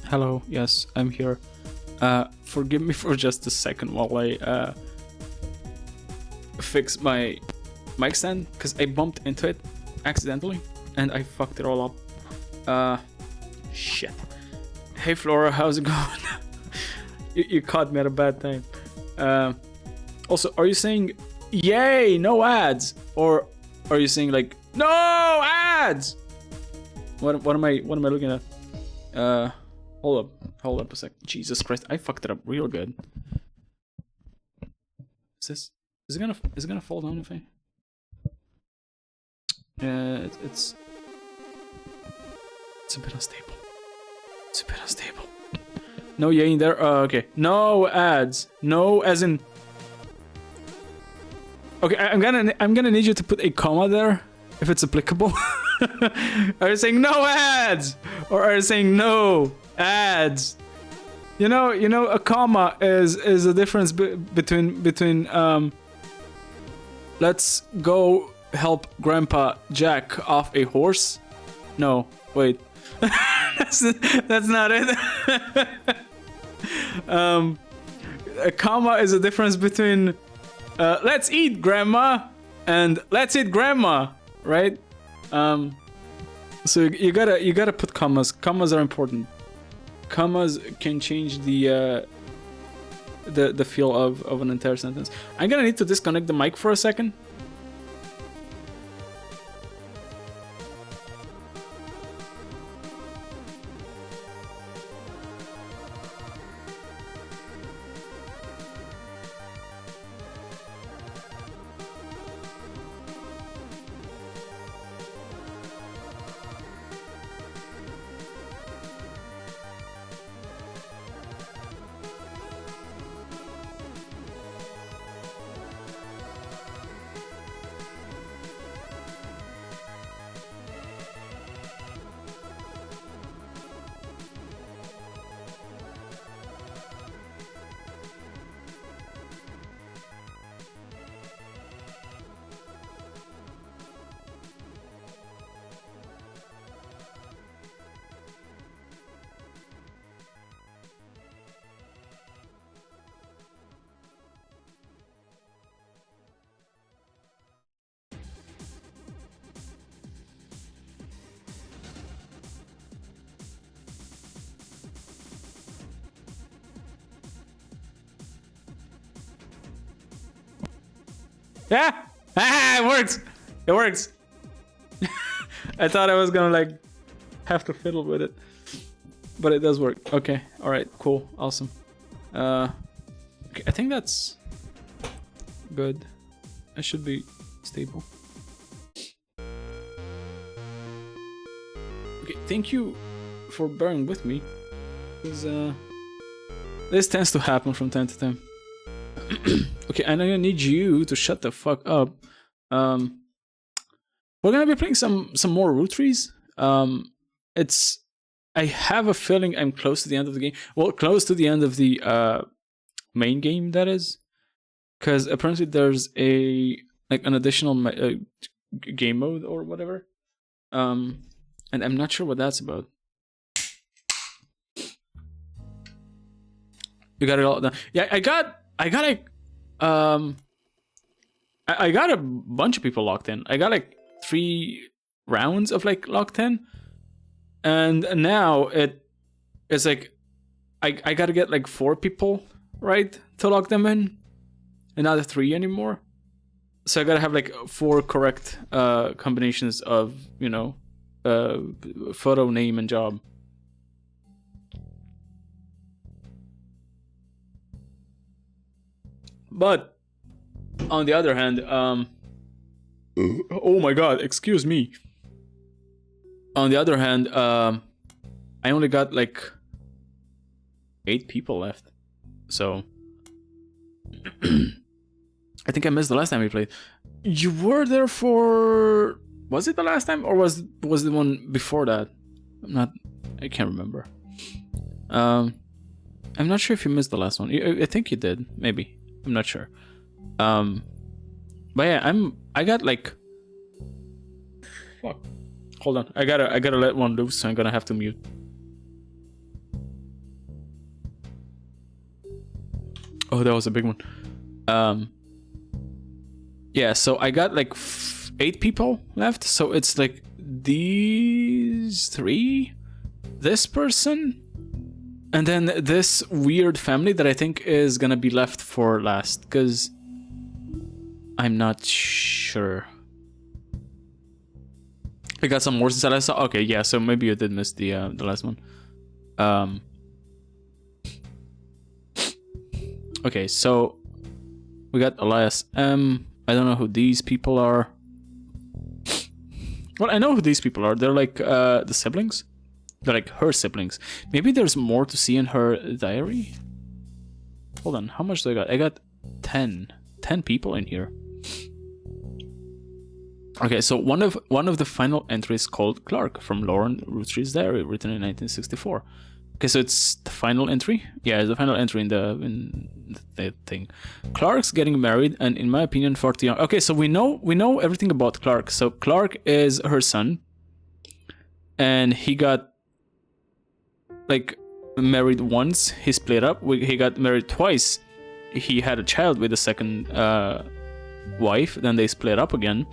Hello, yes, I'm here. Forgive me for just a second while I fix my mic stand, because I bumped into it accidentally and I fucked it all up. Shit. Hey Flora, how's it going? you caught me at a bad time. Also, are you saying yay, no ads? Or are you saying like no ads? What am I looking at? Hold up a sec. Jesus Christ, I fucked it up real good. Is it gonna fall down if I? It's a bit unstable. It's a bit unstable. No yay in there. Okay. No ads. No, as in. Okay, I'm gonna need you to put a comma there, if it's applicable. Are you saying no ads, or are you saying no ads? You know, a comma is a difference between let's go help Grandpa Jack off a horse. No, wait, that's not it. A comma is a difference between let's eat Grandma and let's eat Grandma, right? So you gotta put commas. Commas are important. Commas can change the feel of an entire sentence. I'm gonna need to disconnect the mic for a second. Yeah! Ah, it works! It works! I thought I was gonna like have to fiddle with it, but it does work. Okay, alright, cool, awesome. Okay, I think that's good. I should be stable. Okay, thank you for bearing with me, because this tends to happen from time to time. Okay, and I'm gonna need you to shut the fuck up. We're gonna be playing some more Roottrees. I have a feeling I'm close to the end of the game. Well, close to the end of the main game, that is, because apparently there's an additional game mode or whatever. And I'm not sure what that's about. You got it all done. Yeah, I got a bunch of people locked in. I got like 3 rounds of like locked in, and now it's like I gotta get like 4 people right to lock them in, and not 3 anymore. So I gotta have like 4 correct combinations of, you know, photo, name, and job. But on the other hand, oh my god, excuse me. On the other hand, I only got like 8 people left. So I think I missed the last time we played. You were there for, was it the last time, or was the one before that? I can't remember. I'm not sure if you missed the last one. I think you did, maybe. I'm not sure. But yeah, I got like, fuck. Hold on. I gotta let one loose, so I'm gonna have to mute. Oh, that was a big one. Yeah, so I got like 8 people left. So it's like these 3, this person, and then this weird family that I think is gonna be left for last, because I'm not sure. I got some more since I saw. Okay, yeah, so maybe you did miss the last one. Okay, so we got Elias M. I don't know who these people are. Well, I know who these people are. They're like the siblings. They're like her siblings. Maybe there's more to see in her diary. Hold on, how much do I got? I got 10 people in here. Okay, so one of the final entries called Clark from Lauren Roottrees' diary, written in 1964. Okay, so it's the final entry. Yeah, it's the final entry in the thing. Clark's getting married, and in my opinion, far too young. Okay, so we know everything about Clark. So Clark is her son, and he got like married once. He split up. He got married twice. He had a child with the second wife. Then they split up again.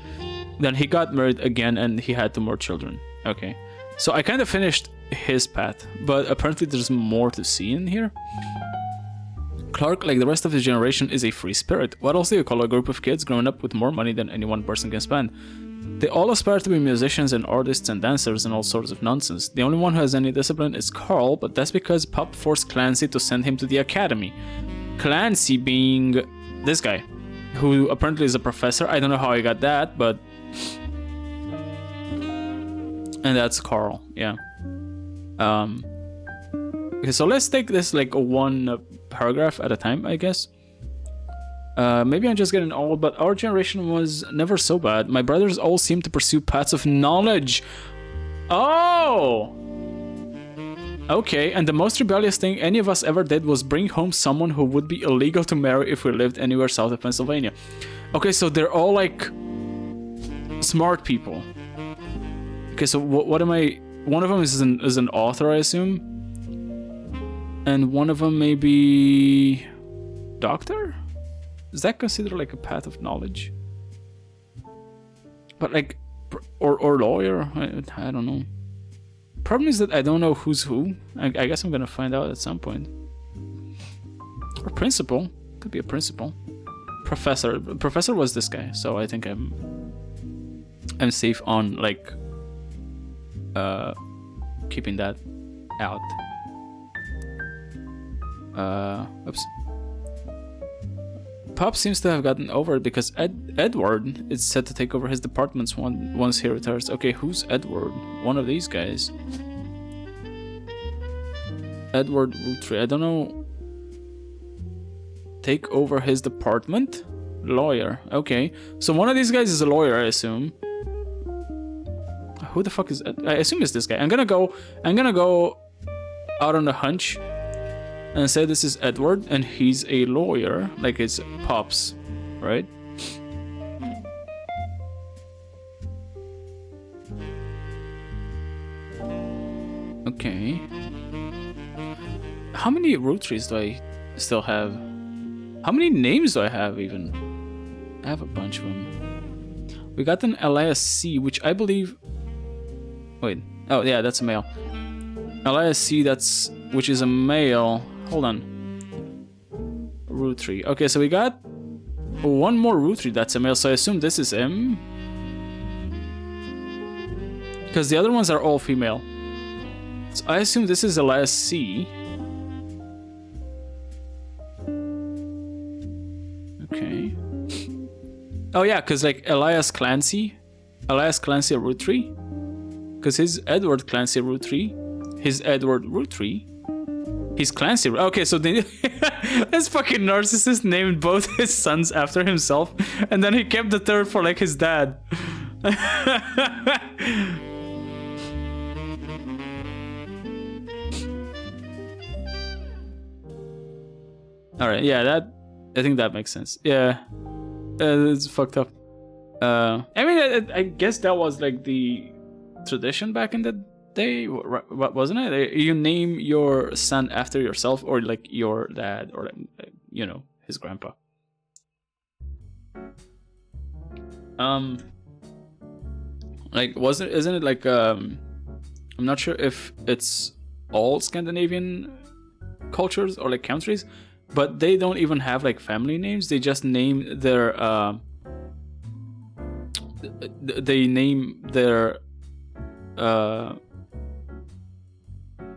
Then he got married again, and he had 2 more children. Okay, so I kind of finished his path, but apparently there's more to see in here. Clark, like the rest of his generation, is a free spirit. What else do you call a group of kids growing up with more money than any one person can spend? They all aspire to be musicians and artists and dancers and all sorts of nonsense. The only one who has any discipline is Carl, but that's because Pop forced Clancy to send him to the academy. Clancy being this guy, who apparently is a professor. I don't know how I got that, but... And that's Carl, yeah. Okay, so let's take this like one paragraph at a time, I guess. Maybe I'm just getting old, but our generation was never so bad. My brothers all seemed to pursue paths of knowledge. Oh! Okay, and the most rebellious thing any of us ever did was bring home someone who would be illegal to marry if we lived anywhere south of Pennsylvania. Okay, so they're all like smart people. Okay, so what am I... One of them is an author, I assume. And one of them may be... Doctor? Is that considered like a path of knowledge? But like... Or lawyer? I don't know. Problem is that I don't know who's who. I guess I'm gonna find out at some point. Or principal. Could be a principal. Professor. Professor was this guy, so I think I'm safe on like keeping that out. Oops. Pop seems to have gotten over it because Edward is set to take over his departments once he retires. Okay, who's Edward? One of these guys. Edward Roottrees. I don't know. Take over his department? Lawyer. Okay. So one of these guys is a lawyer, I assume. Who the fuck is Ed? I assume it's this guy. I'm gonna go out on a hunch and say this is Edward, and he's a lawyer, like it's Pop's, right? Okay. How many Roottrees do I still have? How many names do I have even? I have a bunch of them. We got an Elias C, which I believe... Wait. Oh, yeah, that's a male. Elias C, which is a male... Hold on. Roottree. Okay, so we got one more Roottree that's a male, so I assume this is him. Because the other ones are all female. So I assume this is Elias C. Okay. Oh yeah, because like Elias Clancy a Roottree. Because his Edward Clancy Roottree. His Edward Roottree. He's Clancy. Okay, so this fucking narcissist named both his sons after himself, and then he kept the third for like his dad. All right, yeah, I think that makes sense. Yeah, it's fucked up. I mean, I guess that was like the tradition back in the day, wasn't it? You name your son after yourself, or like your dad, or like, you know, his grandpa. Like, isn't it like, I'm not sure if it's all Scandinavian cultures or like countries, but they don't even have like family names. They just name their,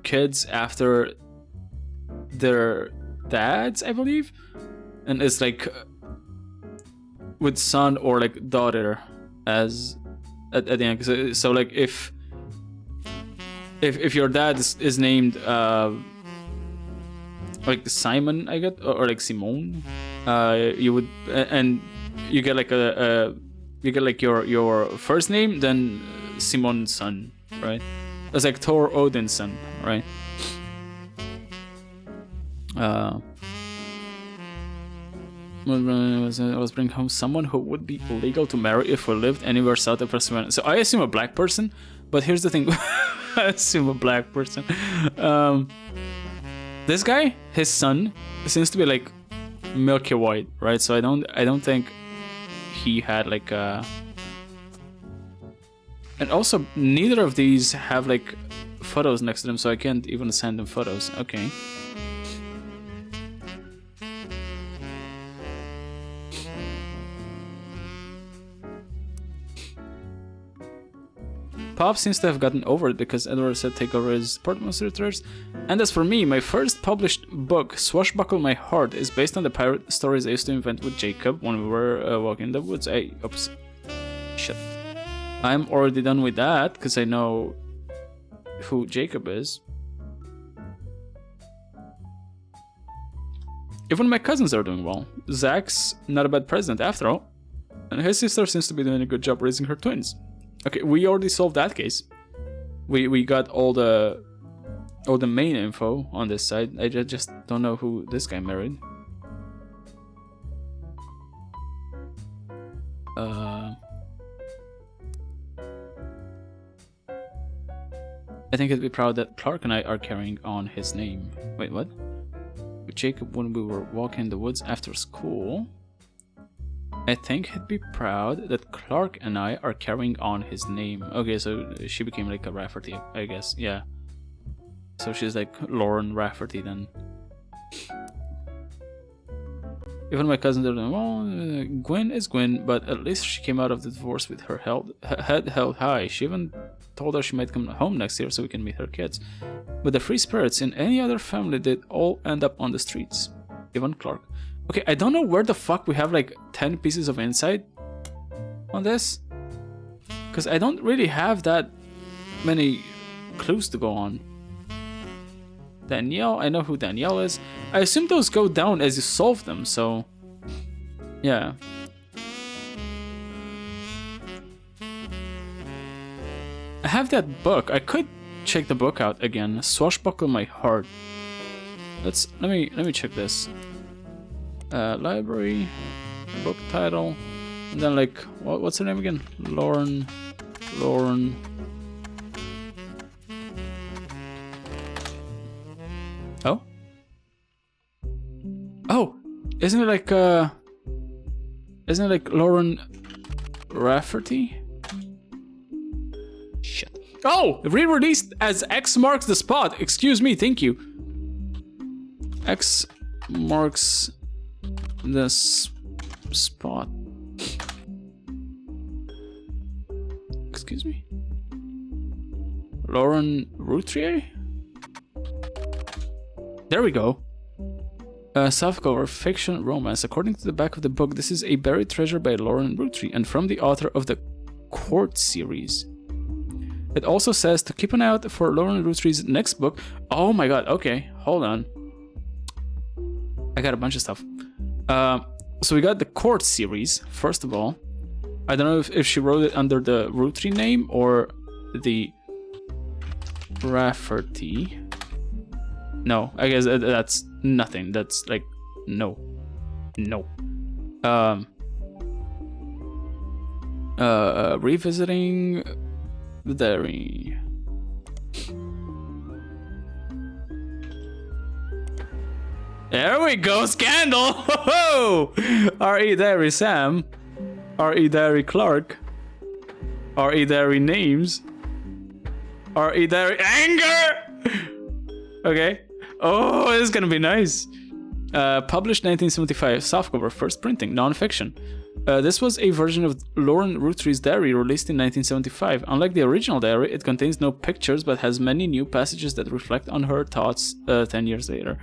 kids after their dads, I believe, and it's like with son or like daughter as at the end. So like if your dad is named like Simon, I get, or like Simone, you would, and you get like you get like your first name, then Simon's son, right? It's like Thor Odin's son, right? I was bringing home someone who would be legal to marry if we lived anywhere south of Pennsylvania. So I assume a black person, but here's the thing. I assume a black person. This guy, his son, seems to be like milky white, right? So I don't think he had like a... And also, neither of these have like photos next to them, so I can't even send them photos. Okay. Pop seems to have gotten over it because Edward said take over his Portman's Roottrees. And as for me, my first published book, Swashbuckle My Heart, is based on the pirate stories I used to invent with Jacob when we were walking in the woods. Oops. Shit. I'm already done with that because I know who Jacob is. Even my cousins are doing well. Zach's not a bad president after all. And his sister seems to be doing a good job raising her twins. Okay, we already solved that case. We got all the main info on this side. I just don't know who this guy married. I think he'd be proud that Clark and I are carrying on his name. Wait, what? With Jacob when we were walking in the woods after school. I think he'd be proud that Clark and I are carrying on his name. Okay, so she became like a Rafferty, I guess. Yeah. So she's like Lauren Rafferty then. Even my cousins are like, well, Gwen is Gwen, but at least she came out of the divorce with her head held high. She even told her she might come home next year so we can meet her kids. But the free spirits in any other family, they'd all end up on the streets. Even Clark. Okay, I don't know where the fuck we have like 10 pieces of insight on this. Because I don't really have that many clues to go on. Danielle, I know who Danielle is. I assume those go down as you solve them, so... yeah. I have that book. I could check the book out again. Swashbuckle My Heart. Let me check this. Library, book title, and then like what's her name again? Lauren. Oh, isn't it like Lauren Rafferty? Shit. Oh, re-released as X Marks the Spot. Excuse me, thank you. X marks the spot. Excuse me. Lauren Roottrees? There we go. Softcover fiction romance. According to the back of the book, this is a buried treasure by Lauren Roottrees and from the author of the Court series. It also says to keep an eye out for Lauren Roottrees' next book. Oh my god, okay, hold on. I got a bunch of stuff. So we got the Court series, first of all. I don't know if she wrote it under the Roottrees name or the Rafferty. No, I guess that's nothing. That's like, no. Revisiting the diary. There we go, scandal! R.E. Diary Sam. R.E. Diary Clark. R.E. Diary Names. R.E. Diary Anger! Okay. Oh, this is gonna be nice. Published 1975, softcover, first printing, non-fiction. This was a version of Lauren Roottrees' diary released in 1975. Unlike the original diary, it contains no pictures but has many new passages that reflect on her thoughts 10 years later.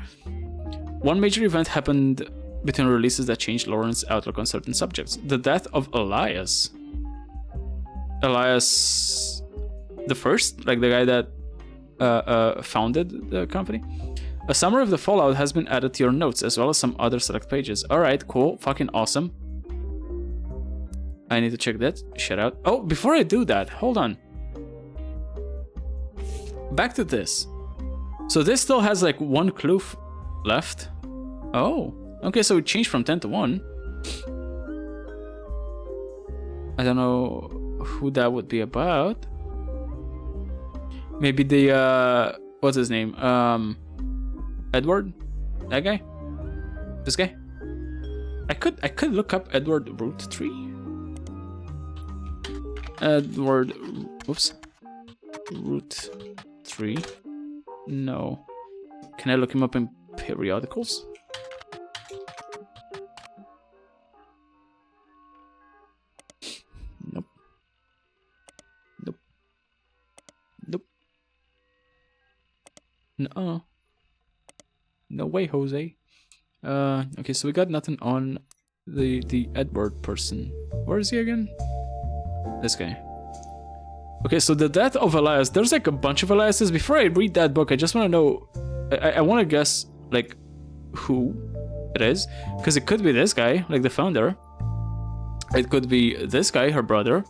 One major event happened between releases that changed Lauren's outlook on certain subjects. The death of Elias. Elias the first? Like the guy that founded the company? A summary of the fallout has been added to your notes, as well as some other select pages. Alright, cool. Fucking awesome. I need to check that. Shout out. Oh, before I do that, hold on. Back to this. So this still has like one clue left. Oh, okay, so it changed from 10 to 1. I don't know who that would be about. Maybe the, what's his name? Edward? That guy? This guy? I could look up Edward Roottrees. Edward, whoops. Roottrees. No. Can I look him up in periodicals? Nope. Nope. Nope. No. No way, Jose. Okay, so we got nothing on the Edward person. Where is he again? This guy. Okay, so the death of Elias. There's like a bunch of Eliases. Before I read that book, I just want to know. I want to guess like who it is, because it could be this guy, like the founder. It could be this guy, her brother,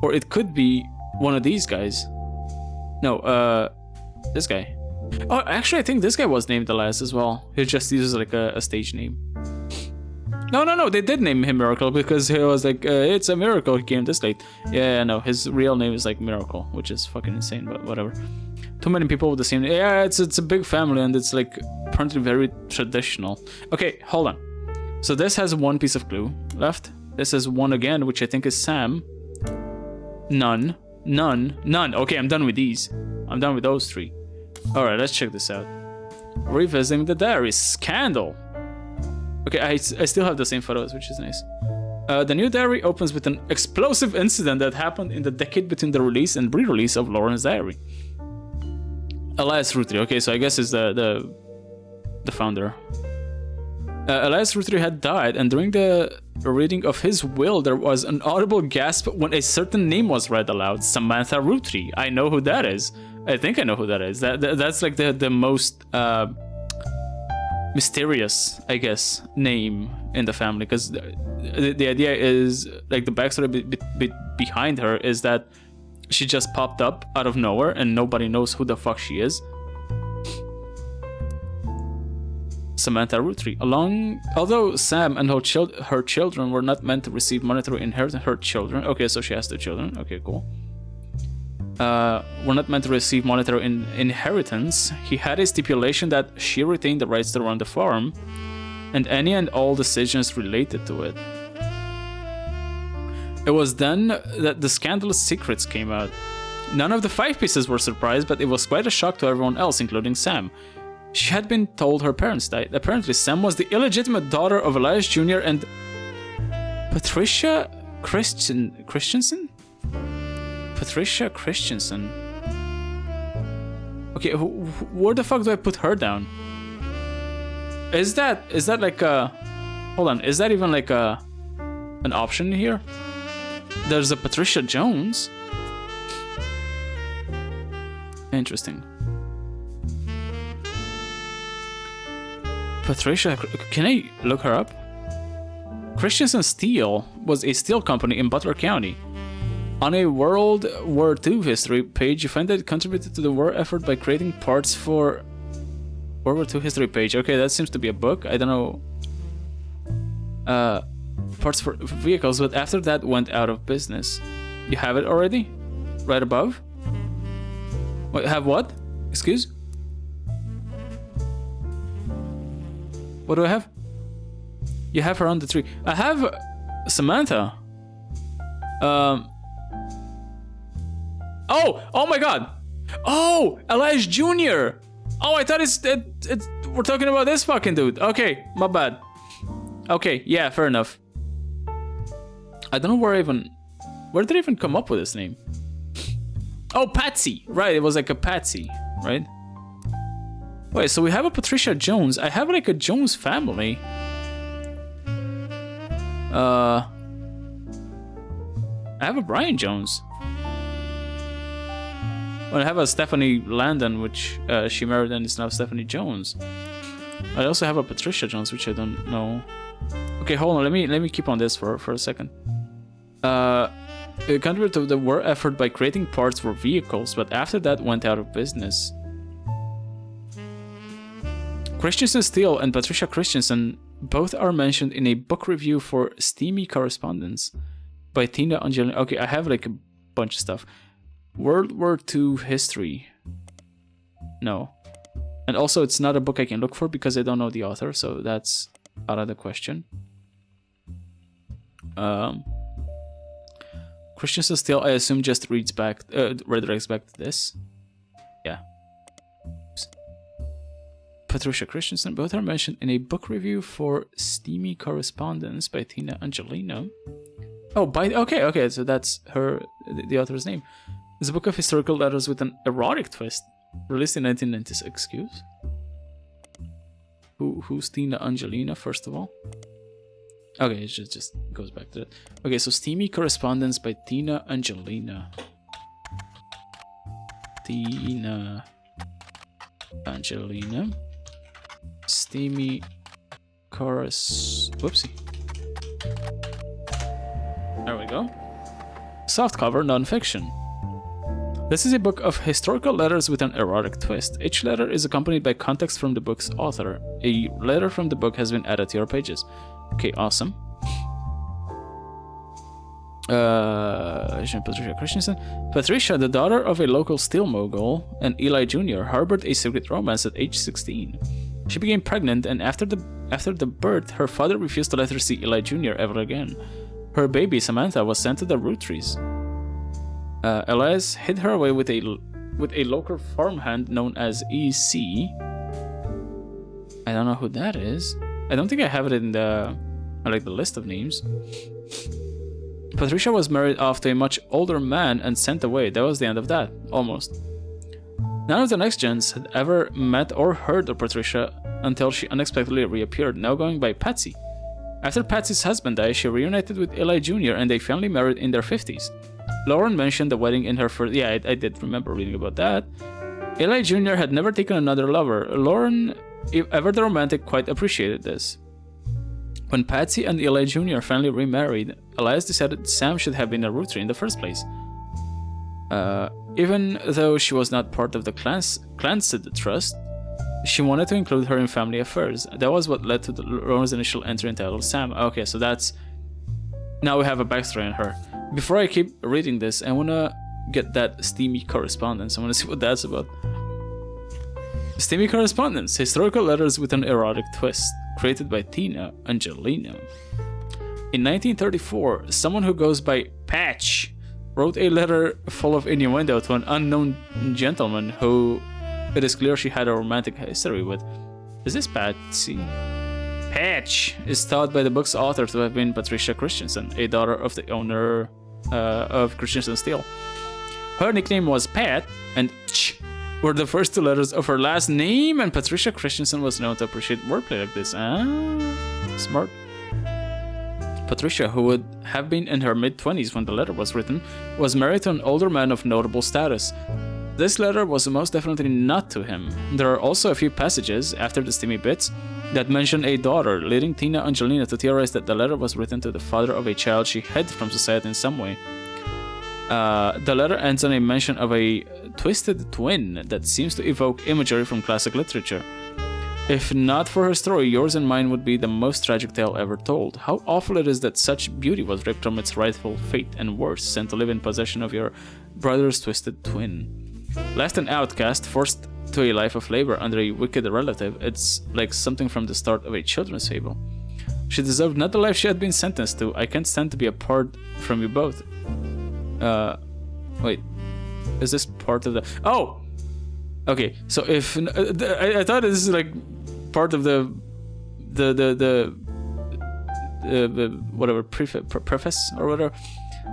or it could be one of these guys. No, this guy. Oh, actually, I think this guy was named Elias as well. He just uses like a stage name. No, they did name him Miracle because he was like, it's a miracle he came this late. Yeah, no, his real name is like Miracle, which is fucking insane, but whatever. Too many people with the same name. Yeah, it's a big family and it's like apparently very traditional. Okay, hold on. So this has one piece of clue left. This is one again, which I think is Sam. None. Okay, I'm done with these. I'm done with those three. Alright, let's check this out. Revisiting the diary. Scandal. Okay, I still have the same photos, which is nice. The new diary opens with an explosive incident that happened in the decade between the release and re-release of Lauren's diary. Elias Roottrees. Okay, so I guess it's the founder. Elias Roottrees had died, and during the reading of his will, there was an audible gasp when a certain name was read aloud. Samantha Roottrees. I know who that is. I think I know who that is. That's like the most mysterious, I guess, name in the family, because the idea is like the backstory behind her is that she just popped up out of nowhere and nobody knows who the fuck she is. Samantha Roottrees. Although Sam and her children were not meant to receive monetary inheritance, her children. Okay, so she has 2 children. Okay, cool. Were not meant to receive monetary inheritance. He had a stipulation that she retained the rights to run the farm and any and all decisions related to it. It was then that the scandalous secrets came out. None of the 5 pieces were surprised, but it was quite a shock to everyone else, including Sam. She had been told her parents died. Apparently, Sam was the illegitimate daughter of Elias Jr. and Patricia Christensen? Patricia Christensen. Okay, where the fuck do I put her down? Is that like a... Hold on, is that even like an option here? There's a Patricia Jones. Interesting. Patricia, can I look her up? Christensen Steel was a steel company in Butler County. On a World War II history page, you find that it contributed to the war effort by creating parts for... World War II history page. Okay, that seems to be a book. I don't know. Parts for vehicles, but after that went out of business. You have it already? Right above? What, have what? Excuse? What do I have? You have her on the tree. I have Samantha. Oh my god. Oh, Elias Jr. Oh, I thought it's we're talking about this fucking dude. Okay, my bad. Okay, yeah, fair enough. I don't know where did they even come up with this name? Oh, Patsy. Right, it was like a Patsy, right? Wait, so we have a Patricia Jones. I have like a Jones family. I have a Brian Jones. Well, I have a Stephanie Landon, which she married and is now Stephanie Jones. I also have a Patricia Jones, which I don't know. Okay, hold on. Let me keep on this for a second. It contributed to the war effort by creating parts for vehicles, but after that went out of business. Christensen Steele and Patricia Christensen both are mentioned in a book review for Steamy Correspondence by Tina Angelini. Okay, I have like a bunch of stuff. World War II history. No. And also, it's not a book I can look for because I don't know the author, so that's out of the question. Christensen Steele, I assume, just redirects back to this. Yeah. Oops. Patricia Christensen, both are mentioned in a book review for Steamy Correspondence by Tina Angelino. Oh, okay, so that's the author's name. It's a book of historical letters with an erotic twist, released in 1996. Excuse? Who's Tina Angelina, first of all? Okay, it just goes back to that. Okay, so Steamy Correspondence by Tina Angelina. Tina Angelina. Steamy Whoopsie. There we go. Softcover non-fiction. This is a book of historical letters with an erotic twist. Each letter is accompanied by context from the book's author. A letter from the book has been added to your pages. Okay, awesome. Patricia Christensen. Patricia, the daughter of a local steel mogul, and Eli Jr., harbored a secret romance at age 16. She became pregnant, and after the birth, her father refused to let her see Eli Jr. ever again. Her baby, Samantha, was sent to the Roottrees. Elias hid her away with a local farmhand known as E.C. I don't know who that is. I don't think I have it in the list of names. Patricia was married off to a much older man and sent away. That was the end of that, almost. None of the next gens had ever met or heard of Patricia until she unexpectedly reappeared, now going by Patsy. After Patsy's husband died, she reunited with Eli Jr. and they finally married in their 50s. Lauren mentioned the wedding in her first... Yeah, I did remember reading about that. Eli Jr. had never taken another lover. Lauren, ever the romantic, quite appreciated this. When Patsy and Eli Jr. finally remarried, Elias decided Sam should have been a Rootree in the first place. Even though she was not part of the Clansid Trust, she wanted to include her in family affairs. That was what led to Lauren's initial entry entitled Sam. Okay, so that's... Now we have a backstory on her. Before I keep reading this, I want to get that Steamy Correspondence. I want to see what that's about. Steamy Correspondence, historical letters with an erotic twist, created by Tina Angelino. In 1934, someone who goes by Patch wrote a letter full of innuendo to an unknown gentleman who it is clear she had a romantic history with. Is this Patsy? Patch is thought by the book's author to have been Patricia Christensen, a daughter of the owner of Christensen Steel. Her nickname was Pat, and Ch were the first two letters of her last name, and Patricia Christensen was known to appreciate wordplay like this. Smart. Patricia, who would have been in her mid-20s when the letter was written, was married to an older man of notable status. This letter was most definitely not to him. There are also a few passages, after the steamy bits, that mention a daughter, leading Tina Angelina to theorize that the letter was written to the father of a child she hid from society in some way. The letter ends on a mention of a twisted twin that seems to evoke imagery from classic literature. If not for her story, yours and mine would be the most tragic tale ever told. How awful it is that such beauty was ripped from its rightful fate, and worse, sent to live in possession of your brother's twisted twin. Left an outcast, forced to a life of labor under a wicked relative. It's like something from the start of a children's fable. She deserved not the life she had been sentenced to. I can't stand to be apart from you both. Wait. Is this part of the... Oh! Okay, so if... I thought this is like part of the whatever, preface or whatever.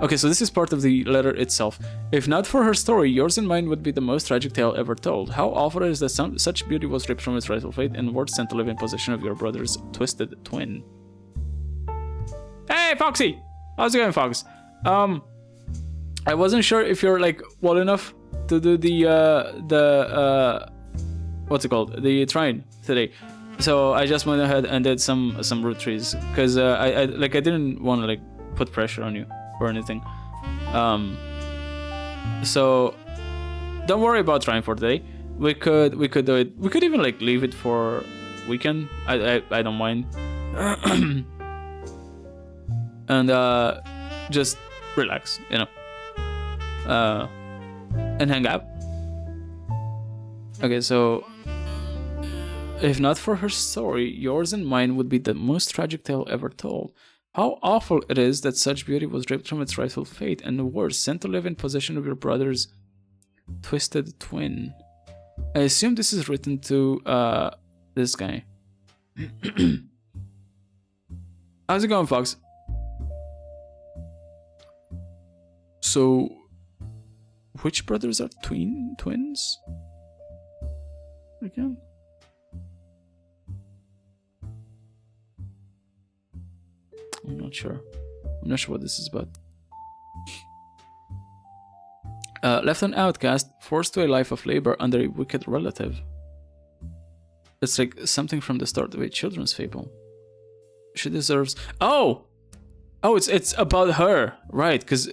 Okay, so this is part of the letter itself. If not for her story, yours and mine would be the most tragic tale ever told. How awful it is that such beauty was ripped from its rightful fate and words sent to live in possession of your brother's twisted twin. Hey, Foxy! How's it going, Fox? I wasn't sure if you're like well enough to do the what's it called? The train today. So I just went ahead and did some Roottrees because I didn't want to like put pressure on you or anything. So don't worry about trying for today. We could do it. We could even like leave it for weekend. I don't mind. And just relax, you know. And hang out. Okay, so if not for her story, yours and mine would be the most tragic tale ever told. How awful it is that such beauty was ripped from its rightful fate, and worse, sent to live in possession of your brother's twisted twin. I assume this is written to this guy. How's it going, Fox? So, which brothers are twins? Again? I'm not sure. I'm not sure what this is about. Left an outcast, forced to a life of labor under a wicked relative. It's like something from the start of a children's fable. She deserves... Oh! Oh, it's about her. Right, because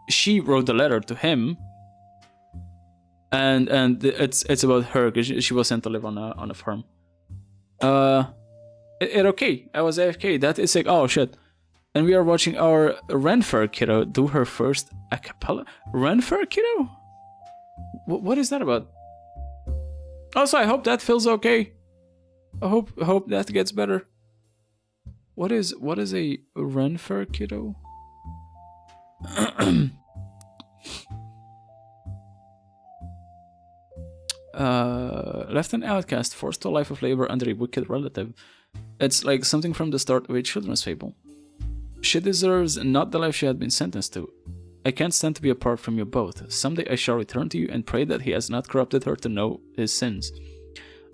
she wrote the letter to him. And it's about her, because she was sent to live on a farm. Okay, I was AFK. That is like, oh shit. And we are watching our Renfer kiddo do her first a cappella. Renfer kiddo? What is that about? Also, I hope that feels okay. I hope that gets better. What is a Renfer kiddo? Left an outcast, forced to a life of labor under a wicked relative. It's like something from the start of a children's fable. She deserves not the life she had been sentenced to. I can't stand to be apart from you both. Someday I shall return to you and pray that he has not corrupted her to know his sins.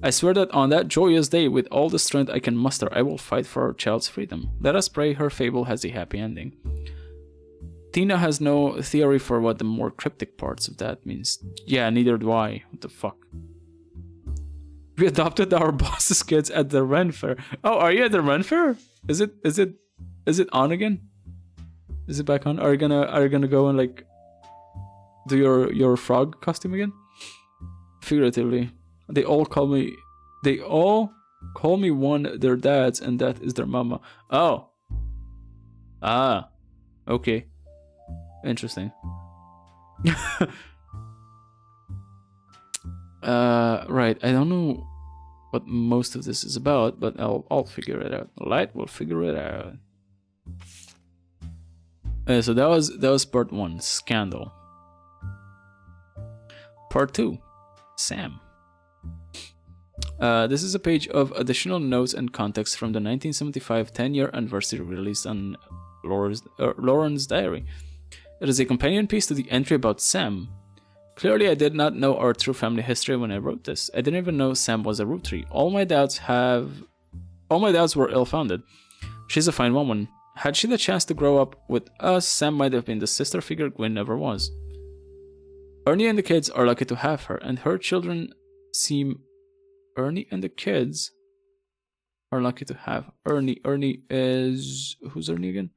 I swear that on that joyous day, with all the strength I can muster, I will fight for our child's freedom. Let us pray her fable has a happy ending. Tina has no theory for what the more cryptic parts of that means. Yeah, neither do I. What the fuck? We adopted our boss's kids at the Ren Fair. Oh, are you at the Ren Fair? Is it on again? Is it back on? Are you gonna go and like do your frog costume again? Figuratively. They all call me one their dads, and that is their mama. Oh. Ah. Okay. Interesting. Right. I don't know what most of this is about, but I'll figure it out. Lyte will figure it out. So that was part 1, Scandal. Part 2, Sam. This is a page of additional notes and context from the 1975 10-year anniversary release on Lauren's diary. It is a companion piece to the entry about Sam. Clearly, I did not know our true family history when I wrote this. I didn't even know Sam was a Roottrie. All my doubts were ill-founded. She's a fine woman. Had she the chance to grow up with us, Sam might have been the sister figure Gwen never was. Ernie and the kids are lucky to have her, and her children seem... Ernie and the kids are lucky to have Ernie. Ernie is... Who's Ernie again?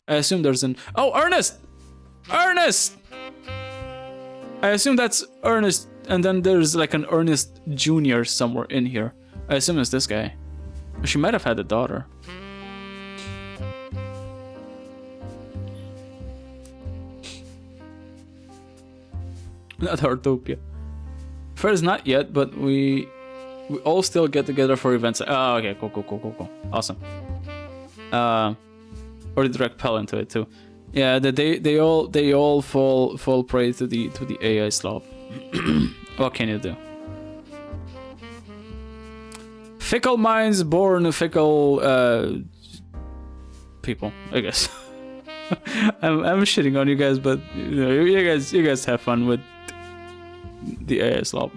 I assume there's an... Oh, Ernest! Ernest! I assume that's Ernest, and then there's like an Ernest Jr. somewhere in here. I assume it's this guy. She might have had a daughter. Not Heartopia. First, not yet, but we all still get together for events. Oh, okay, cool. Awesome. Or direct Pell into it too. Yeah, they all fall prey to the AI slop. What can you do? Fickle minds born fickle people, I guess. I'm shitting on you guys, but you guys have fun with the AI slop.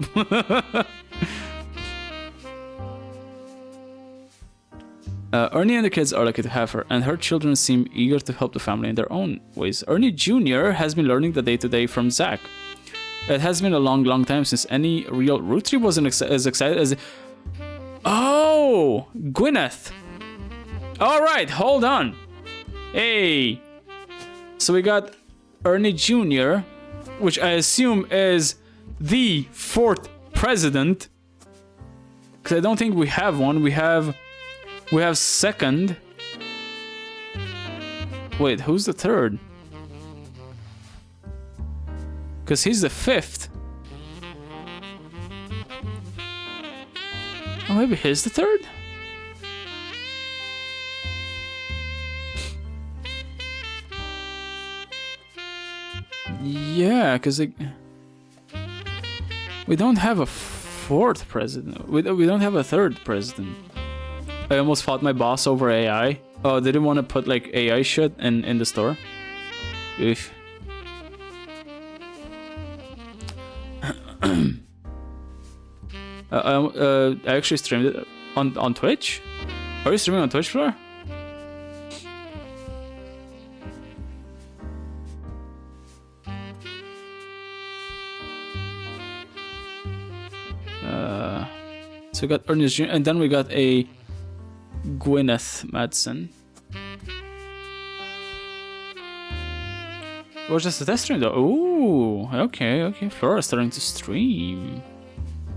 Ernie and the kids are lucky to have her, and her children seem eager to help the family in their own ways. Ernie Jr. has been learning the day-to-day from Zach. It has been a long time since any real Roottrie wasn't as excited as... Oh! Gwyneth! Alright, hold on. Hey! So we got Ernie Jr., which I assume is the 4th president. Because I don't think we have one. We have 2nd. Wait, who's the 3rd? Because he's the 5th. Oh, maybe he's the 3rd? Yeah, because we don't have a 4th president. We don't have a 3rd president. I almost fought my boss over AI. Oh, they didn't want to put like AI shit in the store. Oof. I actually streamed it on Twitch. Are you streaming on Twitch, Flora? So we got Ernest Jr. and then we got a Gwyneth Madsen. Or just a test stream though. Ooh, okay. Flora's starting to stream.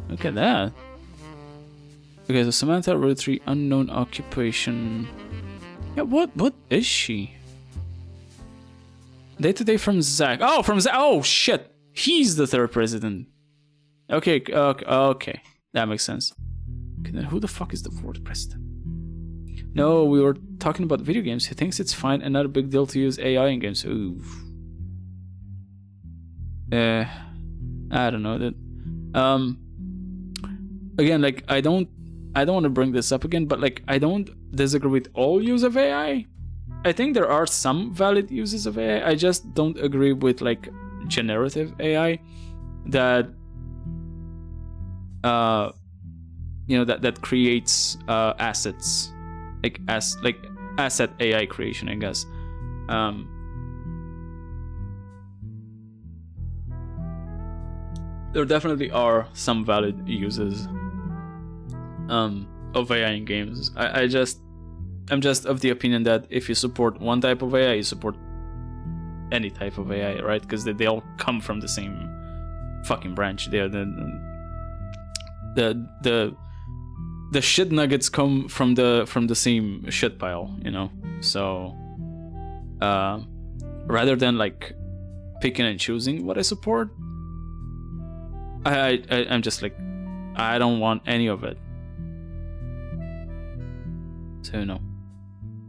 Look at that. Okay, so Samantha Roottrie, unknown occupation. Yeah, what is she? Day-to-day from Zach. Oh, from Zach. Oh, shit. He's the 3rd president. Okay. That makes sense. Okay, then who the fuck is the 4th president? No, we were talking about video games. He thinks it's fine and not a big deal to use AI in games. Oof. I don't know that. Again, like I don't want to bring this up again, but like I don't disagree with all use of AI. I think there are some valid uses of AI. I just don't agree with like generative AI that that creates assets, like asset AI creation, I guess. There definitely are some valid uses of AI in games. I'm just of the opinion that if you support one type of AI, you support any type of AI, right? Because they all come from the same fucking branch. They're the shit nuggets come from the same shit pile, you know. So rather than like picking and choosing what I support, I'm just like, I don't want any of it. So no,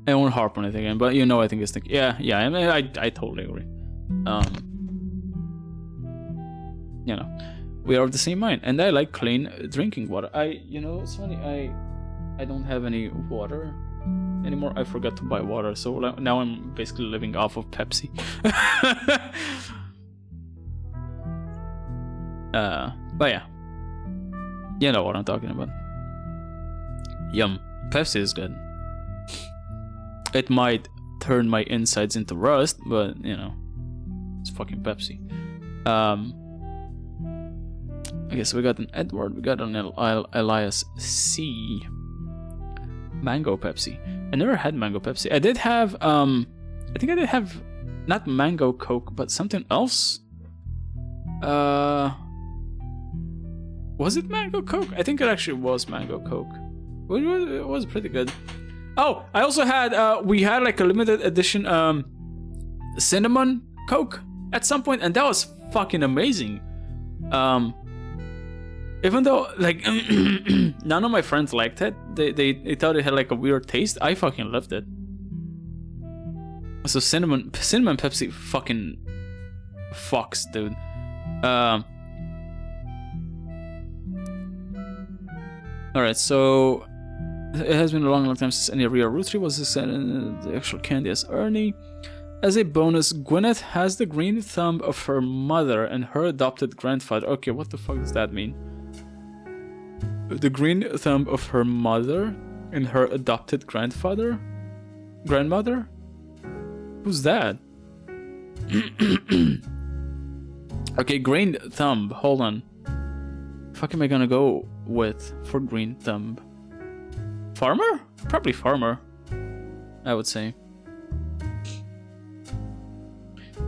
I won't harp on it again. But I think it's like, yeah. I mean, I totally agree. We are of the same mind, and I like clean drinking water. It's funny. I don't have any water anymore. I forgot to buy water, so now I'm basically living off of Pepsi. But yeah, you know what I'm talking about. Yum. Pepsi is good. It might turn my insides into rust, but it's fucking Pepsi. Okay, so we got an Edward, we got an Elias C. Mango Pepsi. I never had mango Pepsi. I did have I think I did have not mango Coke, but something else. Was it mango Coke? I think it actually was mango Coke. It was pretty good. Oh, I also had we had like a limited edition cinnamon Coke at some point, and that was fucking amazing. Even though, like, none of my friends liked it, they thought it had like a weird taste. I fucking loved it. So cinnamon Pepsi fucking fucks, dude. Alright, so it has been a long time since any real Roottrie was the actual candy as Ernie. As a bonus, Gwyneth has the green thumb of her mother and her adopted grandfather. Okay, what the fuck does that mean? The green thumb of her mother and her adopted grandmother? Who's that? Okay, green thumb. Hold on. Fuck am I gonna go with for green thumb? Farmer? Probably farmer, I would say.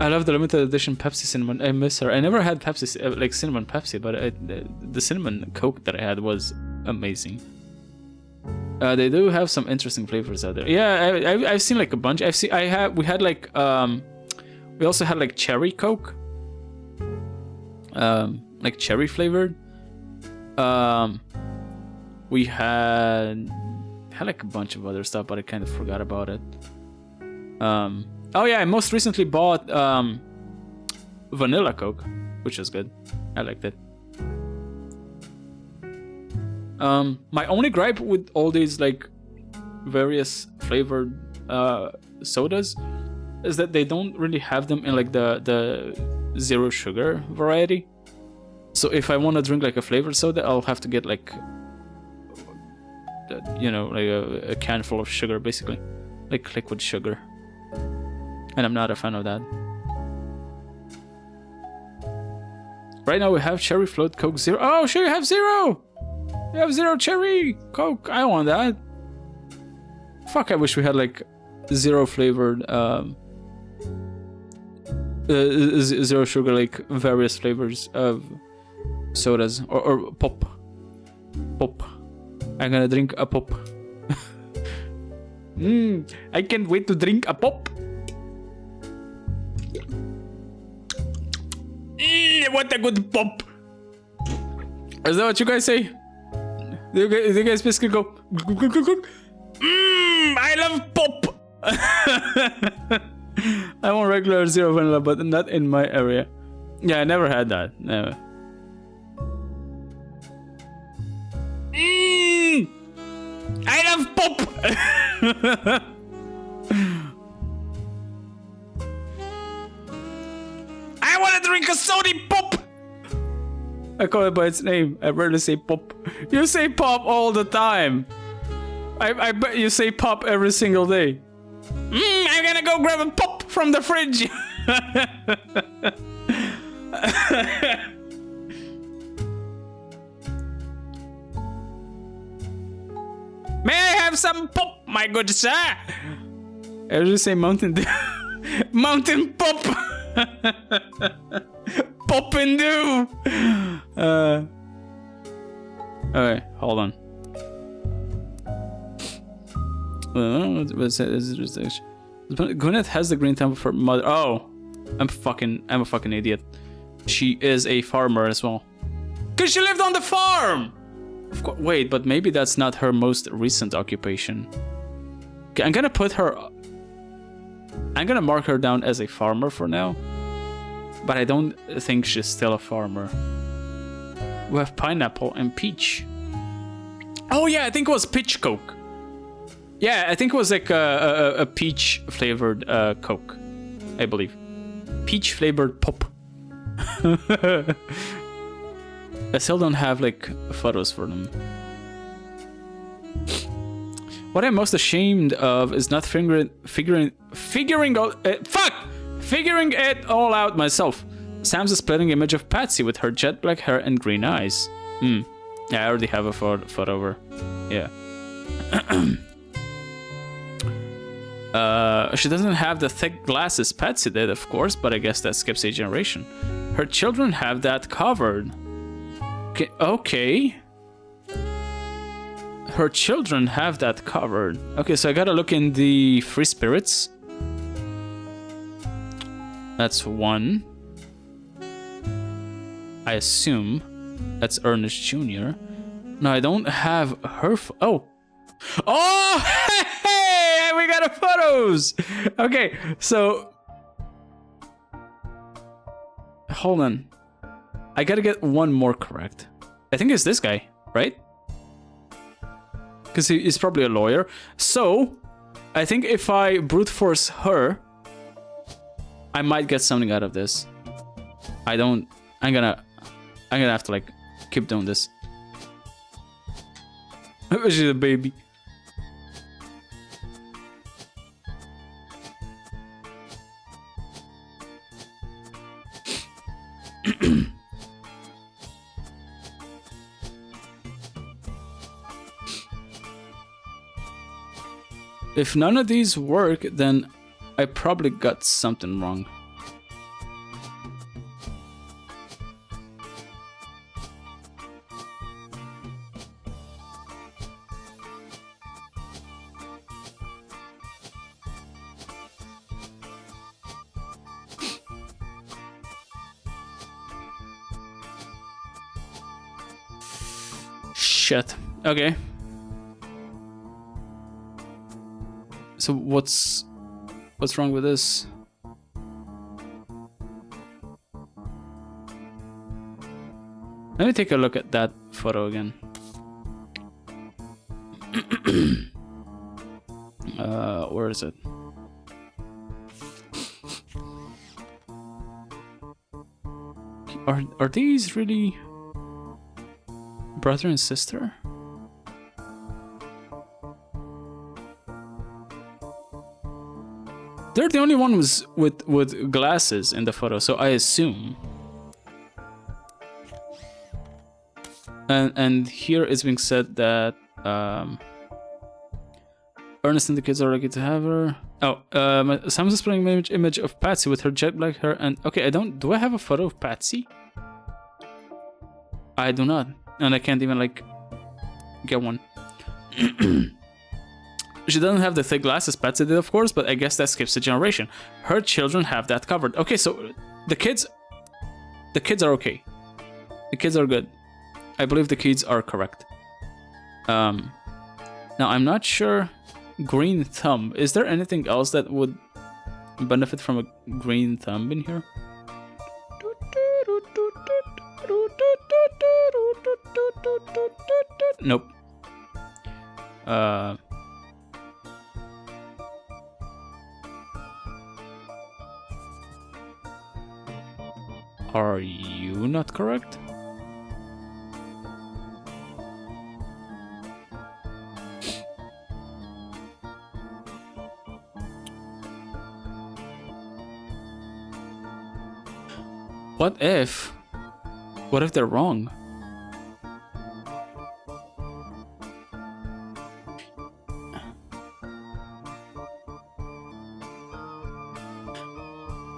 I love the limited edition Pepsi cinnamon. I miss her. I never had Pepsi, like cinnamon Pepsi, but the cinnamon Coke that I had was amazing. They do have some interesting flavors out there. Yeah, I've seen like a bunch. We had like we also had like cherry Coke, like cherry flavored. We had like a bunch of other stuff, but I kind of forgot about it. Oh yeah, I most recently bought vanilla Coke, which is good. I liked it. My only gripe with all these like various flavored sodas is that they don't really have them in like the zero sugar variety. So if I want to drink like a flavored soda, I'll have to get like, you know, like a can full of sugar, basically, like liquid sugar. And I'm not a fan of that. Right now we have cherry float Coke Zero. Oh, sure, you have zero! You have zero cherry Coke. I want that. Fuck, I wish we had like zero flavored, zero sugar, like various flavors of sodas. Or pop. Pop. I'm gonna drink a pop. I can't wait to drink a pop. What a good pop! Is that what you guys say? Do you guys basically go? I love pop. I want regular zero vanilla, but not in my area. Yeah, I never had that. Never. I love pop. I want to drink a soda pop! I call it by its name. I rarely say pop. You say pop all the time. I bet you say pop every single day. I'm gonna go grab a pop from the fridge. May I have some pop, my good sir? I just say Mountain Dew. Mountain Pop. Pop and Dew. Okay, hold on. Gwyneth has the green thumb for mother. Oh, I'm a fucking idiot. She is a farmer as well. Cause she lived on the farm. Of course. Wait, but maybe that's not her most recent occupation. Okay, I'm gonna mark her down as a farmer for now. But I don't think she's still a farmer. We have pineapple and peach. Oh yeah, I think it was peach Coke. Yeah, I think it was like a peach flavored Coke, I believe. Peach flavored pop. I still don't have like photos for them. What I'm most ashamed of is not figuring it all out myself. Sam's a splitting image of Patsy with her jet black hair and green eyes. Yeah, I already have a photo of her. Yeah. She doesn't have the thick glasses Patsy did, of course, but I guess that skips a generation. Her children have that covered. Okay. Her children have that covered. Okay, so I gotta look in the free spirits. That's one. I assume. That's Ernest Jr. No, I don't have her. Oh, hey, we got a photos. Okay, so hold on. I gotta get one more correct. I think it's this guy, right? Because he's probably a lawyer. So I think if I brute force her, I might get something out of this. I'm gonna have to like keep doing this. She's a baby. If none of these work, then I probably got something wrong. Shit. Okay. So what's wrong with this? Let me take a look at that photo again. Where is it? Are these really brother and sister? They're the only ones with glasses in the photo, so I assume. And here it's being said that Ernest and the kids are lucky to have her. Oh, Sam's displaying an image of Patsy with her jet black hair and okay, do I have a photo of Patsy? I do not, and I can't even like get one. She doesn't have the thick glasses Patsy did, of course, but I guess that skips a generation. Her children have that covered. Okay, so the kids are okay. The kids are good. I believe the kids are correct. Now I'm not sure. Green thumb. Is there anything else that would benefit from a green thumb in here? Nope. Are you not correct? What if they're wrong?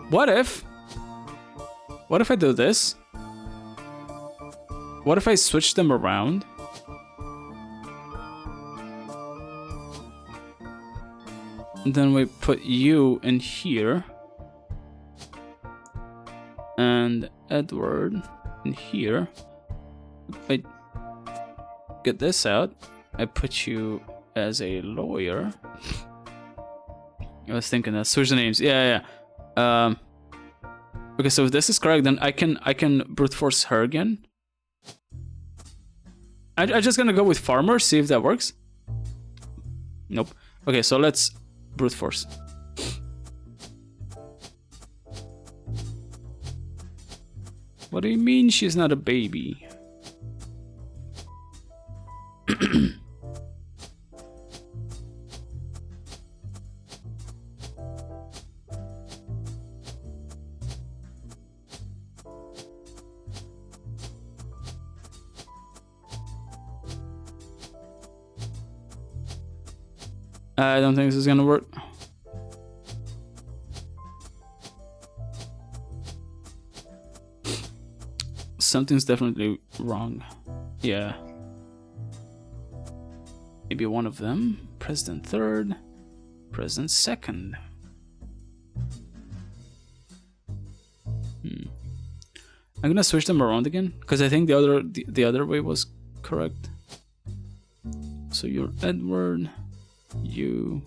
What if I do this? What if I switch them around? And then we put you in here. And Edward in here. I get this out. I put you as a lawyer. I was thinking that switch the names. Yeah. Okay, so if this is correct, then I can brute force her again. I'm just gonna go with farmer, see if that works. Nope. Okay, so let's brute force. What do you mean she's not a baby? I don't think this is gonna work. Something's definitely wrong. Yeah. Maybe one of them. President third. President second. I'm gonna switch them around again because I think the other way was correct. So you're Edward, you,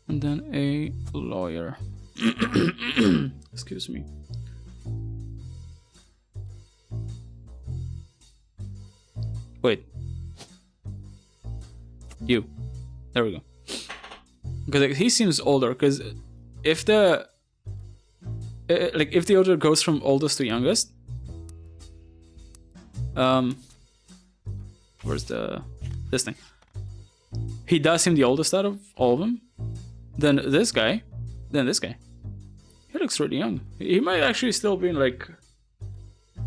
and then a lawyer. Excuse me. Wait. You. There we go. Because like, he seems older. Because if the if the order goes from oldest to youngest, where's this thing? He does seem the oldest out of all of them. Then this guy. He looks really young. He might actually still be in like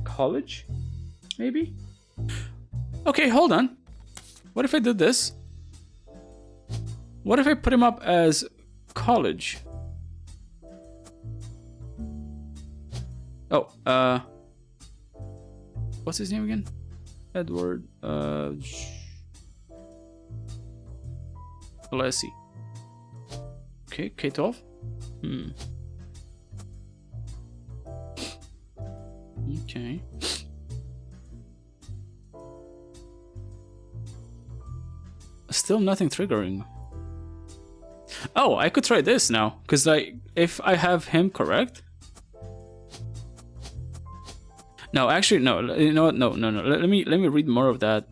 college, maybe. Okay, hold on. What if I did this? What if I put him up as college? Oh, what's his name again? Edward, let's see. Okay, K-12. Okay. Still nothing triggering. Oh, I could try this now, because like if I have him correct. No, actually, no. You know what? No. Let me read more of that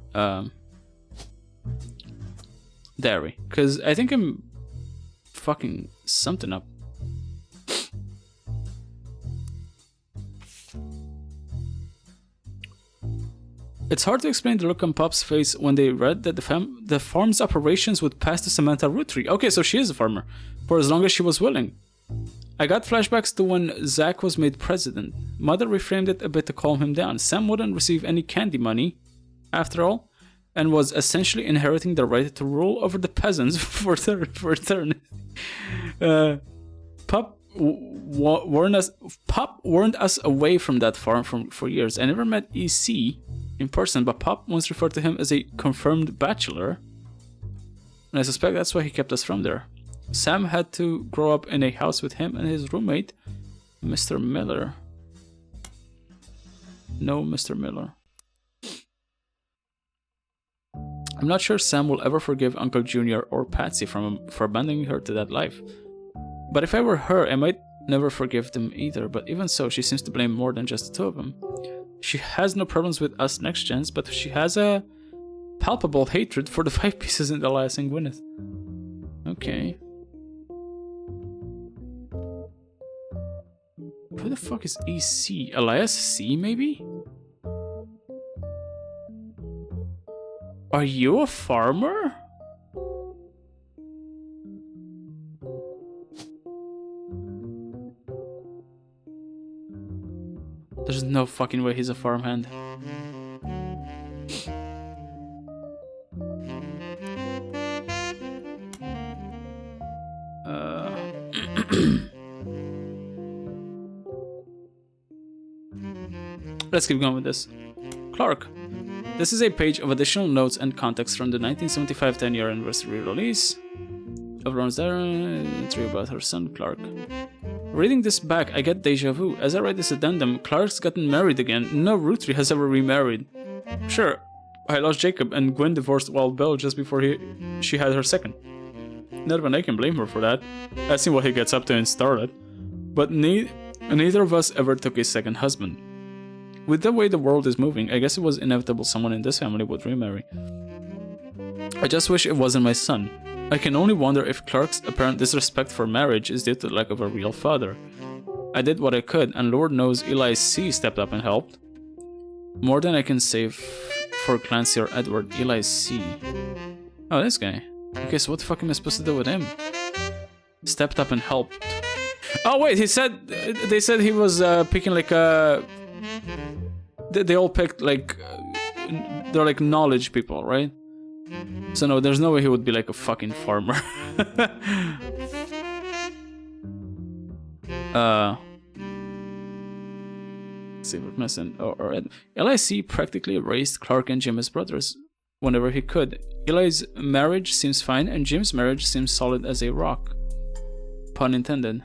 diary, because I think I'm fucking something up. It's hard to explain the look on Pop's face when they read that the farm's operations would pass to Samantha Roottrees. Okay, so she is a farmer, for as long as she was willing. I got flashbacks to when Zach was made president. Mother reframed it a bit to calm him down. Sam wouldn't receive any candy money, after all, and was essentially inheriting the right to rule over the peasants for eternity. Pop warned us away from that farm for years. I never met EC in person, but Pop once referred to him as a confirmed bachelor, and I suspect that's why he kept us from there. Sam had to grow up in a house with him and his roommate, Mr. Miller. No, Mr. Miller. I'm not sure Sam will ever forgive Uncle Junior or Patsy for abandoning her to that life. But if I were her, I might never forgive them either. But even so, she seems to blame more than just the two of them. She has no problems with us next gens, but she has a palpable hatred for the 5 pieces in the Elias and Gwyneth. Okay. Who the fuck is EC? Elias C, maybe? Are you a farmer? There's no fucking way he's a farmhand. Let's keep going with this. Clark. This is a page of additional notes and context from the 1975 10-year anniversary release of Lauren's diary about her son, Clark. Reading this back, I get deja vu. As I write this addendum, Clark's gotten married again. No Roottrees has ever remarried. Sure, I lost Jacob and Gwen divorced Wild Bill just before she had her second. Not even I can blame her for that. I've seen what he gets up to in Starlet. But neither of us ever took a second husband. With the way the world is moving, I guess it was inevitable someone in this family would remarry. I just wish it wasn't my son. I can only wonder if Clark's apparent disrespect for marriage is due to the lack of a real father. I did what I could, and Lord knows Eli C stepped up and helped. More than I can say for Clancy or Edward. Eli C. Oh, this guy. Okay, so what the fuck am I supposed to do with him? Stepped up and helped. Oh wait, they said he was picking like a... They all picked like... They're like knowledge people, right? So no, there's no way he would be like a fucking farmer. See what missing. LIC practically raised Clark and Jim as brothers whenever he could. Eli's marriage seems fine, and Jim's marriage seems solid as a rock. Pun intended.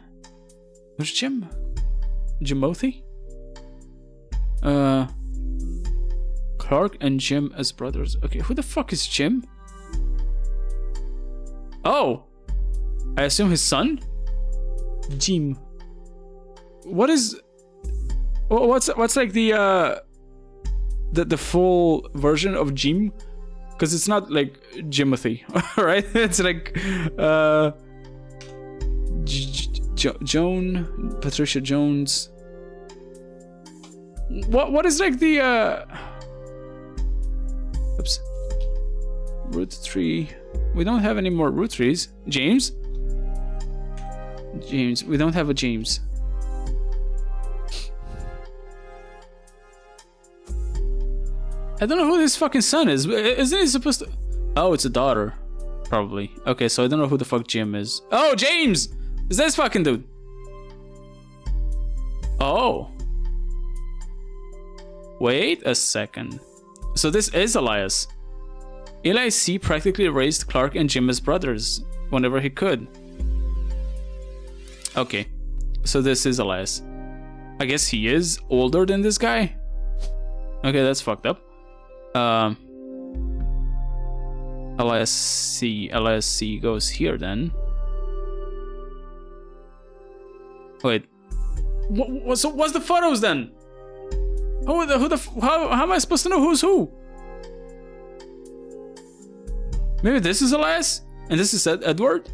Who's Jim? Jimothy? Clark and Jim as brothers. Okay, who the fuck is Jim? Oh, I assume his son? Jim. What is... What's like the full version of Jim? Because it's not like Jimothy, right? It's like Joan, Patricia Jones. What is like the oops, root tree? We don't have any more root trees. James, we don't have a James. I don't know who this fucking son is. Isn't he supposed to... Oh, it's a daughter. Probably. Okay, so I don't know who the fuck Jim is. Oh, James! Is this fucking dude? Oh. Wait a second. So this is Elias. Eli C. practically raised Clark and Jim as brothers whenever he could. Okay. So this is Elias. I guess he is older than this guy? Okay, that's fucked up. LSC goes here then. Wait, so what's the photos then? How am I supposed to know who's who? Maybe this is Elias and this is Edward?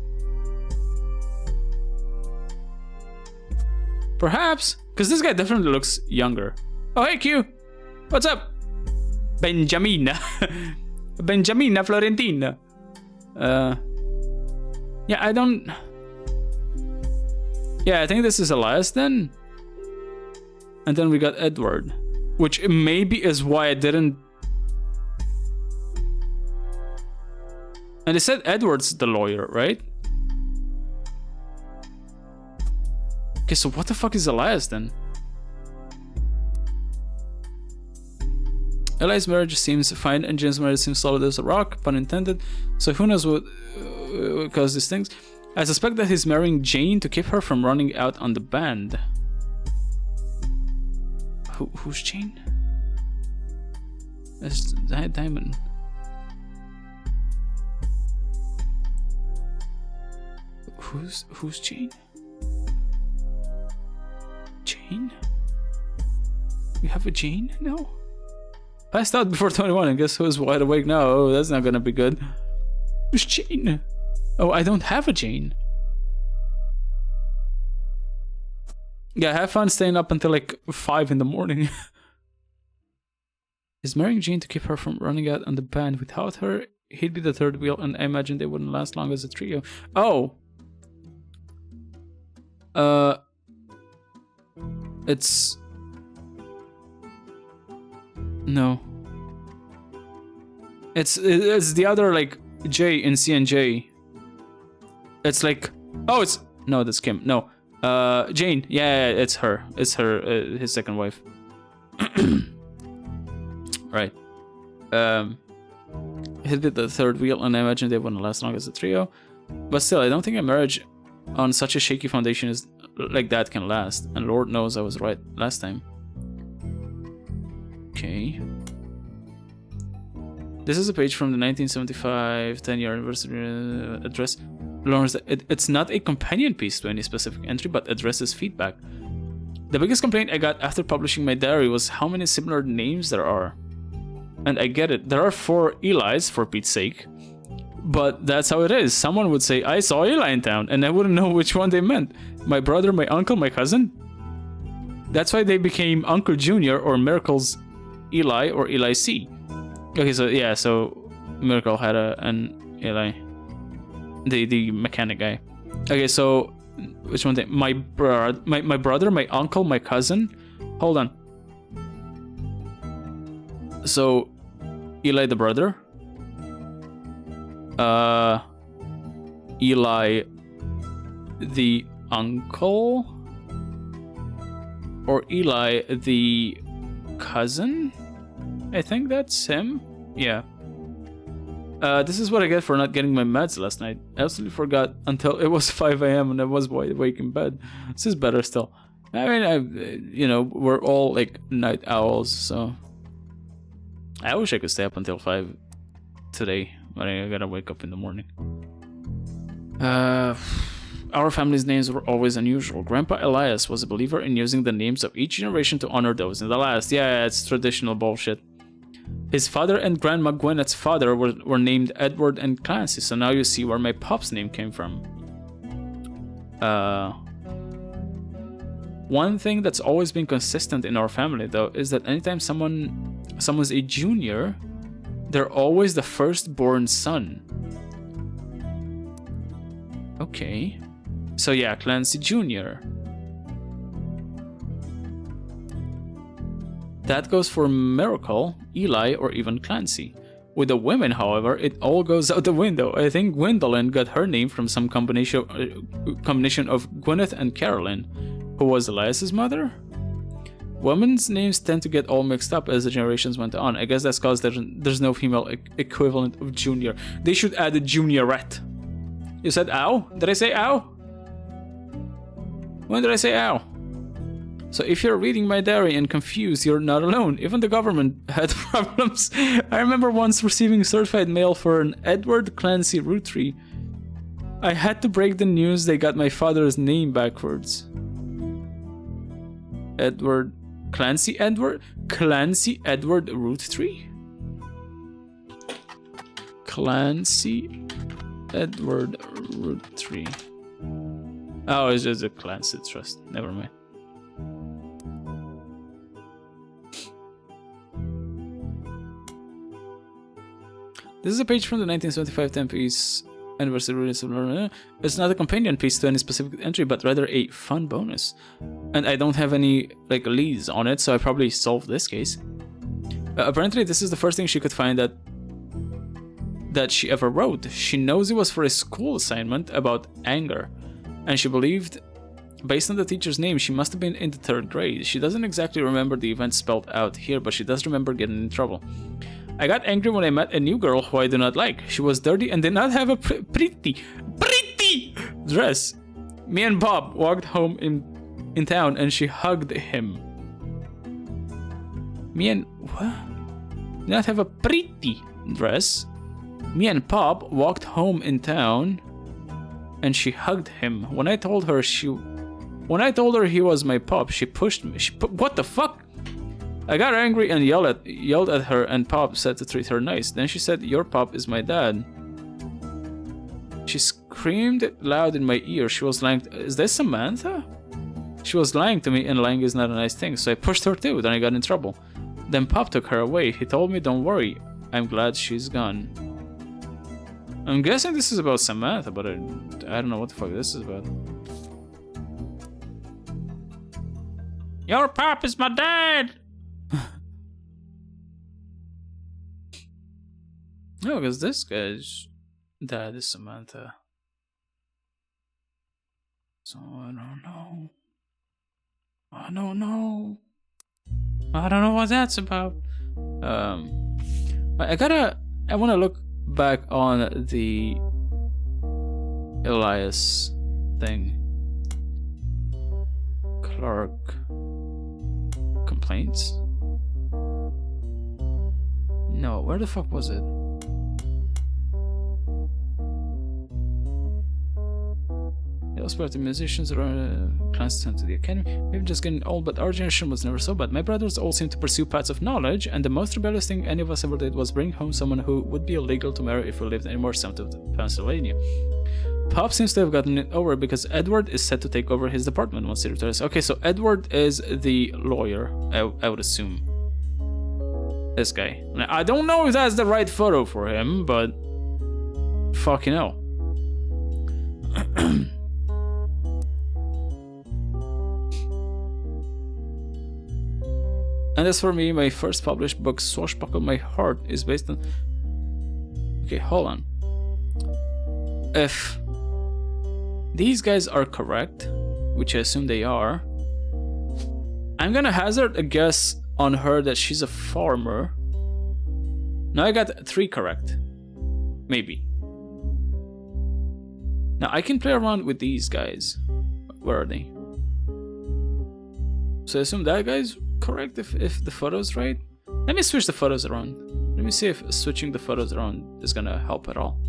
Perhaps, because this guy definitely looks younger. Oh, hey Q, what's up? Benjamina. Benjamina Florentina. Yeah, I don't... Yeah, I think this is Elias then. And then we got Edward. Which maybe is why I didn't... And they said Edward's the lawyer, right? Okay, so what the fuck is Elias then? Eli's marriage seems fine and Jim's marriage seems solid as a rock, pun intended. So who knows what caused these things. I suspect that he's marrying Jane to keep her from running out on the band. Who's Jane? That's Diamond. Who's Jane? Jane? We have a Jane? No. Passed out before 21 and guess who's wide awake now? Oh, that's not gonna be good. Who's Jane? Oh, I don't have a Jane. Yeah, have fun staying up until like 5 in the morning. Is marrying Jane to keep her from running out on the band. Without her, he'd be the third wheel and I imagine they wouldn't last long as a trio. Oh! It's... No. It's the other like J in CNJ. It's like... Oh, it's... No, that's Kim. No. Jane. Yeah, it's her. It's her, his second wife. Right. He'd be the third wheel and I imagine they wouldn't last long as a trio. But still, I don't think a marriage on such a shaky foundation is like that can last. And Lord knows I was right last time. Okay. This is a page from the 1975 10-year anniversary address. Learns that it's not a companion piece to any specific entry, but addresses feedback. The biggest complaint I got after publishing my diary was how many similar names there are. And I get it, there are 4 Elis, for Pete's sake. But that's how it is. Someone would say, I saw Eli in town, and I wouldn't know which one they meant. My brother, my uncle, my cousin? That's why they became Uncle Junior or Miracle's Eli or Eli C. Okay, so yeah, so Miracle had an Eli. The mechanic guy. Okay, so which one? My brother, my uncle, my cousin. Hold on. So Eli the brother. Eli the uncle, or Eli the cousin. I think that's him. Yeah. This is what I get for not getting my meds last night. I absolutely forgot until it was 5 a.m. and I was wide awake in bed. This is better still. I mean, you know, we're all like night owls, so I wish I could stay up until 5 today, but I gotta wake up in the morning. Our family's names were always unusual. Grandpa Elias was a believer in using the names of each generation to honor those in the last. Yeah, it's traditional bullshit. His father and Grandma Gwyneth's father were named Edward and Clancy, so now you see where my pop's name came from. One thing that's always been consistent in our family, though, is that anytime someone's a junior, they're always the firstborn son. Okay. So yeah, Clancy Jr. That goes for Miracle, Eli, or even Clancy. With the women, however, it all goes out the window. I think Gwendolyn got her name from some combination of Gwyneth and Carolyn, who was Elias's mother. Women's names tend to get all mixed up as the generations went on. I guess that's because there's no female equivalent of junior. They should add a juniorette. You said ow? Did I say ow? When did I say ow? So if you're reading my diary and confused, you're not alone. Even the government had problems. I remember once receiving certified mail for an Edward Clancy Roottrees. I had to break the news they got my father's name backwards. Clancy Edward Roottrees? Clancy Edward Roottrees. Oh, it's just a Clancy Trust. Never mind. This is a page from the 1975 10-piece anniversary release. It's not a companion piece to any specific entry, but rather a fun bonus. And I don't have any like leads on it, so I probably solved this case. Apparently, this is the first thing she could find that she ever wrote. She knows it was for a school assignment about anger, and she believed, based on the teacher's name, she must have been in the 3rd grade. She doesn't exactly remember the event spelled out here, but she does remember getting in trouble. I got angry when I met a new girl who I do not like. She was dirty and did not have a pretty dress. Me and Bob walked home in town and she hugged him. Me and what? Did not have a pretty dress. Me and Bob walked home in town and she hugged him. When I told her he was my pop, she pushed me. What the fuck? I got angry and yelled at her, and Pop said to treat her nice. Then she said, "Your Pop is my dad." She screamed it loud in my ear. She was lying. Is this Samantha? She was lying to me, and lying is not a nice thing. So I pushed her too. Then I got in trouble. Then Pop took her away. He told me, "Don't worry. I'm glad she's gone." I'm guessing this is about Samantha, but I don't know what the fuck this is about. Your Pop is my dad. No, because this guy's dad is Samantha. So I don't know. I don't know what that's about. I want to look back on the Elias thing. Clark complaints? No, where the fuck was it? The musicians are clans sent to the academy. We've just getting old, but our generation was never so bad. My brothers all seem to pursue paths of knowledge, and the most rebellious thing any of us ever did was bring home someone who would be illegal to marry if we lived anymore south of Pennsylvania. Pop seems to have gotten it over because Edward is set to take over his department once he retires. Okay, so Edward is the lawyer, I would assume. This guy. Now, I don't know if that's the right photo for him, but fucking hell. And as for me, my first published book, Swashbuckle My Heart, is based on... Okay, hold on. If these guys are correct, which I assume they are, I'm gonna hazard a guess on her that she's a farmer. Now I got 3 correct. Maybe. Now I can play around with these guys. Where are they? So I assume that guy's correct if the photo's right. Let me switch the photos around. Let me see if switching the photos around is gonna help at all.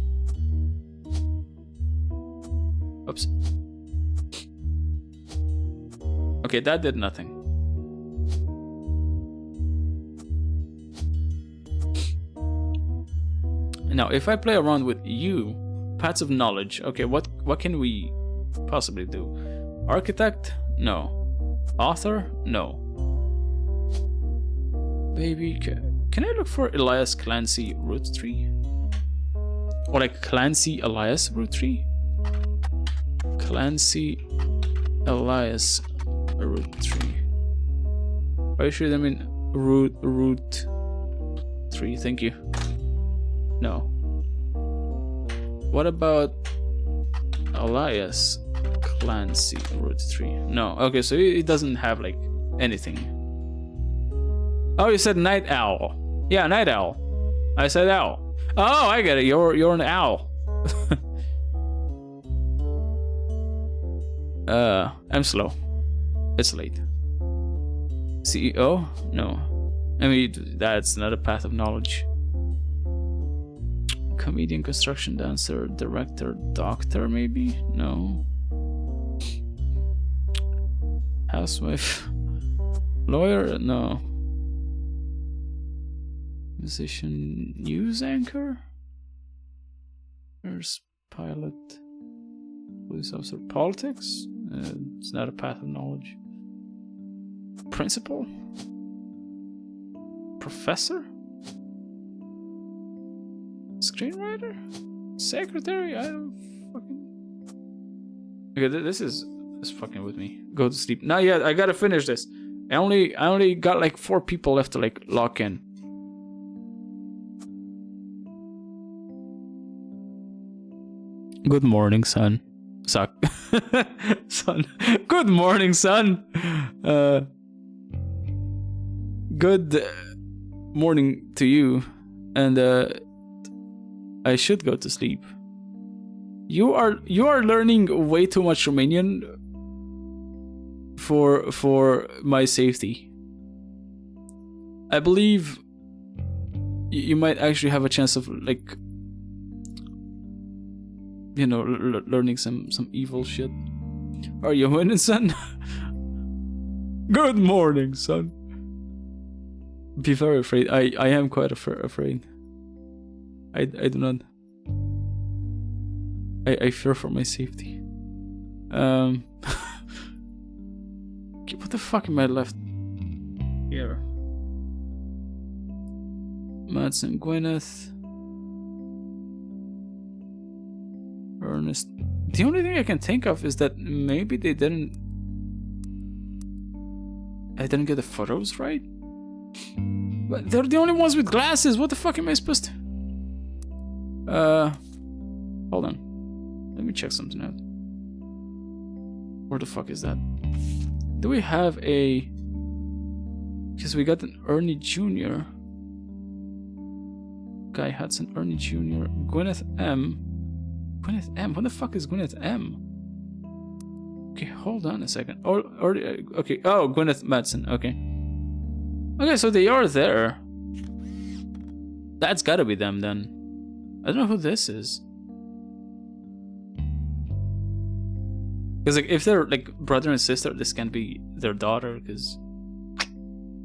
Oops. Okay, that did nothing. Now, if I play around with you, paths of knowledge. Okay, what can we possibly do? Architect? No. Author? No. Baby, can I look for Elias Clancy Roottrees? Or like Clancy Elias Roottrees? Clancy Elias Roottrees. Are you sure I mean root 3? Thank you. No. What about Elias Clancy Roottrees? No. Okay, so it doesn't have like anything. Oh, you said night owl. Yeah, night owl. I said owl. Oh, I get it. You're an owl. I'm slow. It's late. CEO? No. I mean, that's not a path of knowledge. Comedian, construction dancer, director, doctor, maybe? No. Housewife. Lawyer? No. Musician, news anchor? Nurse, pilot, police officer, politics? It's not a path of knowledge. Principal? Professor? Screenwriter? Secretary? I don't fucking... Okay, this is fucking with me. Go to sleep. Not yet, I gotta finish this. I only got like 4 people left to like lock in. Good morning, son. Suck. Son. Good morning, son. Good morning to you. And I should go to sleep. You are learning way too much Romanian for my safety. I believe you might actually have a chance of like, you know, learning some evil shit. Are you winning, son? Good morning, son. Be very afraid. I am quite afraid. I do not. I fear for my safety. Okay, what the fuck am I left here? Madsen, Gwyneth, Ernest. The only thing I can think of is that maybe I didn't get the photos right. But they're the only ones with glasses. What the fuck am I supposed to? Hold on. Let me check something out. Where the fuck is that? Do we have a... Because we got an Ernie Jr. Guy Hudson, Ernie Jr. Gwyneth M. Gwyneth M? What the fuck is Gwyneth M? Okay, hold on a second. Okay. Oh, Gwyneth Madsen. Okay. Okay, so they are there. That's gotta be them then. I don't know who this is. Because like, if they're like brother and sister, this can't be their daughter. Because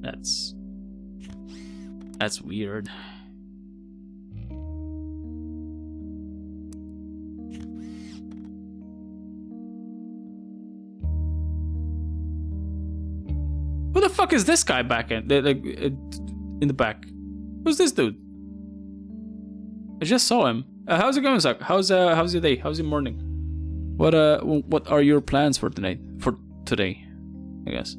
that's weird. Who the fuck is this guy back in the back? Who's this dude? I just saw him. How's it going, Zach? How's your day? How's your morning? What are your plans for tonight? For today, I guess.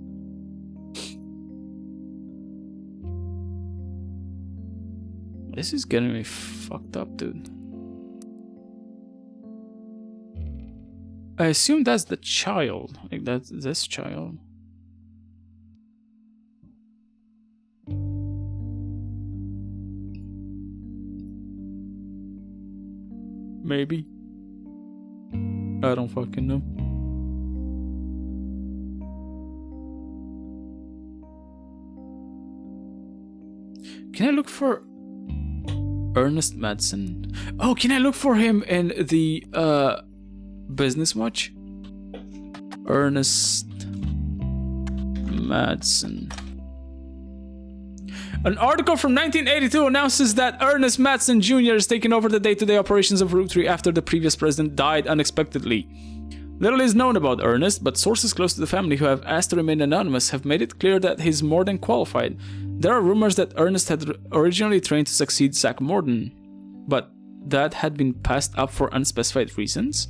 This is getting me fucked up, dude. I assume that's the child. Like that's this child. Maybe. I don't fucking know. Can I look for Ernest Madsen? Oh, can I look for him in the Business Watch? Ernest Madsen. An article from 1982 announces that Ernest Madsen Jr. is taking over the day-to-day operations of Roottrees after the previous president died unexpectedly. Little is known about Ernest, but sources close to the family who have asked to remain anonymous have made it clear that he's more than qualified. There are rumors that Ernest had originally trained to succeed Zach Morton, but that had been passed up for unspecified reasons.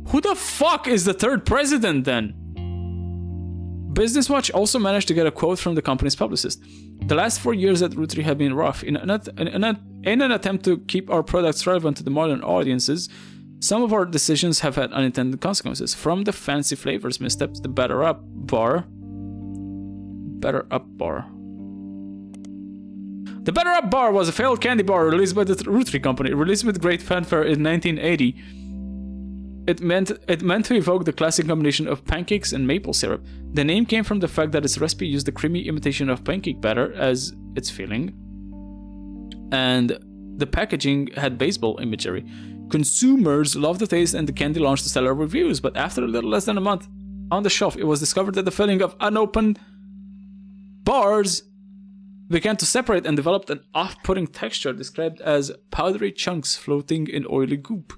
Who the fuck is the third president then? Business Watch also managed to get a quote from the company's publicist. The last 4 years at Roottrees have been rough. In an attempt to keep our products relevant to the modern audiences, some of our decisions have had unintended consequences. From the fancy flavors misstep to the Better Up bar. The Better Up bar was a failed candy bar released by the Roottrees company, released with great fanfare in 1980. It meant to evoke the classic combination of pancakes and maple syrup. The name came from the fact that its recipe used a creamy imitation of pancake batter as its filling, and the packaging had baseball imagery. Consumers loved the taste, and the candy launched to stellar reviews, but after a little less than a month on the shelf, it was discovered that the filling of unopened bars began to separate and developed an off-putting texture described as powdery chunks floating in oily goop.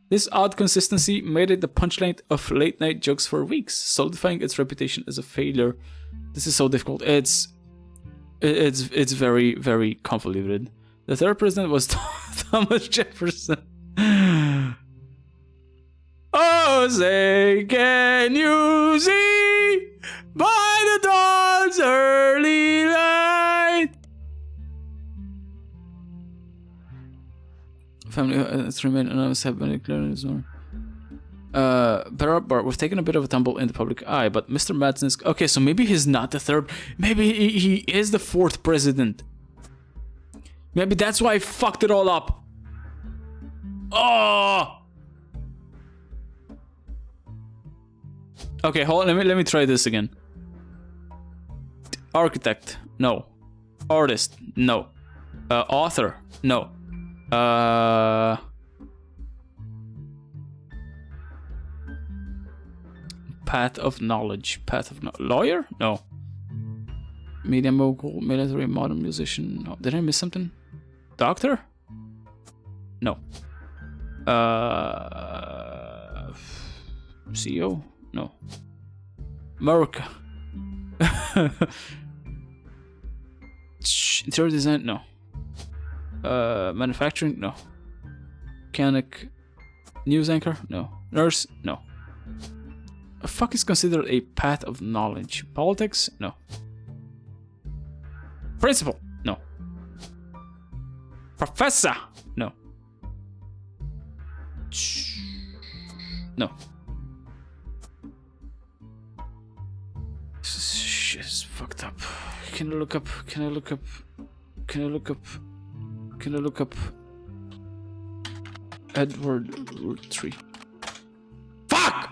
This odd consistency made it the punchline of late-night jokes for weeks, solidifying its reputation as a failure. This is so difficult. It's very, very convoluted. The third president was Thomas Jefferson. Oh, say, can you see by the dawn's early light? Family has remained anonymous, have been declared in his honor. Better Up Bar, we've taken a bit of a tumble in the public eye, but Mr. Madsen is... Okay, so maybe he's not the third. Maybe he is the fourth president. Maybe that's why I fucked it all up. Oh! Okay, hold on, let me try this again. Architect, no. Artist, no. Author, no. Path of knowledge. Lawyer? No. Media mogul, military, modern musician. No. Did I miss something? Doctor? No. CEO? No. America. Interior design? No. Manufacturing? No. Mechanic? News anchor? No. Nurse? No. A fuck is considered a path of knowledge. Politics? No. Principal? No. Professor? No. No. Shit is fucked up. Can I look up? Edward Roottrees. Fuck!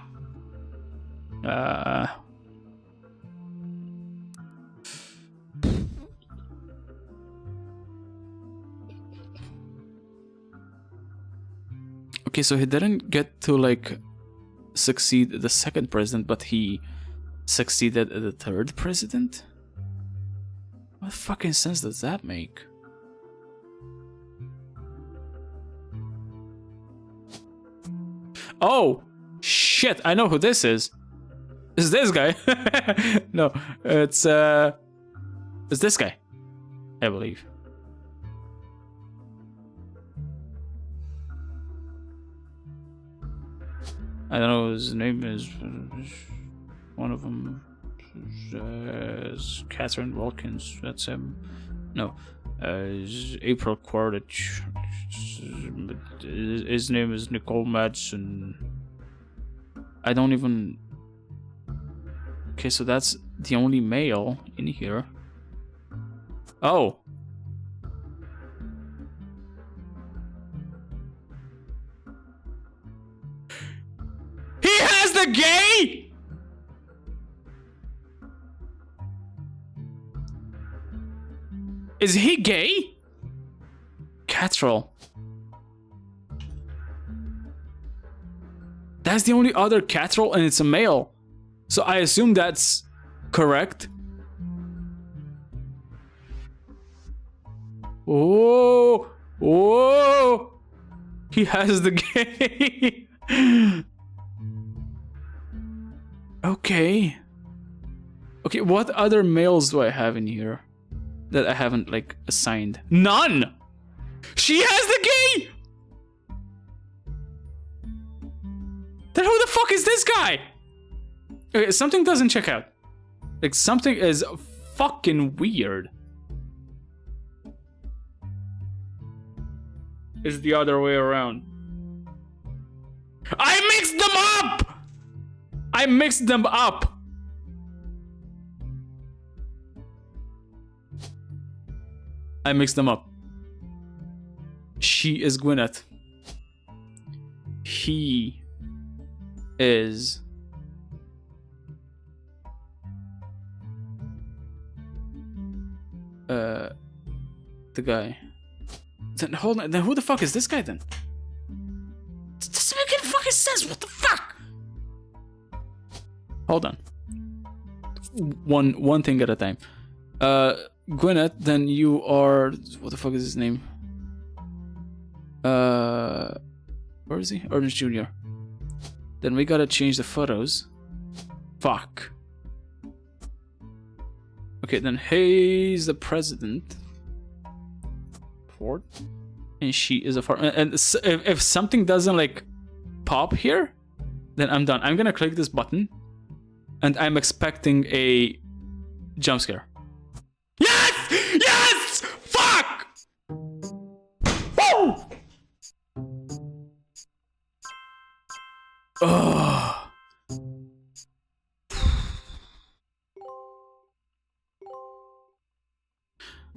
Okay, so he didn't get to like succeed the second president, but he succeeded the third president? What fucking sense does that make? Oh shit, I know who this is. It's this guy. No, it's this guy, I believe. I don't know, his name is one of them is Catherine Wilkins. That's him. No, April Quaritch. His name is Nicole Madsen. I don't even... Okay, so that's the only male in here. Oh. He has the gay! Is he gay? Catrol. That's the only other Catrol, and it's a male. So I assume that's correct. Oh, whoa! He has the gay. Okay. Okay, what other males do I have in here that I haven't like assigned? None. She has the gay. Then who the fuck is this guy? Okay, something doesn't check out. Like something is fucking weird. It's the other way around. I mixed them up! I mixed them up! I mixed them up. She is Gwyneth. He is... the guy. Then hold on, then who the fuck is this guy then? This doesn't make any fucking sense, what the fuck? Hold on. One thing at a time. Gwyneth, then you are... What the fuck is his name? Where is he? Ernest Jr. Then we gotta change the photos. Fuck. Okay, then he's the president. Ford. And she is a farm. And if something doesn't like pop here, then I'm done. I'm gonna click this button, and I'm expecting a jump scare. Yes! Yes! Fuck! Woo! Ugh.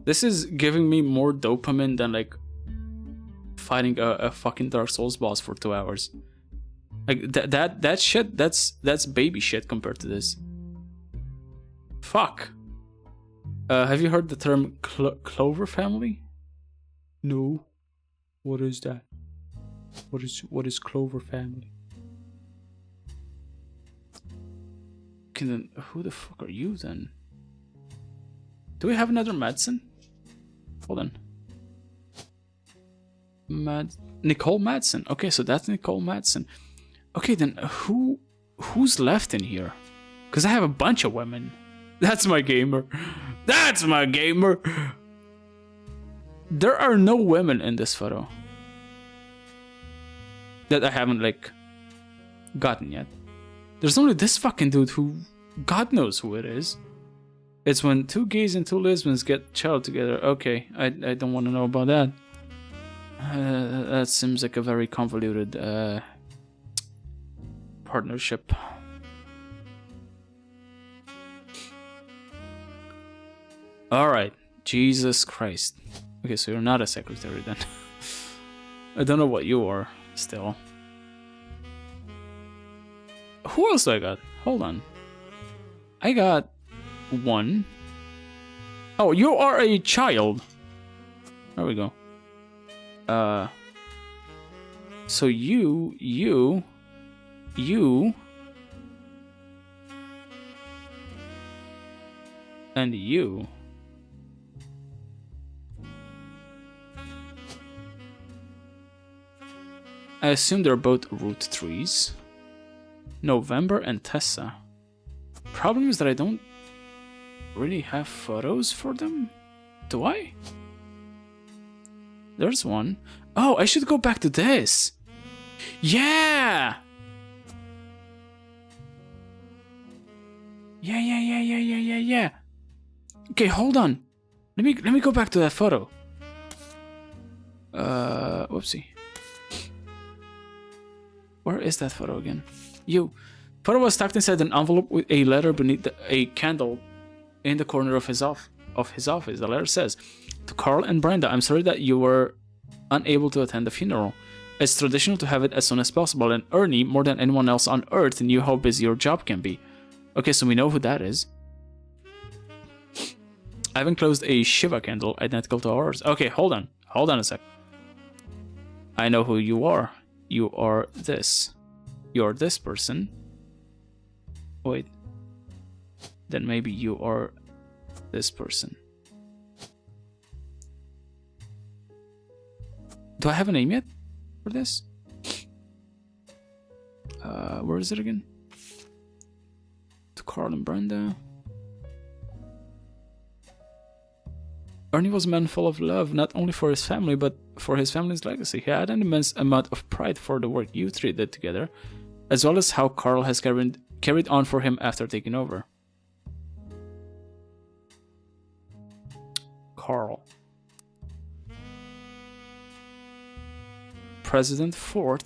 This is giving me more dopamine than like fighting a fucking Dark Souls boss for 2 hours. Like that shit, that's baby shit compared to this. Fuck. Have you heard the term Clover family? No. What is that? What is Clover family? Okay, then who the fuck are you then? Do we have another Madsen? Hold on. Nicole Madsen. Okay, so that's Nicole Madsen. Okay, then who's left in here? Because I have a bunch of women. That's my gamer. That's my gamer. There are no women in this photo that I haven't like gotten yet. There's only this fucking dude who God knows who it is. It's when two gays and two lesbians get child together. Okay, I don't want to know about that. That seems like a very convoluted partnership. Alright, Jesus Christ. Okay, so you're not a secretary then. I don't know what you are still. Who else do I got? Hold on. I got one. Oh, you are a child. There we go. So you, and you. I assume they're both Roottrees. November and Tessa. Problem is that I don't really have photos for them. Do I? There's one. Oh, I should go back to this. Yeah! Yeah. Okay, hold on. Let me go back to that photo. Whoopsie. Where is that photo again? Photo was tucked inside an envelope with a letter beneath a candle in the corner of his office. The letter says, "To Carl and Brenda, I'm sorry that you were unable to attend the funeral. It's traditional to have it as soon as possible, and Ernie, more than anyone else on Earth, knew how busy your job can be." Okay, so we know who that is. I haven't closed a Shiva candle identical to ours. Okay, hold on. Hold on a sec. I know who you are. You are this. You're this person. Wait. Then maybe you are this person. Do I have a name yet for this? Where is it again? To Carl and Brenda. Ernie was a man full of love, not only for his family, but for his family's legacy. He had an immense amount of pride for the work you three did together, as well as how Carl has carried on for him after taking over. Carl. President Ford.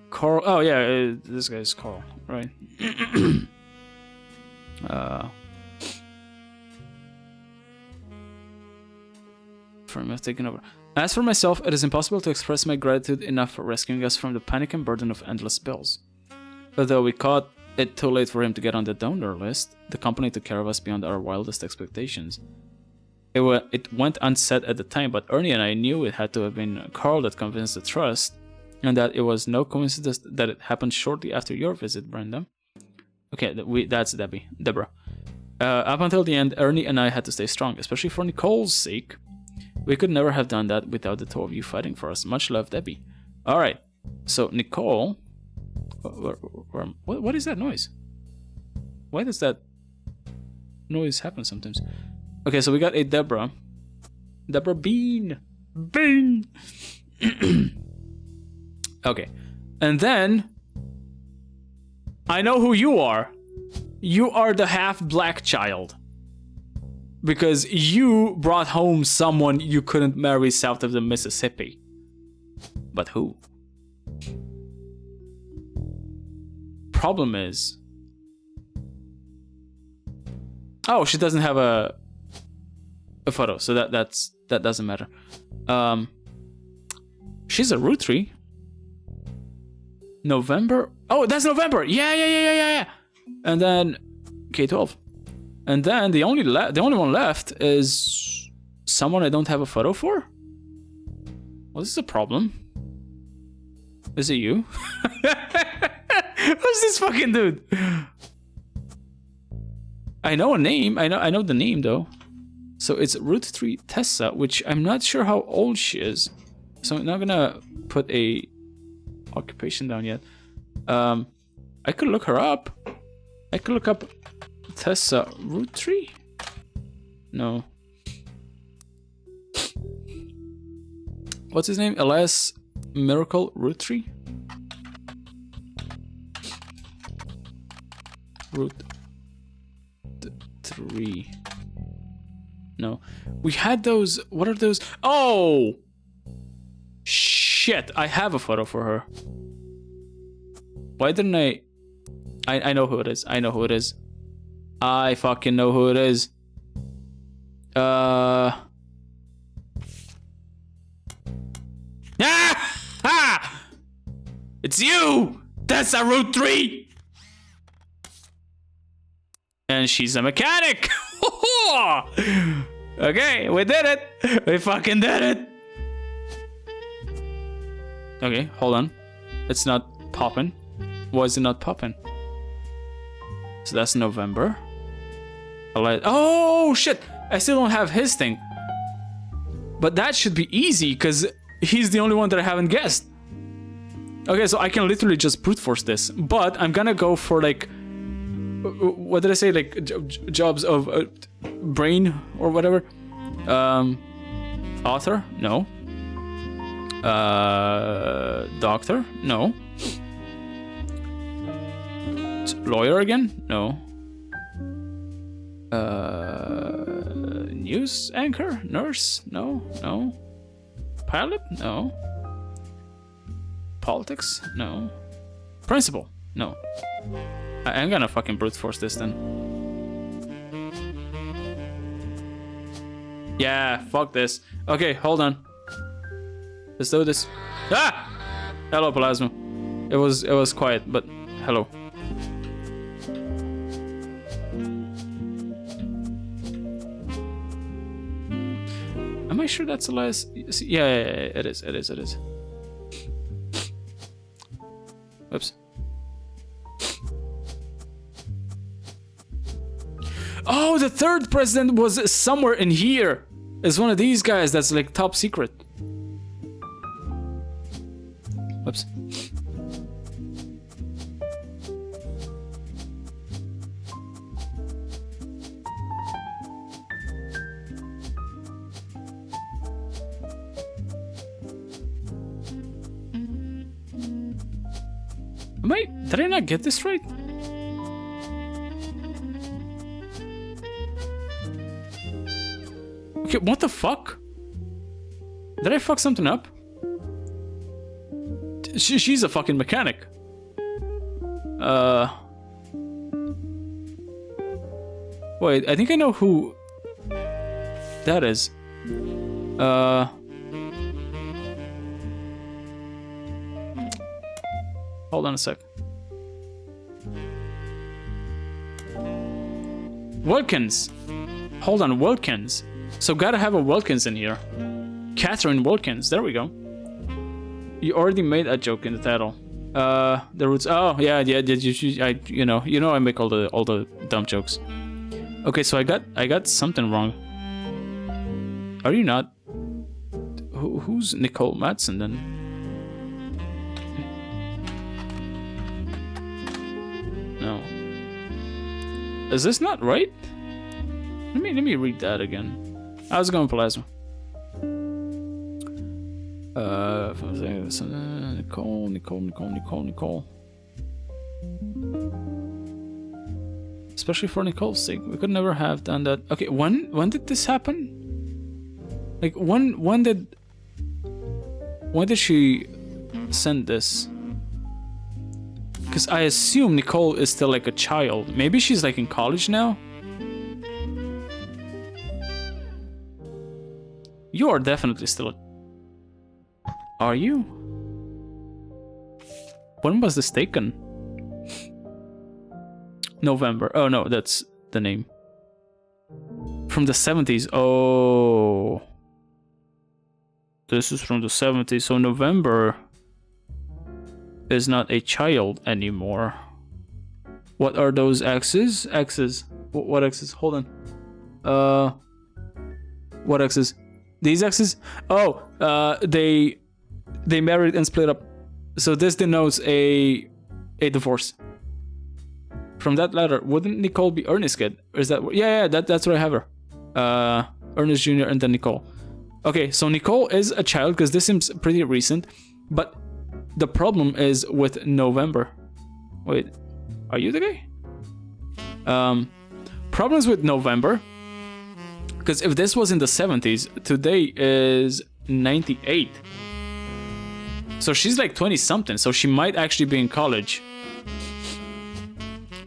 Carl. Oh yeah, this guy's Carl, right? For him have taken over. As for myself, it is impossible to express my gratitude enough for rescuing us from the panic and burden of endless bills. Although we caught it too late for him to get on the donor list, the company took care of us beyond our wildest expectations. It went unsaid at the time, but Ernie and I knew it had to have been Carl that convinced the trust, and that it was no coincidence that it happened shortly after your visit, Brenda. Okay, that's Deborah. Up until the end, Ernie and I had to stay strong, especially for Nicole's sake. We could never have done that without the two of you fighting for us. Much love, Debbie. Alright, so Nicole... What is that noise? Why does that noise happen sometimes? Okay, so we got a Deborah. Deborah Bean! Bean! Okay, and then... I know who you are. You are the half-black child. Because you brought home someone you couldn't marry south of the Mississippi. But who? Problem is... Oh, she doesn't have a photo, so that doesn't matter. She's a Roottrie. November? Oh, that's November! Yeah. And then K-12. And then the only one left is someone I don't have a photo for? Well, this is a problem. Is it you? Who's this fucking dude? I know a name. I know the name though. So it's Roottrees Tessa, which I'm not sure how old she is. So I'm not gonna put a occupation down yet. I could look her up. I could look up Tessa Roottrees? No. What's his name? Elias Miracle Roottrees? Roottrees. No. We had those. What are those? Oh! Shit. I have a photo for her. Why didn't I know who it is. I know who it is. I fucking know who it is. Ah! Ha! It's you! That's a Roottrees! And she's a mechanic! Okay, we did it! We fucking did it! Okay, hold on. It's not popping. Why is it not popping? So that's November. Oh shit! I still don't have his thing. But that should be easy because he's the only one that I haven't guessed. Okay, so I can literally just brute force this. But I'm gonna go for like... What did I say? Like jobs of brain or whatever. Author? No. Doctor? No. Lawyer again? No. News anchor? Nurse? No. Pilot? No. Politics? No. Principal? No. I'm gonna fucking brute force this then. Yeah, fuck this. Okay, hold on. Let's do this. Ah! Hello, Plasma. It was quiet, but hello. Am I sure that's the last? Yeah, it is. It is. It is. Whoops. Oh, the third president was somewhere in here. It's one of these guys that's like top secret. Whoops. Did I not get this right? Okay, what the fuck? Did I fuck something up? She's a fucking mechanic. Wait, I think I know who that is. Hold on a sec. Wilkins. Hold on, Wilkins. So gotta have a Wilkins in here. Catherine Wilkins. There we go. You already made a joke in the title. The roots. Oh yeah. You know I make all the dumb jokes. Okay, so I got something wrong. Are you not? Who's Nicole Madsen then? No. Is this not right? Let me read that again. I was going plasma. Nicole. Especially for Nicole's sake, we could never have done that. Okay, when did this happen? Like when did she send this? Because I assume Nicole is still like a child. Maybe she's like in college now. You are definitely still a... Are you? When was this taken? November. Oh no, that's the name. From the 70s. Oh. This is from the 70s. So November is not a child anymore. What are those X's? X's. What X's? Hold on. What X's? These X's? Oh, they married and split up. So this denotes a divorce. From that letter, wouldn't Nicole be Ernest kid? Or is that... Yeah, that's where I have her. Ernest Jr. and then Nicole. Okay, so Nicole is a child because this seems pretty recent. But the problem is with November. Wait, are you the guy? Problems with November. Because if this was in the 70s, today is 98. So she's like 20 something, so she might actually be in college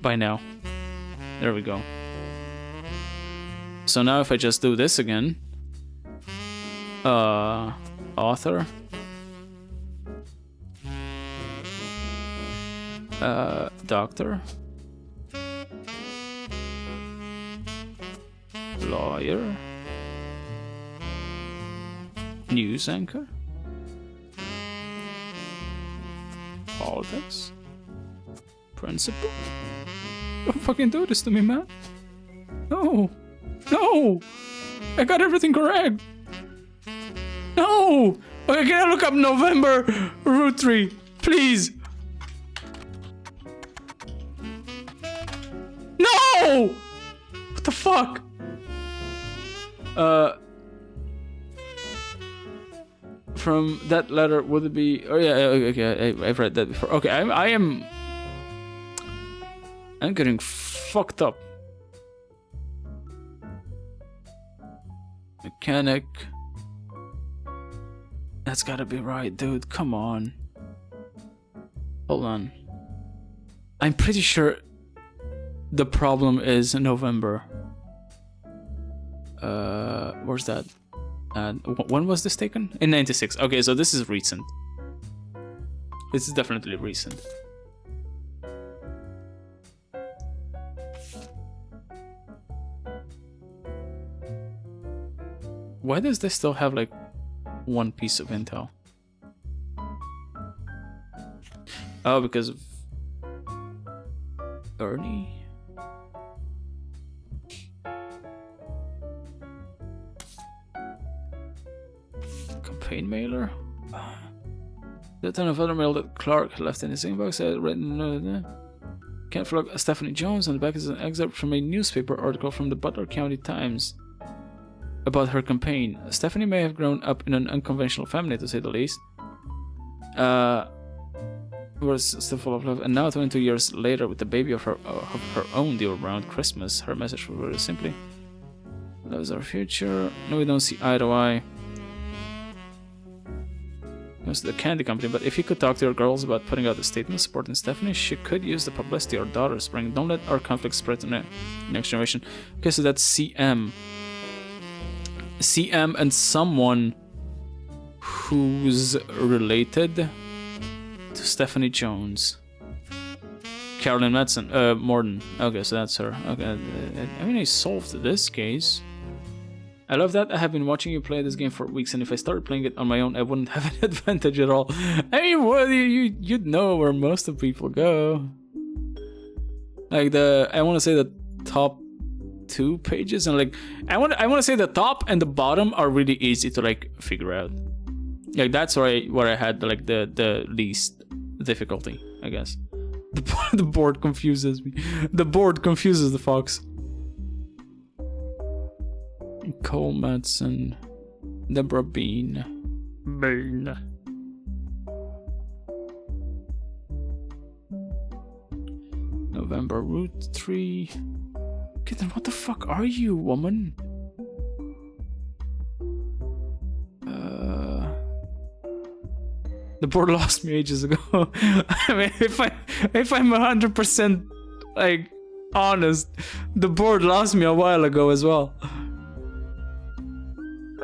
by now. There we go. So now if I just do this again, author, doctor, lawyer, news anchor, politics, principal. Don't fucking do this to me, man. No, I got everything correct. No, okay, can I look up November Roottrees, please? No, what the fuck? From that letter, would it be? Oh yeah, okay, I've read that before. Okay, I'm getting fucked up. Mechanic. That's gotta be right, dude. Come on. Hold on. I'm pretty sure the problem is November. Where's that? When was this taken? In 96. Okay, so this is recent. This is definitely recent. Why does this still have like one piece of intel? Oh, because of Ernie? Campaign mailer? The ton of other mail that Clark left in his inbox had written can't flog Stephanie Jones. On the back is an excerpt from a newspaper article from the Butler County Times about her campaign. Stephanie may have grown up in an unconventional family, to say the least. Was still full of love, and now 22 years later, with the baby of her own due around Christmas, her message was very simply, "Love is our future. No, we don't see eye to eye." Goes to the candy company, but if you could talk to your girls about putting out a statement supporting Stephanie, she could use the publicity our daughters bring. Don't let our conflict spread to the next generation. Okay, so that's CM. CM and someone who's related to Stephanie Jones. Carolyn Morden. Okay, so that's her. Okay, I mean, I solved this case. I love that. I have been watching you play this game for weeks, and if I started playing it on my own, I wouldn't have an advantage at all. I mean, what you'd know where most of people go. Like I want to say the top 2 pages, and like I want to say the top and the bottom are really easy to like figure out. Like that's where I had like the least difficulty, I guess. The board confuses me. The board confuses the fox. Cole Madsen, Deborah Bean. November Roottrees. Kitten, what the fuck are you, woman? The board lost me ages ago. I mean, if I'm 100% like honest, the board lost me a while ago as well.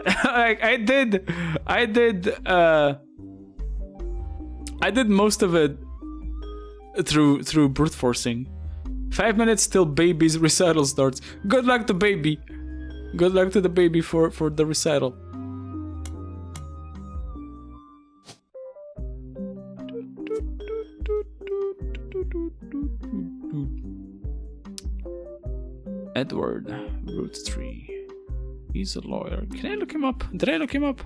I did most of it through brute forcing. 5 minutes till baby's recital starts. Good luck to baby. Good luck to the baby for the recital. Edward Roottrees. He's a lawyer. Can I look him up? Did I look him up?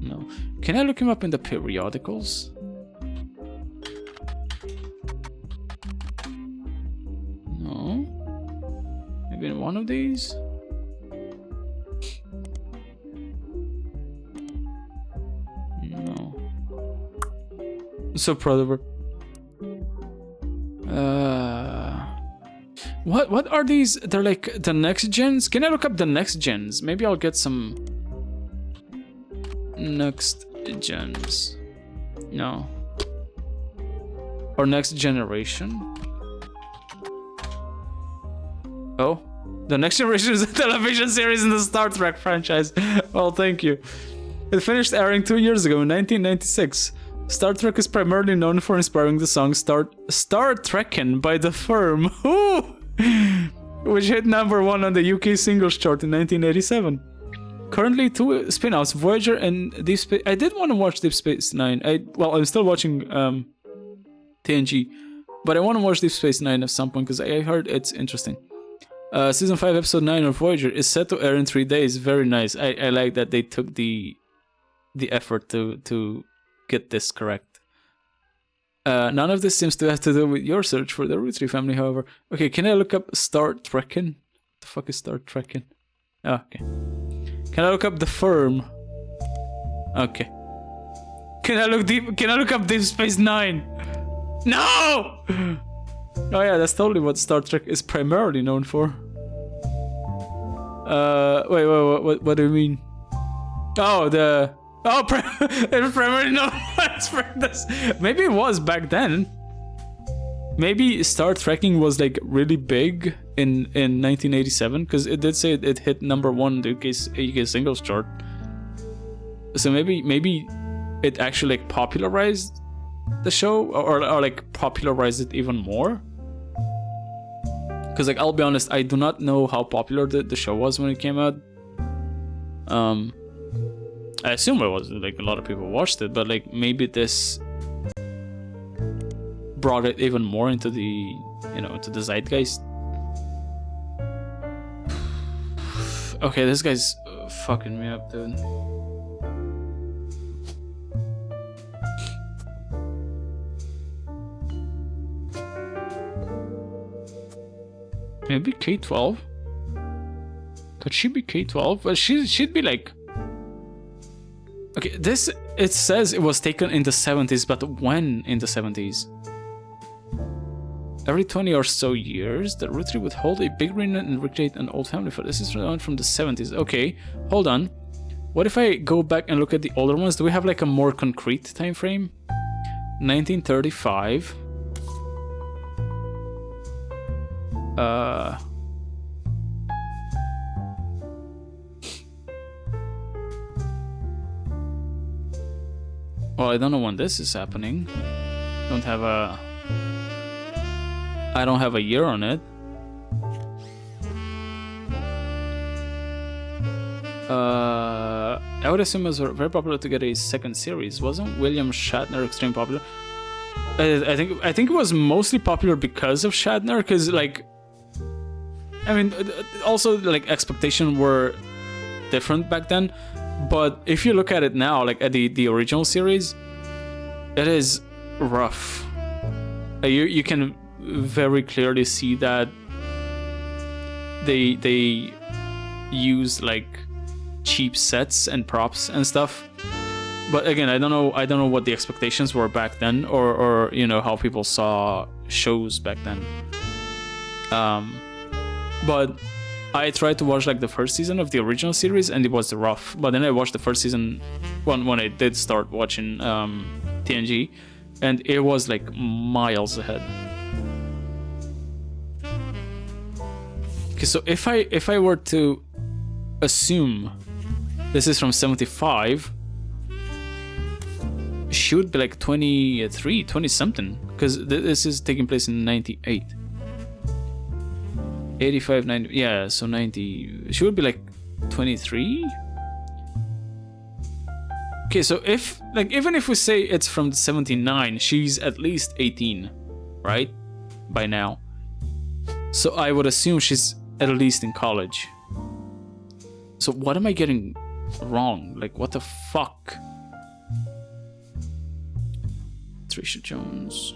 No. Can I look him up in the periodicals? No. Maybe in one of these? No. I'm so proud of her. What are these? They're like the next gens? Can I look up the next gens? Maybe I'll get some next gens. No. Or next generation. Oh, the next generation is a television series in the Star Trek franchise. Well, thank you. It finished airing 2 years ago in 1996. Star Trek is primarily known for inspiring the song Star Trekkin' by The Firm, which hit #1 on the UK singles chart in 1987. Currently 2 spin-offs, Voyager and Deep Space... I did want to watch Deep Space Nine. I'm still watching TNG, but I want to watch Deep Space Nine at some point because I heard it's interesting. Season 5, Episode 9 of Voyager is set to air in 3 days. Very nice. I like that they took the effort to get this correct. None of this seems to have to do with your search for the Roottrees family, however. Okay, can I look up Star Trekkin'? What the fuck is Star Trekkin'? Oh, okay. Can I look up The Firm? Okay. Can I look up Deep Space Nine? No! Oh yeah, that's totally what Star Trek is primarily known for. Wait, what do you mean? Oh, it's primarily known for this. Maybe it was back then. Maybe Star Trekking was like really big in 1987 because it did say it hit #1 the UK singles chart. So maybe it actually like popularized the show or like popularized it even more. Because like I'll be honest, I do not know how popular the show was when it came out. I assume it was like a lot of people watched it, but like maybe this brought it even more into the into the zeitgeist. Okay, this guy's fucking me up, dude. Maybe K-12? Could she be K-12? Well, she'd be like... Okay, it says it was taken in the 70s, but when in the 70s? Every 20 or so years, the Roottrees would hold a big reunion and recreate an old family photo. This is from the 70s. Okay, hold on. What if I go back and look at the older ones? Do we have like a more concrete time frame? 1935. Well, I don't know when this is happening. I don't have a year on it. I would assume it was very popular to get a second series. Wasn't William Shatner extremely popular? I think it was mostly popular because of Shatner, because like, I mean, also like expectations were different back then. But if you look at it now, like at the original series, it is rough. You can very clearly see that they use like cheap sets and props and stuff. But again, I don't know what the expectations were back then, or how people saw shows back then. But I tried to watch like the first season of the original series, and it was rough. But then I watched the first season when I did start watching TNG, and it was like miles ahead. Okay, so if I were to assume this is from 75, she would be like 23, 20 something, because this is taking place in 98. 85, 90, yeah, so 90, she would be like 23? Okay, so if, like, even if we say it's from 79, she's at least 18, right? By now. So I would assume she's at least in college. So what am I getting wrong? Like, what the fuck? Trisha Jones.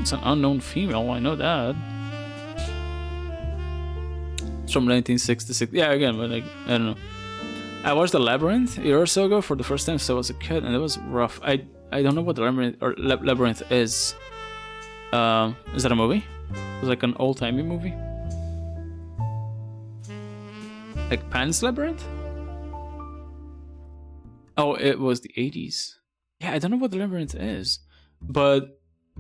It's an unknown female, I know that. It's from 1966. Yeah, again, but like, I don't know. I watched The Labyrinth a year or so ago for the first time, so I was a kid, and it was rough. I don't know what The Labyrinth is. Is that a movie? It was like an old-timey movie? Like Pan's Labyrinth? Oh, it was the 80s. Yeah, I don't know what The Labyrinth is. But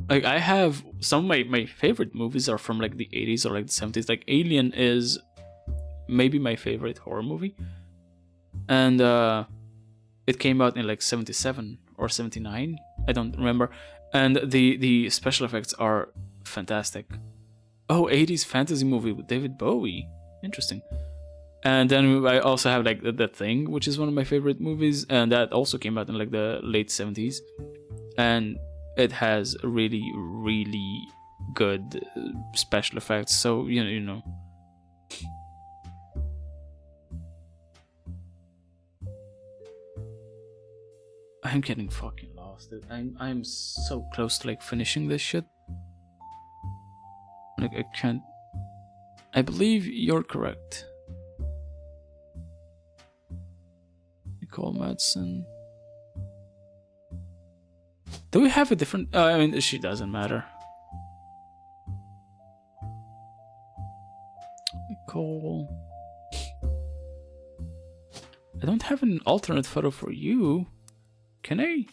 like, I have some of my favorite movies are from like the 80s or like the 70s. Like Alien is maybe my favorite horror movie. And it came out in like 77 or 79. I don't remember. And the special effects are fantastic. Oh, 80s fantasy movie with David Bowie. Interesting. And then I also have like The Thing, which is one of my favorite movies, and that also came out in like the late 70s. And it has really, really good special effects. So, you know. I'm getting fucking lost, dude. I'm so close to like finishing this shit. Like, I can't. I believe you're correct. Nicole Madsen. Do we have a different... I mean, she doesn't matter. Nicole... I don't have an alternate photo for you. Can I...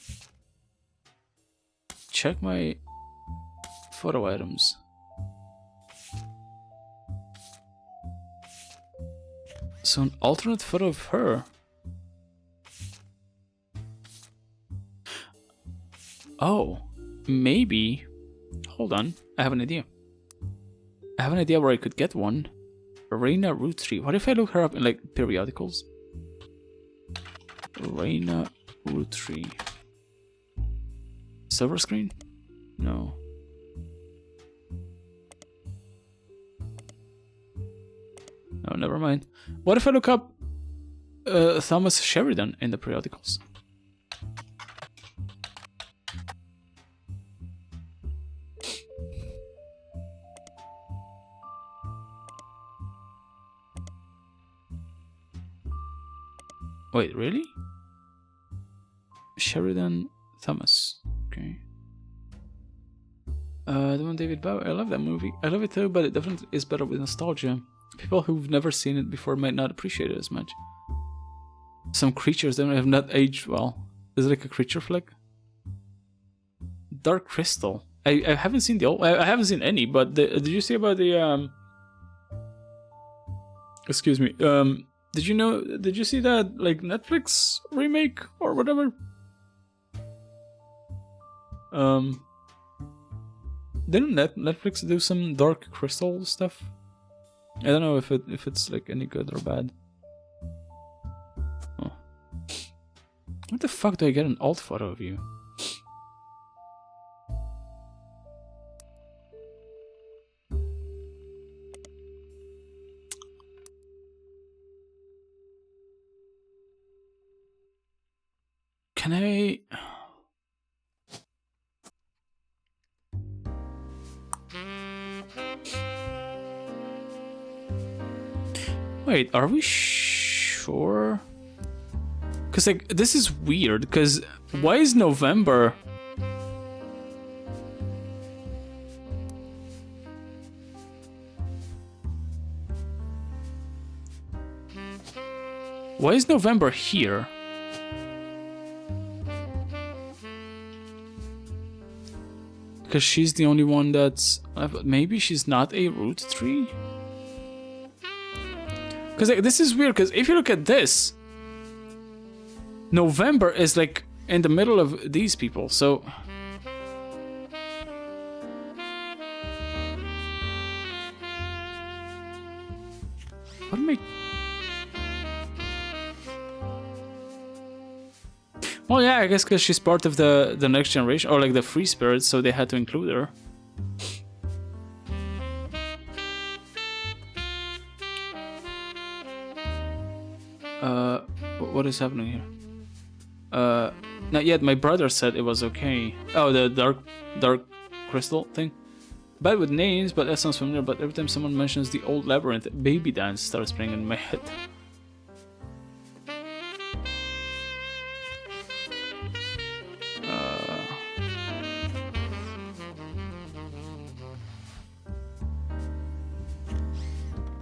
check my photo items? So an alternate photo of her. Oh, maybe. Hold on, I have an idea. I have an idea where I could get one. Reina Roottrees. What if I look her up in like periodicals? Reina Roottrees. Silver screen? No. No, never mind. What if I look up Thomas Sheridan in the periodicals? Wait, really? Sheridan Thomas. Okay. The one David Bowie. I love that movie. I love it too, but it definitely is better with nostalgia. People who've never seen it before might not appreciate it as much. Some creatures that have not aged well. Is it like a creature flick? Dark Crystal. I haven't seen the old. I haven't seen any. But did you see about the Excuse me. Did you know? Did you see that like Netflix remake or whatever? Didn't Netflix do some Dark Crystal stuff? I don't know if it's like any good or bad. Oh. What the fuck do I get an alt photo of you? Can I? Wait, are we sure? Cause like this is weird. Cause why is November? Why is November here? Because she's the only one that's... maybe she's not a Roottrees? Because like, this is weird, because if you look at this... November is like in the middle of these people, so... What am I... Well, yeah, I guess because she's part of the next generation, or like the free spirits, so they had to include her. What is happening here? Not yet. My brother said it was okay. Oh, the dark crystal thing. Bad with names, but that sounds familiar. But every time someone mentions the old labyrinth, baby dance starts playing in my head.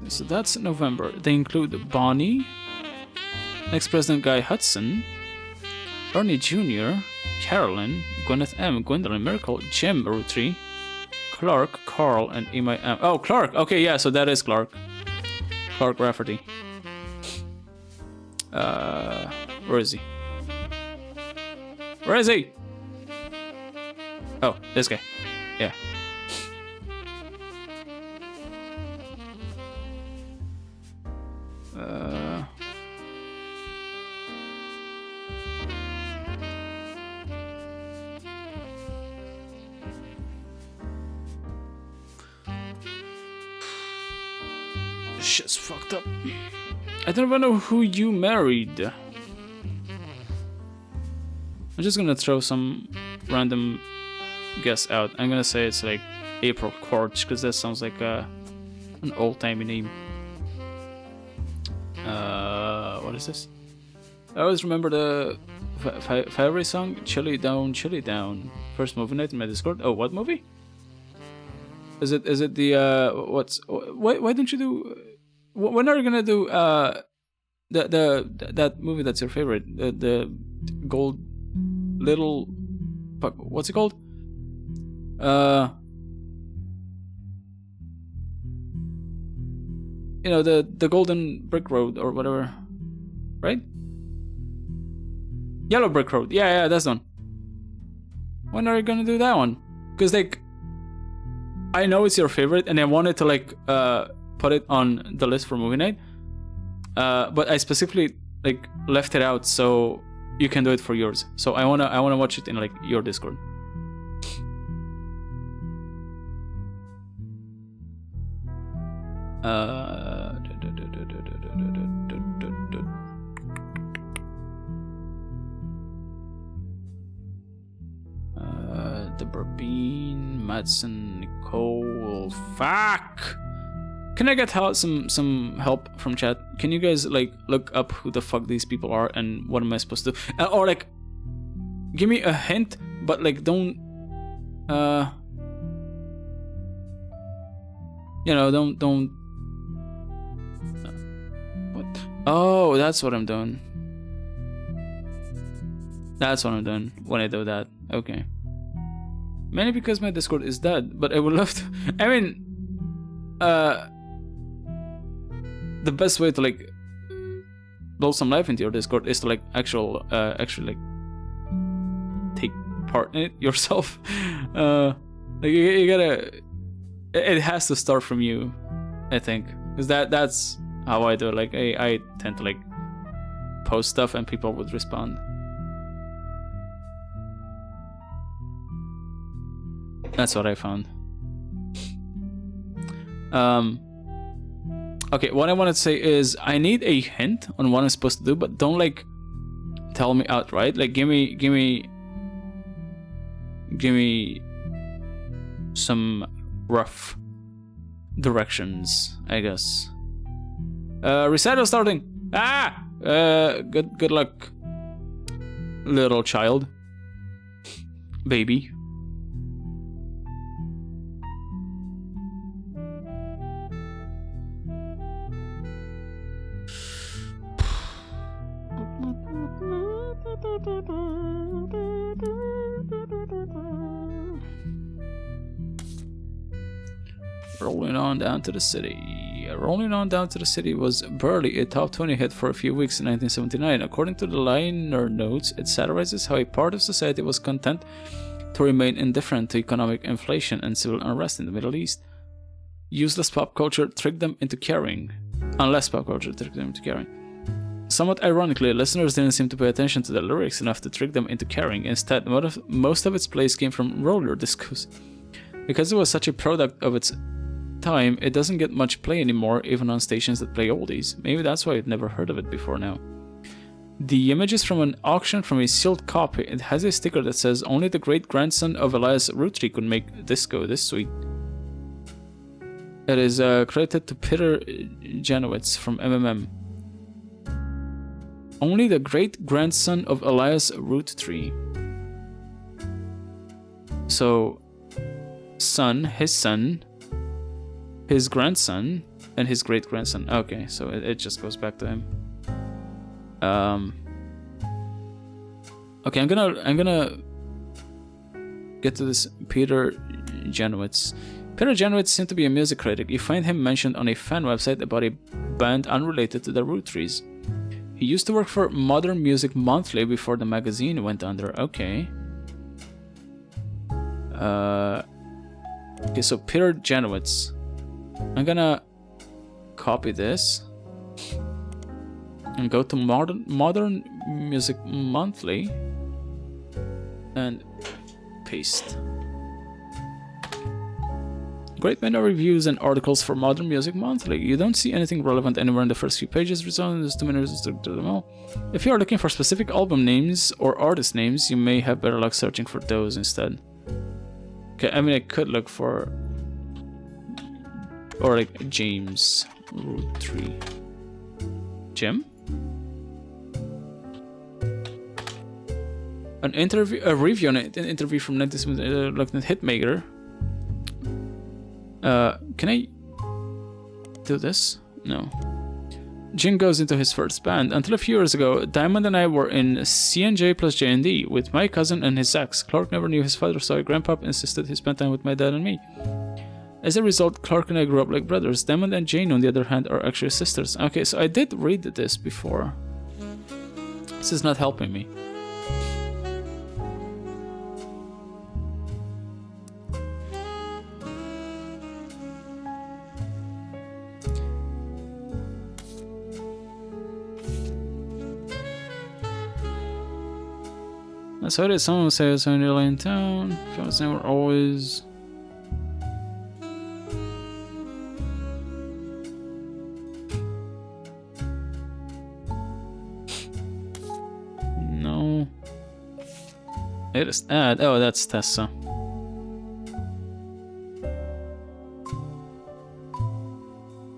So that's November. They include Bonnie, next President Guy Hudson, Ernie Jr., Carolyn, Gwyneth M., Gwendolyn Miracle, Jim Roottrees, Clark, Carl, and Emma M. Oh, Clark! Okay, yeah, so that is Clark. Clark Rafferty. Where is he? Where is he? Oh, this guy. Yeah. Shit's fucked up. I don't even know who you married. I'm just gonna throw some random guess out. I'm gonna say it's like April Corch, because that sounds like an old-timey name. What is this? I always remember the Fiery song, Chilly Down. First movie night in my Discord. Oh, what movie? Is it the why don't you do? When are you gonna do that movie that's your favorite? The gold little, what's it called? you know, the Golden Brick Road or whatever, right? Yellow Brick Road. Yeah, that's the one. When are you gonna do that one? Because like, I know it's your favorite, and I wanted to like put it on the list for movie night, but I specifically like left it out so you can do it for yours. So I wanna watch it in like your Discord. The Burbine, Madsen, Nicole. Fuck! Can I get some help from chat? Can you guys like look up who the fuck these people are and what am I supposed to do? Or like, give me a hint, but like don't, you know, don't. What? Oh, that's what I'm doing. That's what I'm doing when I do that. Okay. Mainly because my Discord is dead, but I would love to. I mean, the best way to like blow some life into your Discord is to like actually like take part in it yourself. Like you gotta. It has to start from you, I think, because that's how I do it. Like I tend to like post stuff and people would respond. That's what I found. Okay, what I wanted to say is I need a hint on what I'm supposed to do, but don't like tell me outright. Like give me some rough directions, I guess. Recital starting. Good luck, little child, baby. Rolling on down to the city. Rolling on down to the city was barely a top 20 hit for a few weeks in 1979. According to the liner notes, it satirizes how a part of society was content to remain indifferent to economic inflation and civil unrest in the Middle East. Useless pop culture tricked them into caring. Unless pop culture tricked them into caring. Somewhat ironically, listeners didn't seem to pay attention to the lyrics enough to trick them into caring. Instead, most of its plays came from roller discos. Because it was such a product of its time, it doesn't get much play anymore, even on stations that play oldies. Maybe that's why I'd never heard of it before now. The image is from an auction from a sealed copy. It has a sticker that says, "Only the great-grandson of Elias Roottrees could make disco this sweet." It is credited to Peter Janowitz from MMM. Only the great-grandson of Elias Roottrees. So, his grandson, and his great-grandson. Okay, so it just goes back to him. Okay, I'm gonna get to this Peter Janowitz. Peter Janowitz seemed to be a music critic. You find him mentioned on a fan website about a band unrelated to the Roottrees. He used to work for Modern Music Monthly before the magazine went under. Okay. Okay, so Peter Janowitz. I'm gonna copy this and go to Modern Music Monthly and paste. Great many reviews and articles for Modern Music Monthly. You don't see anything relevant anywhere in the first few pages. There's too many to them all. If you are looking for specific album names or artist names, you may have better luck searching for those instead. Okay, I mean I could look for, or like James Roottrees. Jim? A review on an interview from 1970, like Hitmaker. Can I do this? No. Jim goes into his first band. Until a few years ago, Diamond and I were in CNJ plus J&D with my cousin and his ex. Clark never knew his father, so Grandpop insisted he spent time with my dad and me. As a result, Clark and I grew up like brothers. Demon and Jane, on the other hand, are actually sisters. Okay, so I did read this before. This is not helping me. That's how it is. Someone says I'm nearly in town. Famous name were always. No. It is ad. Oh, that's Tessa.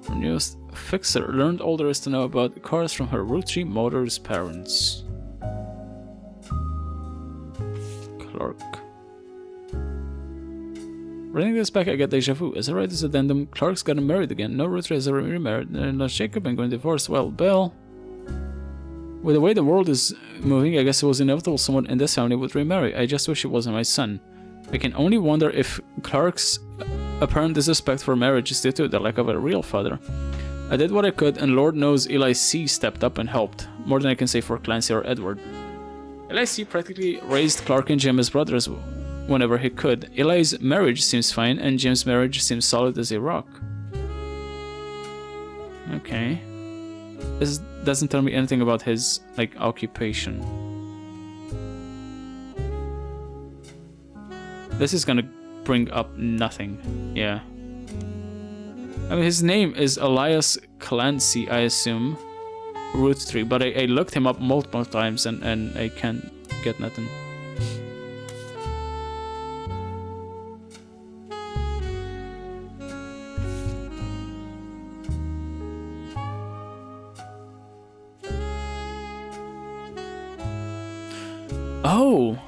Her newest fixer learned all there is to know about cars from her Roottrees Motors parents. Clark. Reading this back, I get deja vu. As I write this addendum, Clark's gotten married again. No Roottrees has ever remarried. And Jacob and going divorced. Well, Bill. With the way the world is moving, I guess it was inevitable someone in this family would remarry. I just wish it wasn't my son. I can only wonder if Clark's apparent disrespect for marriage is due to the lack of a real father. I did what I could, and Lord knows Eli C. stepped up and helped. More than I can say for Clancy or Edward. Eli C. practically raised Clark and Jim as brothers whenever he could. Eli's marriage seems fine, and Jim's marriage seems solid as a rock. Okay. This doesn't tell me anything about his, like, occupation. This is gonna bring up nothing. Yeah. I mean, his name is Elias Clancy, I assume. Roottrees, but I looked him up multiple times and I can't get nothing. Oh!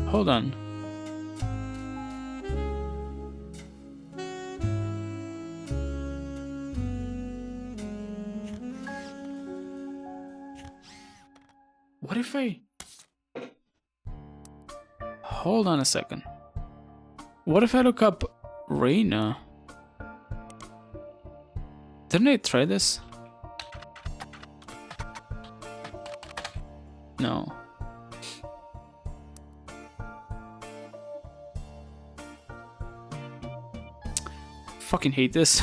Hold on. What if I... Hold on a second. What if I look up Reina? Didn't I try this? No. Fucking hate this.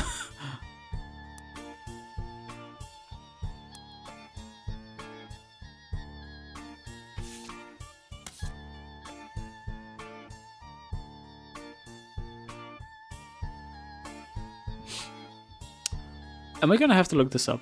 Am I gonna have to look this up?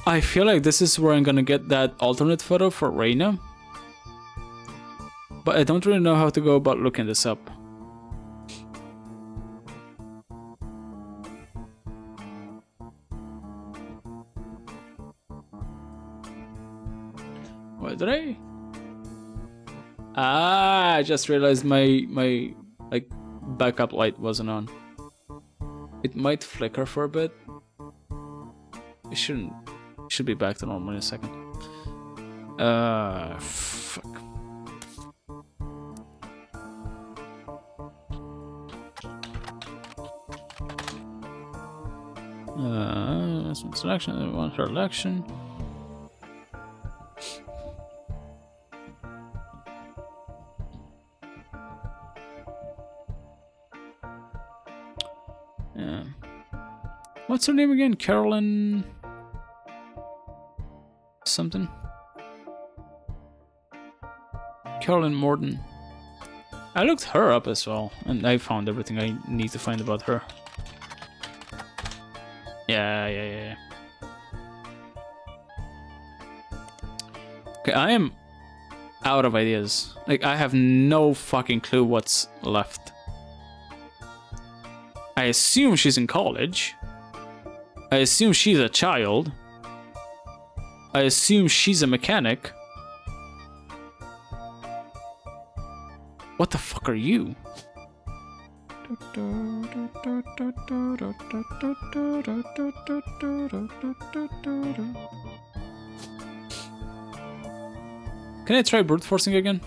I feel like this is where I'm gonna get that alternate photo for Reina. But I don't really know how to go about looking this up. What did I? Ah, I just realized my like backup light wasn't on. It might flicker for a bit. It shouldn't. It should be back to normal in a second. Fuck. That's one selection. I want her election. Yeah. What's her name again? Carolyn something? Carolyn Morton. I looked her up as well, and I found everything I need to find about her. Yeah. Okay, I am out of ideas. Like, I have no fucking clue what's left. I assume she's in college. I assume she's a child. I assume she's a mechanic. What the fuck are you? Can I try brute forcing again?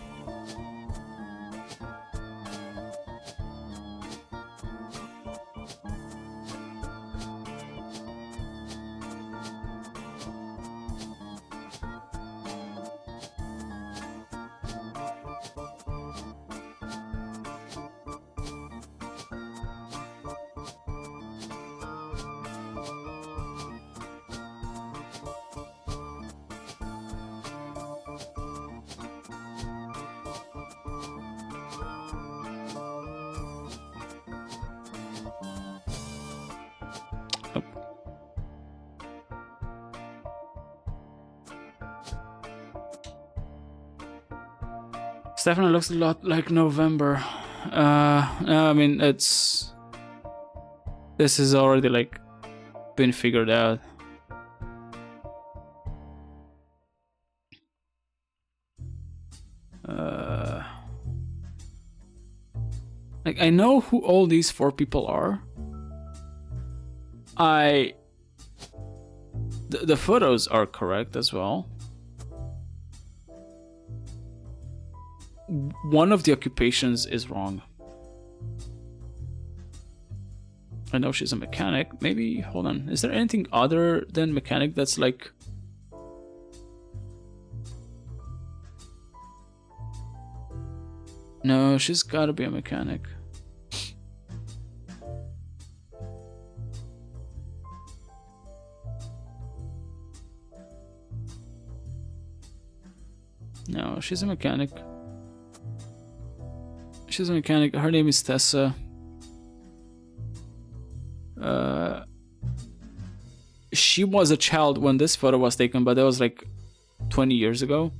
Definitely looks a lot like November. I mean, this is already like been figured out. Like I know who all these 4 people are. The photos are correct as well. One of the occupations is wrong. I know she's a mechanic. Maybe, hold on. Is there anything other than mechanic that's like... No, she's gotta be a mechanic. No, she's a mechanic. She's a mechanic. Her name is Tessa. She was a child when this photo was taken, but that was like 20 years ago.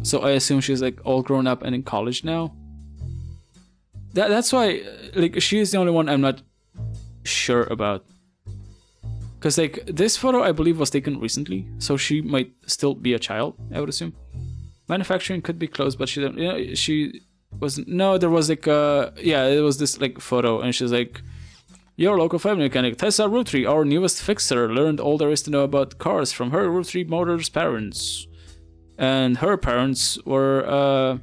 So I assume she's like all grown up and in college now. That's why, like, she is the only one I'm not sure about. Because like this photo I believe was taken recently, so she might still be a child, I would assume. Manufacturing could be closed, but she don't, you know, she wasn't. No, there was like yeah, it was this like photo, and she's like, your local family mechanic Tessa Roottrees, our newest fixer, learned all there is to know about cars from her Roottrees Motors parents, and her parents were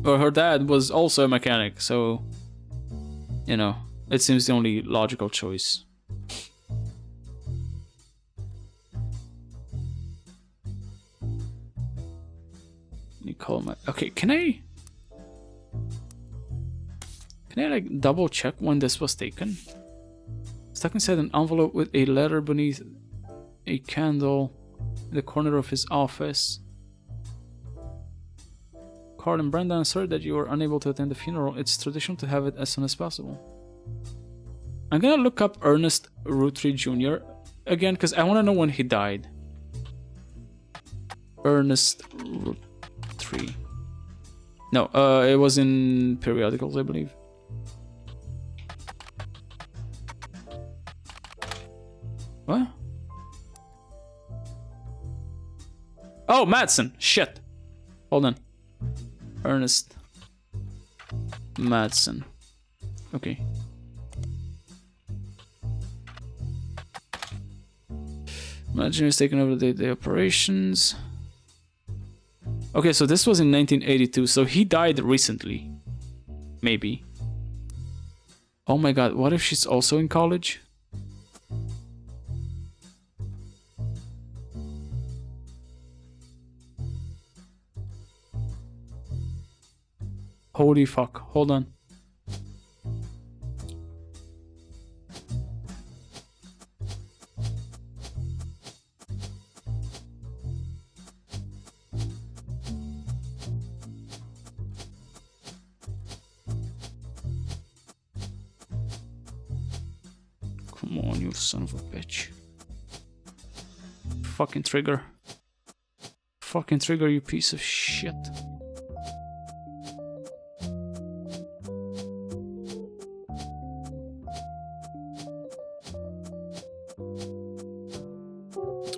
or her dad was also a mechanic, so you know, it seems the only logical choice. Call my... Okay, can I like double check when this was taken? Stuck inside an envelope with a letter beneath a candle in the corner of his office. Carl and Brenda, I'm sorry that you were unable to attend the funeral. It's traditional to have it as soon as possible. I'm gonna look up Ernest Roottrees Jr. again because I want to know when he died. Ernest Roottrees. No, it was in periodicals, I believe. What? Oh, Madsen. Shit. Hold on. Ernest Madsen. Okay. Manager is taking over the day-to-day operations. Okay, so this was in 1982, so he died recently. Maybe. Oh my god, what if she's also in college? Holy fuck, hold on. Come on, you son of a bitch. Fucking trigger. Fucking trigger, you piece of shit.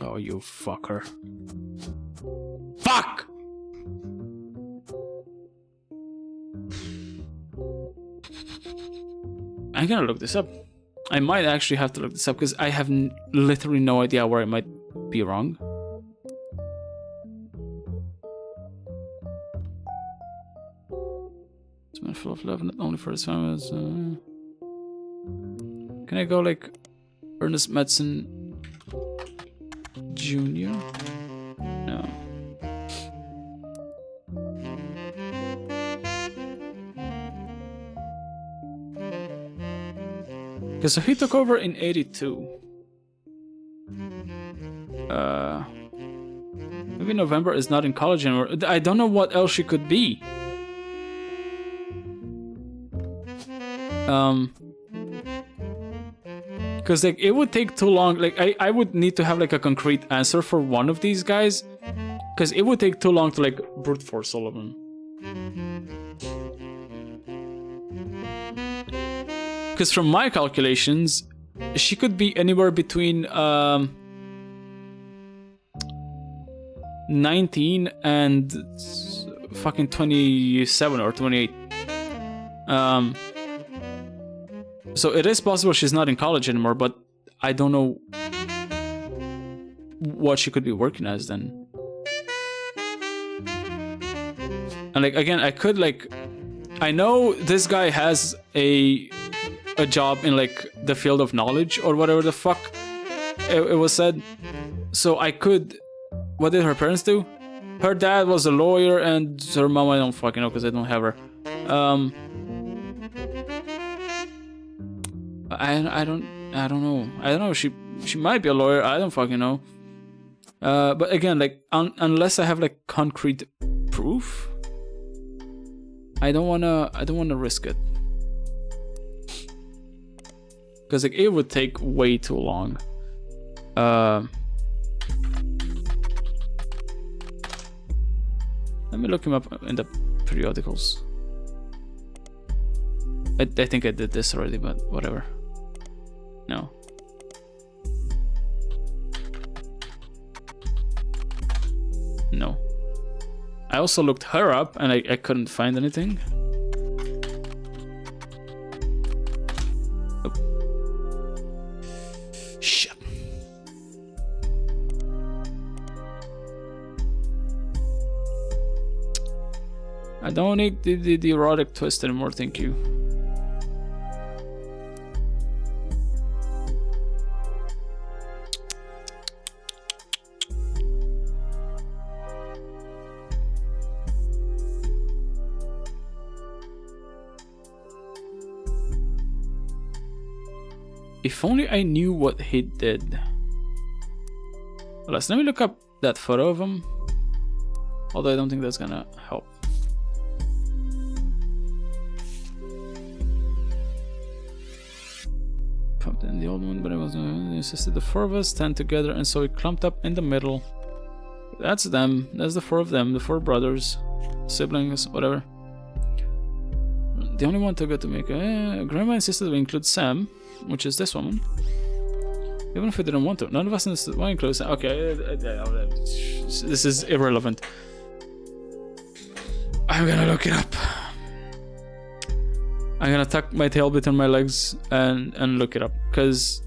Oh, you fucker. Fuck! I'm gonna look this up. I might actually have to look this up because I have literally no idea where I might be wrong. It's man full of love, not only for his family. Can I go like Ernest Madsen Jr.? No. Okay, so he took over in 82. Maybe November is not in college anymore. I don't know what else she could be. Because like it would take too long. Like I would need to have like a concrete answer for one of these guys, because it would take too long to like brute force all of them. Because from my calculations, she could be anywhere between 19 and fucking 27 or 28. So it is possible she's not in college anymore, but I don't know what she could be working as then. And like again, I could like, I know this guy has a job in like the field of knowledge or whatever the fuck it was said. So I could, what did her parents do? Her dad was a lawyer and her mom I don't fucking know because I don't have her. I don't know. She might be a lawyer. I don't fucking know. But again, like unless I have like concrete proof, I don't wanna risk it. Because like it would take way too long. Let me look him up in the periodicals. I think I did this already, but whatever. No. No. I also looked her up and I couldn't find anything. Oh. Shit. I don't need the erotic twist anymore, thank you. If only I knew what he did. Let me look up that photo of him. Although I don't think that's gonna help. Pumped in the old one, but I was insisted the four of us stand together, and so we clumped up in the middle. That's them. That's the four of them. The four brothers, siblings, whatever. The only one to go to make Grandma insisted we include Sam, which is this woman. Even if we didn't want to. None of us insisted. Why include Sam? Okay, this is irrelevant. I'm gonna look it up. I'm gonna tuck my tail between my legs and look it up, because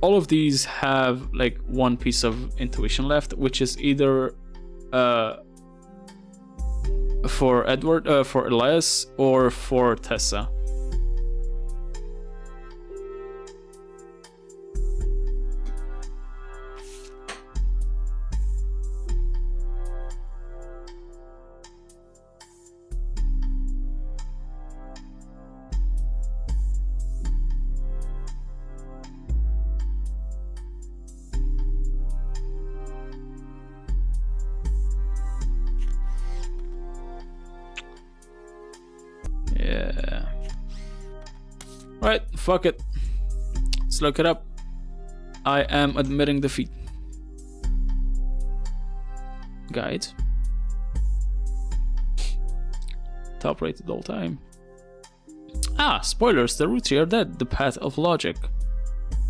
all of these have like one piece of intuition left, which is either for Edward, for Elias, or for Tessa. Yeah. Right, fuck it. Let's look it up. I am admitting defeat. Guide. Top rated all time. Ah, spoilers, the Roottrees are dead. The path of logic.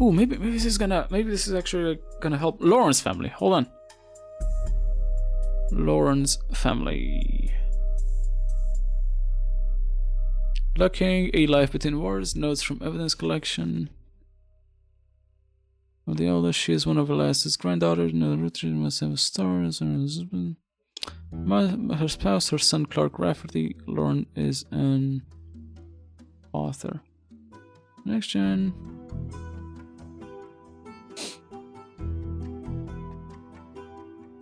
Ooh, maybe this is actually like, gonna help Lauren's family. Hold on. Lauren's family. Looking, a life between wars, notes from evidence collection. Of the oldest, she is one of Elias's granddaughters. No, Roottrees must have stars. Her husband, her spouse, her son Clark Rafferty. Lauren is an author. Next gen.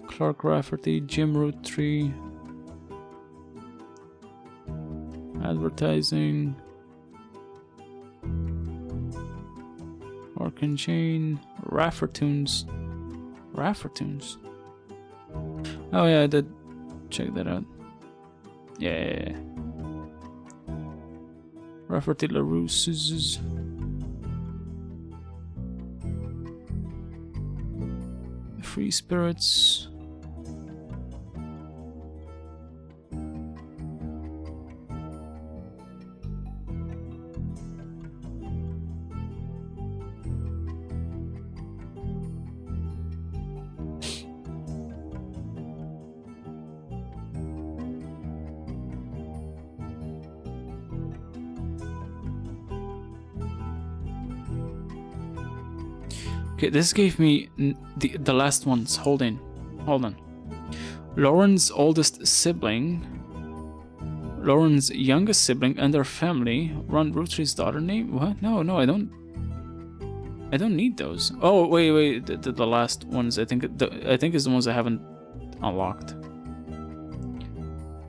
Clark Rafferty, Jim Roottree. Advertising. Clark and Jane. Raffertoons. Raffertoons. Oh yeah, I did check that out. Yeah. Rafferty LaRue's. Free Spirits. Okay, this gave me the last ones. Hold on. Lauren's oldest sibling, Lauren's youngest sibling, and their family. Ron Rootree's daughter name. What? No, I don't need those. Oh wait. The last ones. I think is the ones I haven't unlocked.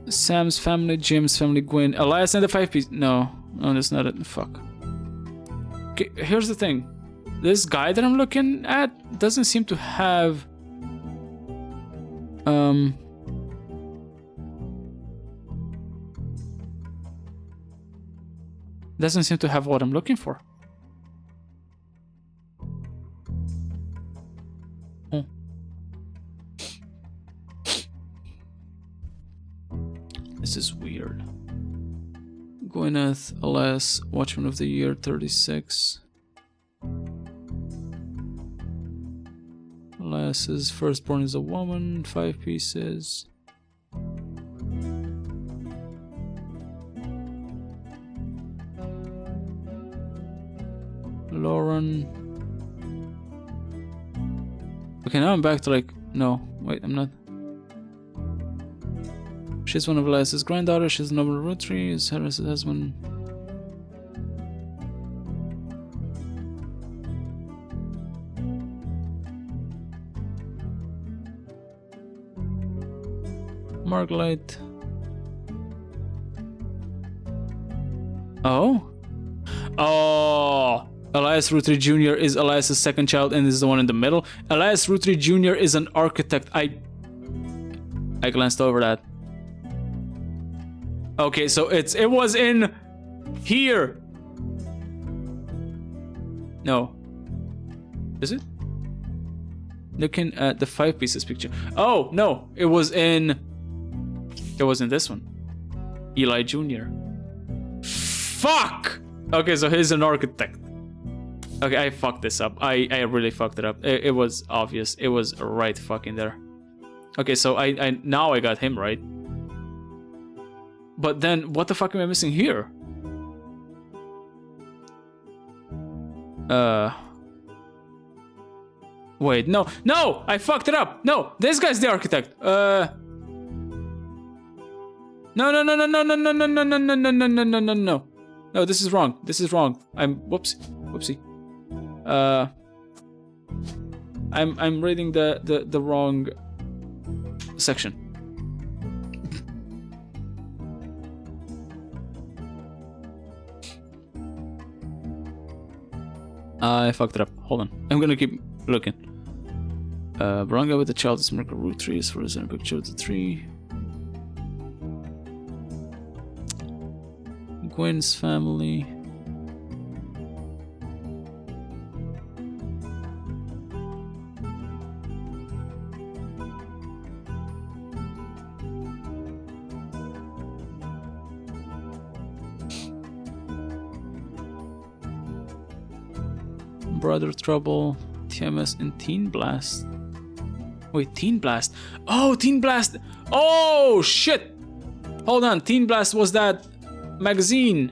Sam's family, Jim's family, Gwen, Elias, and the 5-piece. No, that's not it. Fuck. Okay, here's the thing. This guy that I'm looking at doesn't seem to have what I'm looking for. Oh. This is weird. Gwyneth, Elias, Watchman of the Year 36. Elias's firstborn is a woman, 5 pieces. Lauren. Okay, now I'm back to like, no, wait, I'm not. She's one of Elias's granddaughters, she's a noble Roottrees, Harris' husband. Lyte. Oh, Elias Rootree Jr. is Elias's second child and is the one in the middle. Elias Rootree Jr. is an architect. I glanced over that. Okay, so it was in here. No, is it? Looking at the 5 pieces picture. Oh no, it was in this one. Eli Jr. Fuck! Okay, so he's an architect. Okay, I fucked this up. I really fucked it up. It was obvious. It was right fucking there. Okay, so I now I got him right. But then what the fuck am I missing here? Wait, no, I fucked it up. No, this guy's the architect. No. No, this is wrong. I'm whoopsie. I'm reading the wrong section. I fucked it up. Hold on. I'm gonna keep looking. Brown guy with the child is Marco Roottrees for his own picture of the tree. Gwen's family. Brother Trouble, TMS, and Teen Blast. Wait, Teen Blast. Oh, Teen Blast. Oh, shit. Hold on. Teen Blast was that magazine.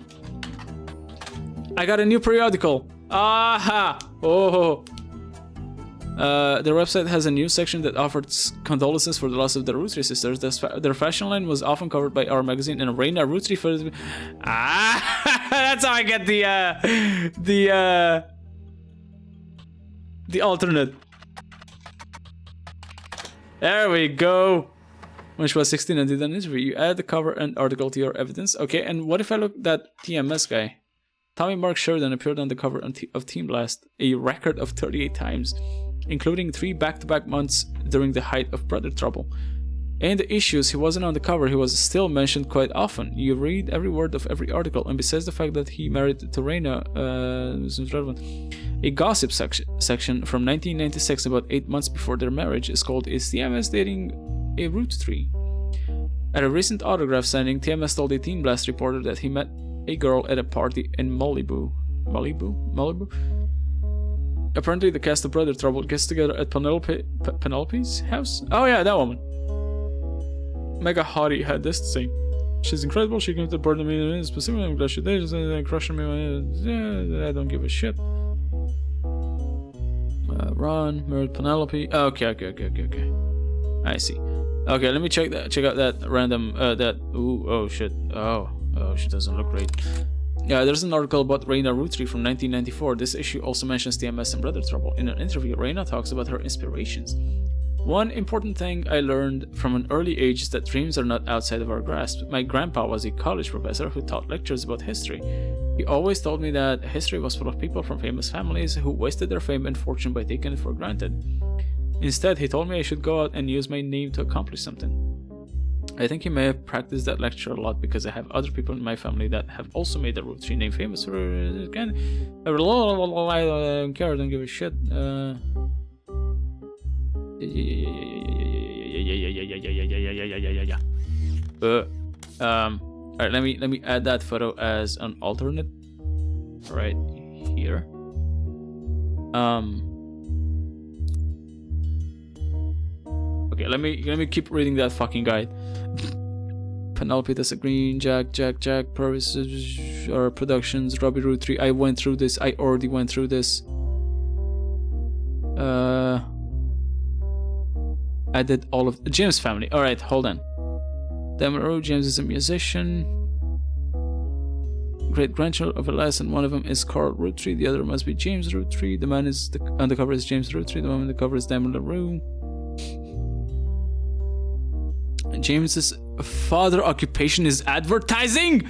I got a new periodical. Aha. Oh. Their website has a news section that offers condolences for the loss of the Roottrees sisters. Their fashion line was often covered by our magazine, and Reina Roottries for that's how I get the alternate. There we go. When she was 16 and did an interview, you add the cover and article to your evidence. Okay, and what if I look at that TMS guy? Tommy Mark Sheridan appeared on the cover of Team Blast a record of 38 times, including 3 back-to-back months during the height of Brother Trouble. In the issues he wasn't on the cover, he was still mentioned quite often. You read every word of every article, and besides the fact that he married Torena, a gossip section from 1996, about 8 months before their marriage, is called "Is TMS Dating a Roottree?" At a recent autograph signing, TMS told a Teen Blast reporter that he met a girl at a party in Malibu. Apparently, the cast of Brother Trouble gets together at Penelope's house. Oh yeah, that woman. Mega Hottie had this to say. She's incredible. She came to part of me specifically. I'm glad she did. Crushing me. I don't give a shit. Ron married Penelope. Okay. I see. Okay, let me check out that random. Oh shit. Oh, she doesn't look great. Yeah, there's an article about Reina Roottries from 1994. This issue also mentions TMS and Brother Trouble. In an interview, Reina talks about her inspirations. One important thing I learned from an early age is that dreams are not outside of our grasp. My grandpa was a college professor who taught lectures about history. He always told me that history was full of people from famous families who wasted their fame and fortune by taking it for granted. Instead, he told me I should go out and use my name to accomplish something. I think he may have practiced that lecture a lot because I have other people in my family that have also made the Roottrees name famous for again. I don't care, I don't give a shit. Alright, let me add that photo as an alternate right here. Okay, let me keep reading that fucking guide. Penelope does a green, Jack, Purvis or Productions, Robbie Roottries. I went through this. I already went through this. I did all of James family. All right, hold on. Demeraux, James is a musician. Great grandchild of Elias, and one of them is Carl Roottries. The other must be James Roottries. The man is on the cover is James Roottries. The woman on the cover is Demeraux. James's father occupation is advertising.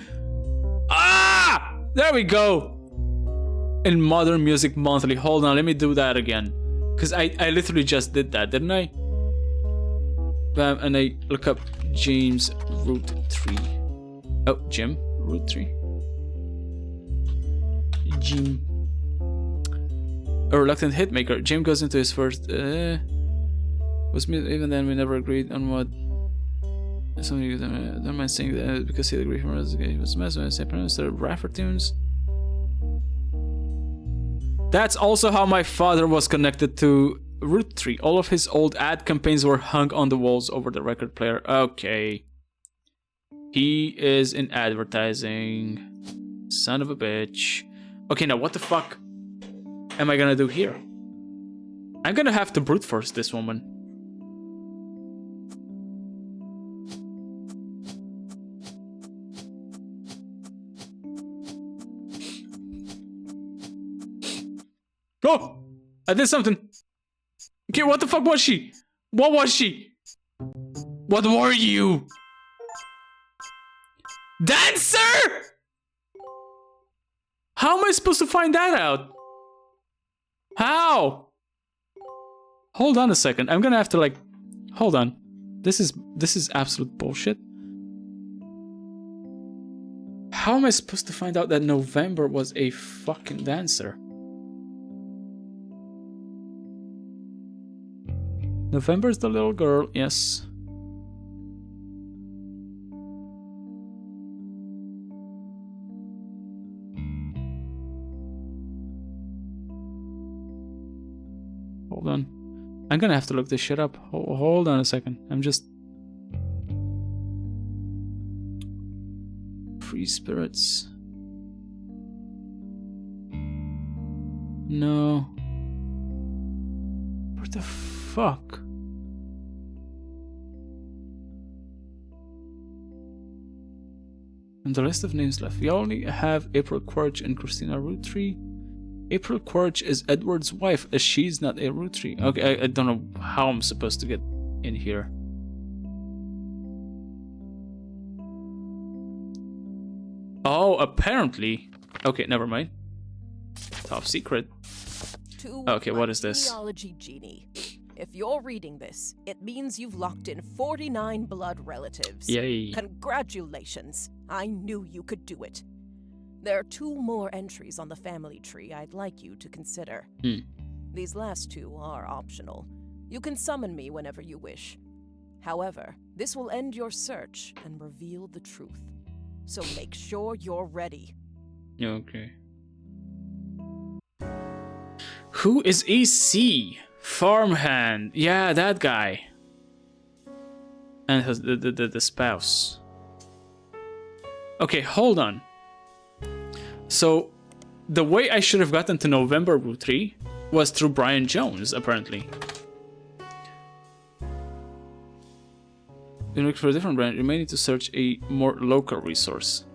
Ah, there we go. In Modern Music Monthly. Hold on, let me do that again, because I literally just did that, didn't I? Bam, and I look up James Roottries. Oh, Jim Roottries. Jim. A reluctant hitmaker. Jim goes into his first. Even then we never agreed on what. Somebody don't mind saying that because he'd agree from us. He was messing with instead of Raffer tunes. That's also how my father was connected to Roottries. All of his old ad campaigns were hung on the walls over the record player. Okay. He is in advertising. Son of a bitch. Okay, now what the fuck am I gonna do here? I'm gonna have to brute force this woman. Oh! I did something. Okay, what the fuck was she? What was she? What were you? Dancer? How am I supposed to find that out? How? Hold on a second. I'm gonna have to like... Hold on. This is absolute bullshit. How am I supposed to find out that November was a fucking dancer? November's the little girl, yes. Hold on. I'm gonna have to look this shit up. Hold on a second. I'm just... Free spirits. No. What the fuck? And the list of names left. We only have April Quaritch and Christina Roottrees. April Quaritch is Edward's wife, as she's not a Roottrees. Okay, I don't know how I'm supposed to get in here. Oh, apparently. Okay, never mind. Top secret. Okay, what is this? Genealogy genie. If you're reading this, it means you've locked in 49 blood relatives. Yay. Congratulations. I knew you could do it. There are 2 more entries on the family tree I'd like you to consider. These last 2 are optional. You can summon me whenever you wish. However, this will end your search and reveal the truth. So make sure you're ready. Okay. Who is EC? Farmhand. Yeah, that guy. And has the spouse. Okay, hold on. So, the way I should have gotten to November Roottrees was through Brian Jones, apparently. You look for a different brand, you may need to search a more local resource.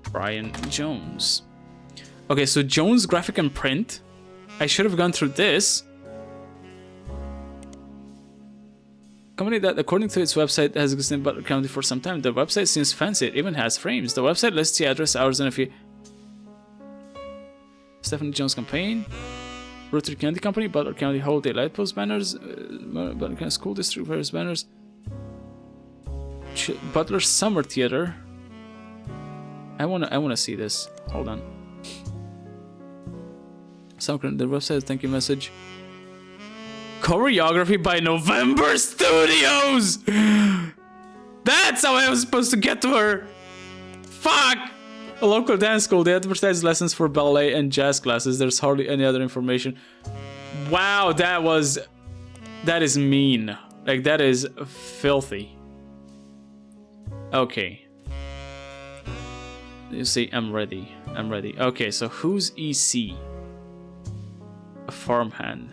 Brian Jones. Okay, so Jones Graphic and Print. I should have gone through this. Company that, according to its website, has existed in Butler County for some time. The website seems fancy. It even has frames. The website lists the address, hours, and a few. Stephanie Jones Campaign. Roottrees Candy Company. Butler County Holiday Light Post banners. Butler County School District various banners. Butler Summer Theater. I wanna see this. Hold on. The website thank you message. Choreography by November Studios! That's how I was supposed to get to her! Fuck! A local dance school. They advertise lessons for ballet and jazz classes. There's hardly any other information. Wow, that is mean. Like, that is filthy. Okay. You see, I'm ready. I'm ready. Okay, so who's EC? A farmhand.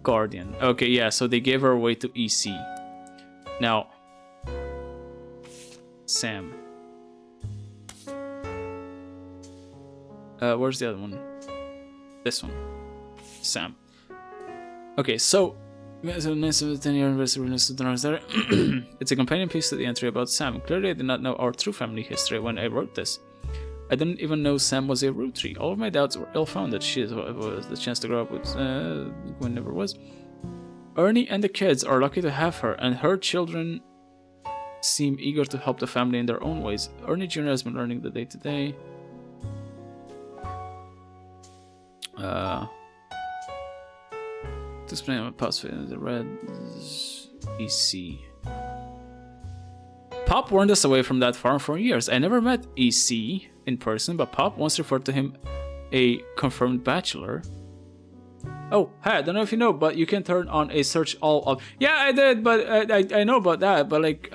Guardian. Okay, yeah, so they gave her away to EC. Now, Sam. Where's the other one? This one. Sam. Okay, so it's a 10-year anniversary there. It's a companion piece to the entry about Sam. Clearly, I did not know our true family history when I wrote this. I didn't even know Sam was a Roottrees. All of my doubts were ill-founded. She was the chance to grow up with Gwen never was. Ernie and the kids are lucky to have her, and her children seem eager to help the family in their own ways. Ernie Jr. has been learning the day-to-day. To explain my past in the red EC. Pop warned us away from that farm for years. I never met EC in person, but Pop once referred to him a confirmed bachelor. Oh, hey, I don't know if you know, but you can turn on a search all of. Yeah, I did, but I know about that. But like,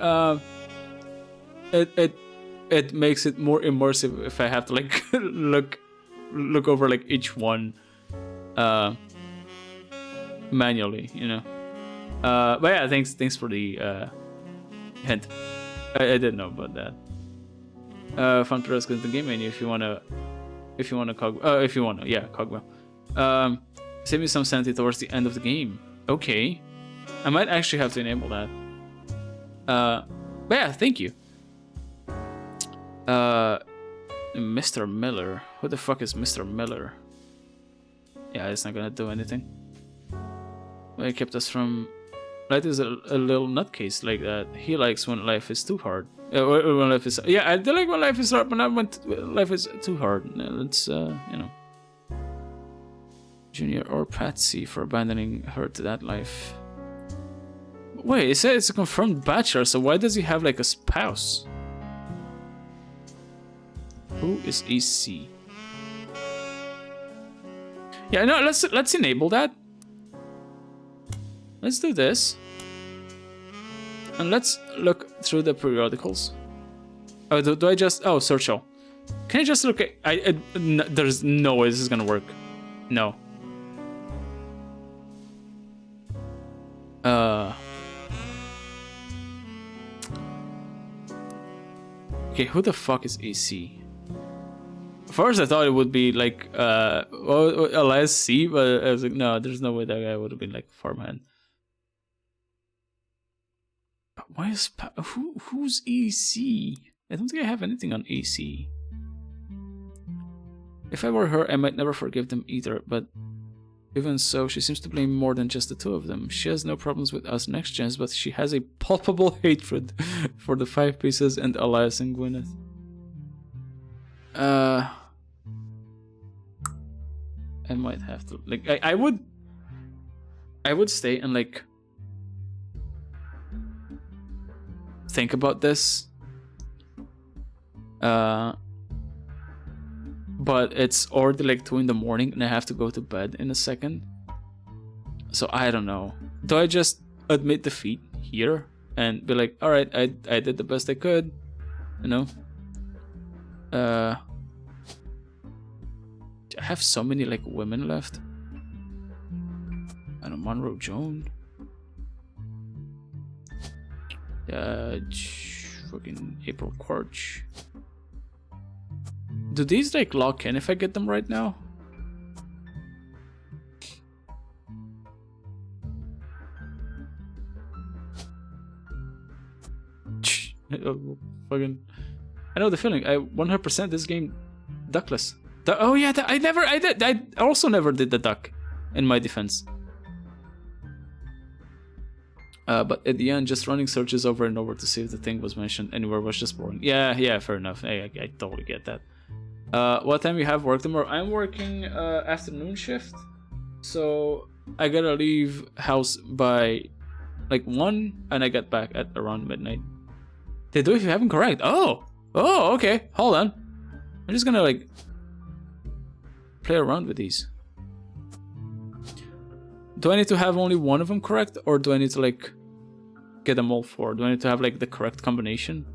it makes it more immersive if I have to like look over like each one manually, you know. But yeah, thanks for the hint. I didn't know about that. Fun to rescue the game menu if you wanna Cogwell. Save me some sanity towards the end of the game. Okay, I might actually have to enable that. But yeah, thank you. Mr. Miller. Who the fuck is Mr. Miller? Yeah, it's not gonna do anything. It kept us from. Lyte is a little nutcase like that. He likes when life is too hard. When life is I do like when life is hard, but not when life is too hard. Let's you know. Junior or Patsy for abandoning her to that life. Wait, it said it's a confirmed bachelor, so why does he have like a spouse? Who is EC? Yeah, no, let's enable that. Let's do this. And let's look through the periodicals. Oh, do I just... Oh, search all. Can I just look at... there's no way this is gonna work. No. Okay, who the fuck is AC? First I thought it would be like LSC, but I was like, no, there's no way that guy would have been like farmhand. Why is who's EC? I don't think I have anything on AC. If I were her, I might never forgive them either, but even so, she seems to blame more than just the two of them. She has no problems with us next gens, but she has a palpable hatred for the Five Pieces and Elias and Gwyneth. I might have to like I would stay and like think about this. But it's already like 2 in the morning and I have to go to bed in a second. So I don't know. Do I just admit defeat here and be like, all right, I did the best I could, you know? I have so many like women left. I don't know, Monroe Joan. Fucking April Quarch. Do these like lock in if I get them right now? Fucking, I know the feeling. I 100% this game duckless. Oh yeah, I also never did the duck in my defense. But at the end, just running searches over and over to see if the thing was mentioned anywhere was just boring. Yeah, fair enough. I totally get that. What time you have work tomorrow? I'm working afternoon shift, so I gotta leave house by like 1, and I get back at around midnight. They do if you haven't correct. Oh, okay. Hold on. I'm just gonna like play around with these. Do I need to have only one of them correct, or do I need to like get them all 4? Do I need to have like the correct combination?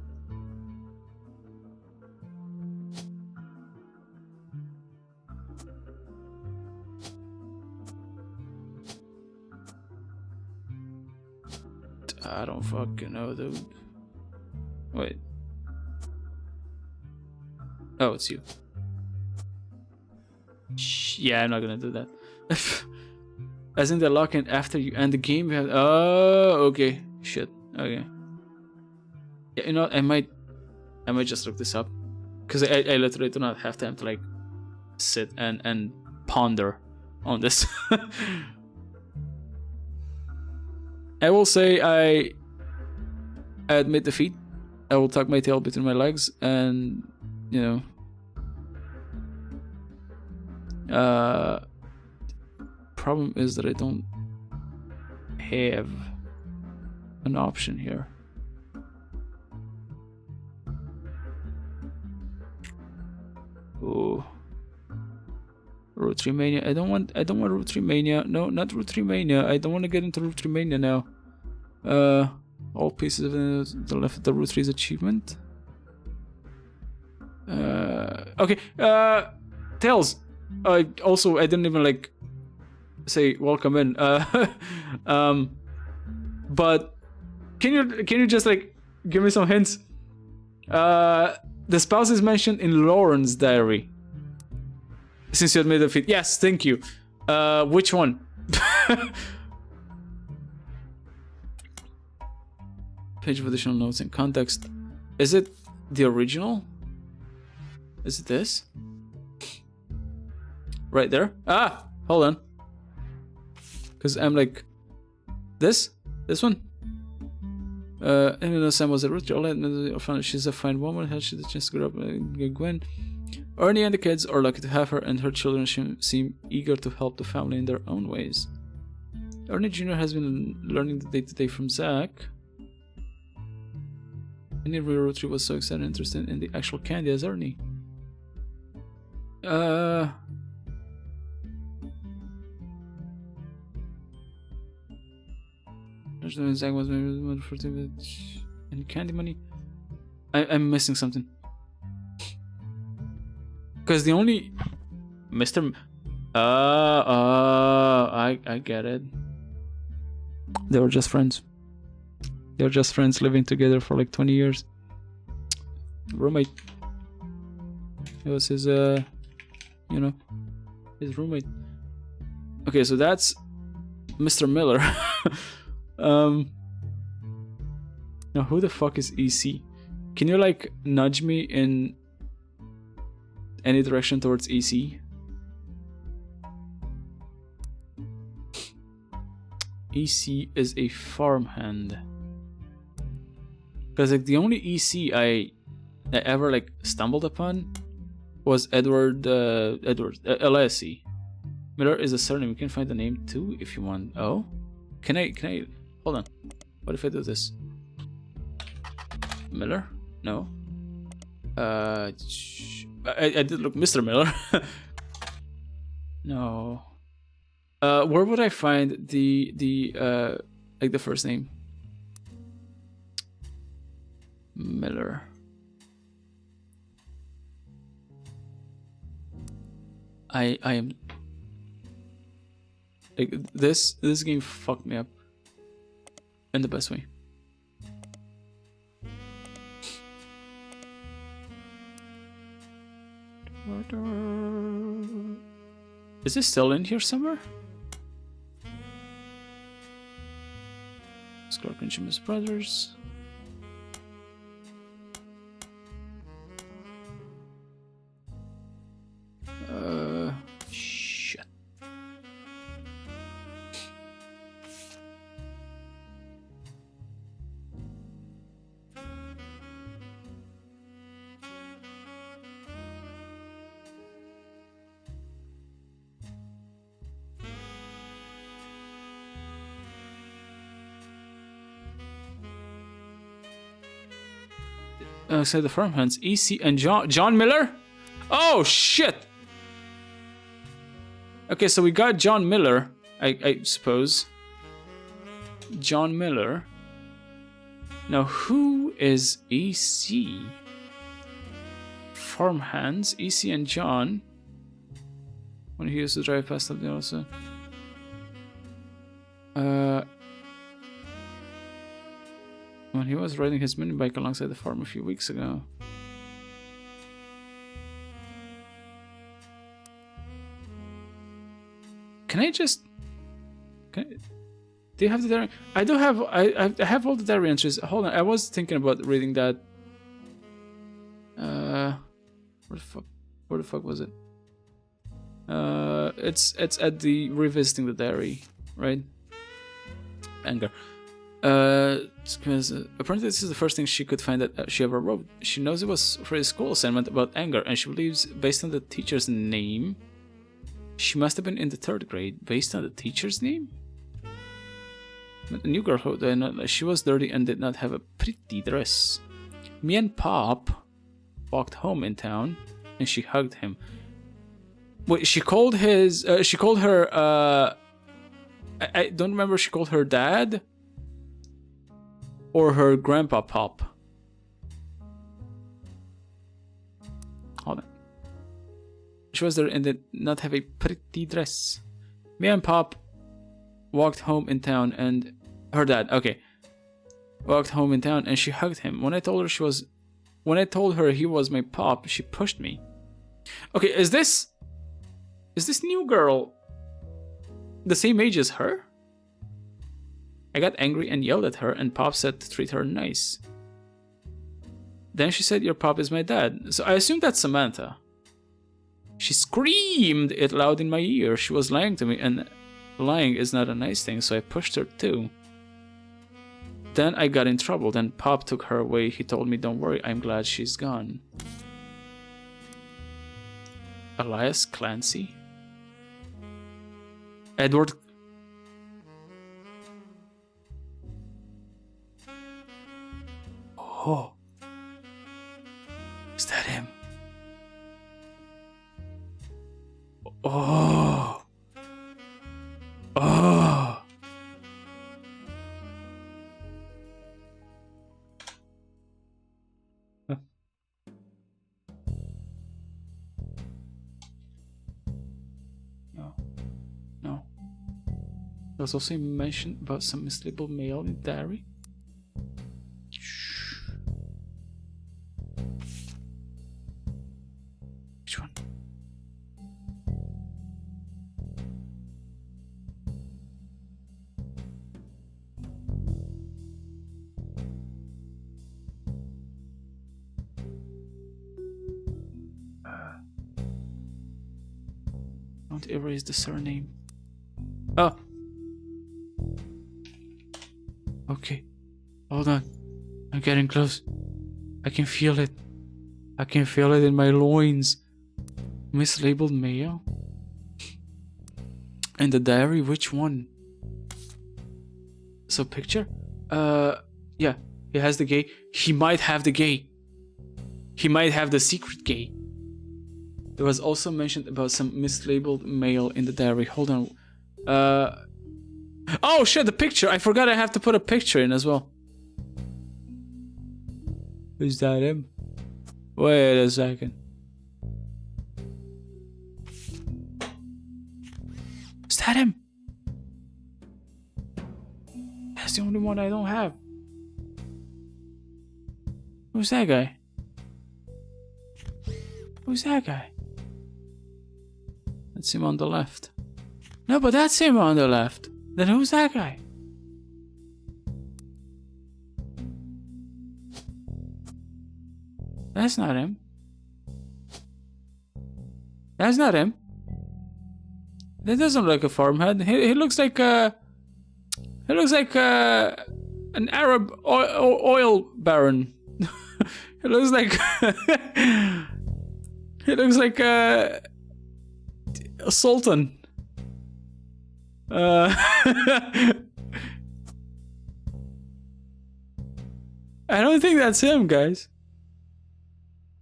I don't fucking know, dude. Wait. Oh, it's you. Yeah, I'm not gonna do that. As in the lock-in after you end the game, you have... Oh, okay. Shit. Okay. Yeah, you know, I might just look this up. Because I literally do not have time to, like, sit and ponder on this. I will say I admit defeat. I will tuck my tail between my legs and, you know... problem is that I don't have an option here. Oh, Roottrees Mania. I don't want Roottrees Mania. No, not Roottrees Mania. I don't want to get into Roottrees Mania now. All pieces of the left the Roottrees achievement. Okay. Tails. Also, I didn't even like say welcome in. But can you just like give me some hints? The spouse is mentioned in Lauren's diary. Since you had made the feat. Yes, thank you. Which one? Page of additional notes and context. Is it the original? Is it this? Right there? Ah! Hold on. Because I'm like... This one? Even though Sam was a Roottrees, she's a fine woman. How she the chance to grow up Gwen? Ernie and the kids are lucky to have her, and her children seem eager to help the family in their own ways. Ernie Jr. has been learning the day-to-day from Zach. And every Roottrees was so excited and interested in the actual candy as Ernie. Zach was and candy money. I'm missing something. Because the only Mr. I get it. They were just friends. They were just friends living together for like 20 years. Roommate. It was his you know, his roommate. Okay, so that's Mr. Miller. Now who the fuck is EC? Can you like nudge me in any direction towards EC? EC is a farmhand. Because like the only EC I ever like stumbled upon was Edward LSE. Miller is a surname. You can find the name too if you want. Oh, can I hold on? What if I do this? Miller? No. I did look Mr. Miller. No. Where would I find the like the first name? Miller. I am like this game fucked me up in the best way. Is this still in here somewhere? Clark and Jimmy's brothers. Shit. Say the farmhands, EC and John Miller? Oh shit! Okay, so we got John Miller, I suppose. John Miller. Now who is EC? Farmhands, EC and John. When he used to drive past something also. When he was riding his mini bike alongside the farm a few weeks ago. Can I just... do you have the diary? I do have... I have all the diary entries. Hold on, I was thinking about reading that. Where the fuck was it? It's at the revisiting the diary, right? Anger. Because apparently this is the first thing she could find that she ever wrote. She knows it was for a school assignment about anger, and she believes, based on the teacher's name, she must have been in the 3rd grade. Based on the teacher's name? A new girl who she was dirty and did not have a pretty dress. Me and Pop walked home in town, and she hugged him. Wait, she called his... she called her... I don't remember if she called her dad or her grandpa Pop. Hold on. She was there and did not have a pretty dress. Me and Pop walked home in town, and her dad, okay, walked home in town, and she hugged him. When I told her he was my Pop, she pushed me. Okay, is this new girl the same age as her? I got angry and yelled at her, and Pop said to treat her nice. Then she said, your Pop is my dad. So I assume that's Samantha. She screamed it loud in my ear. She was lying to me, and lying is not a nice thing, so I pushed her too. Then I got in trouble. Then Pop took her away. He told me, don't worry, I'm glad she's gone. Elias Clancy? Edward... Oh. Is that him? Oh. Oh. There's also mention about some mislabeled mail in the diary. Which one? Don't erase the surname. Oh. Okay. Hold on. I'm getting close. I can feel it. I can feel it in my loins. Mislabeled mail? In the diary, which one? So picture? Yeah. He has the gay. He might have the gay. He might have the secret gay. There was also mentioned about some mislabeled mail in the diary. Hold on. Oh shit, the picture. I forgot I have to put a picture in as well. Is that him? Wait a second. Is that him? That's the only one I don't have. Who's that guy? Who's that guy? That's him on the left. No, but that's him on the left. Then who's that guy? That's not him. That's not him. That doesn't look like a farmhand. He looks like a... He looks like an Arab oil baron. He looks like... He looks like a sultan. I don't think that's him, guys.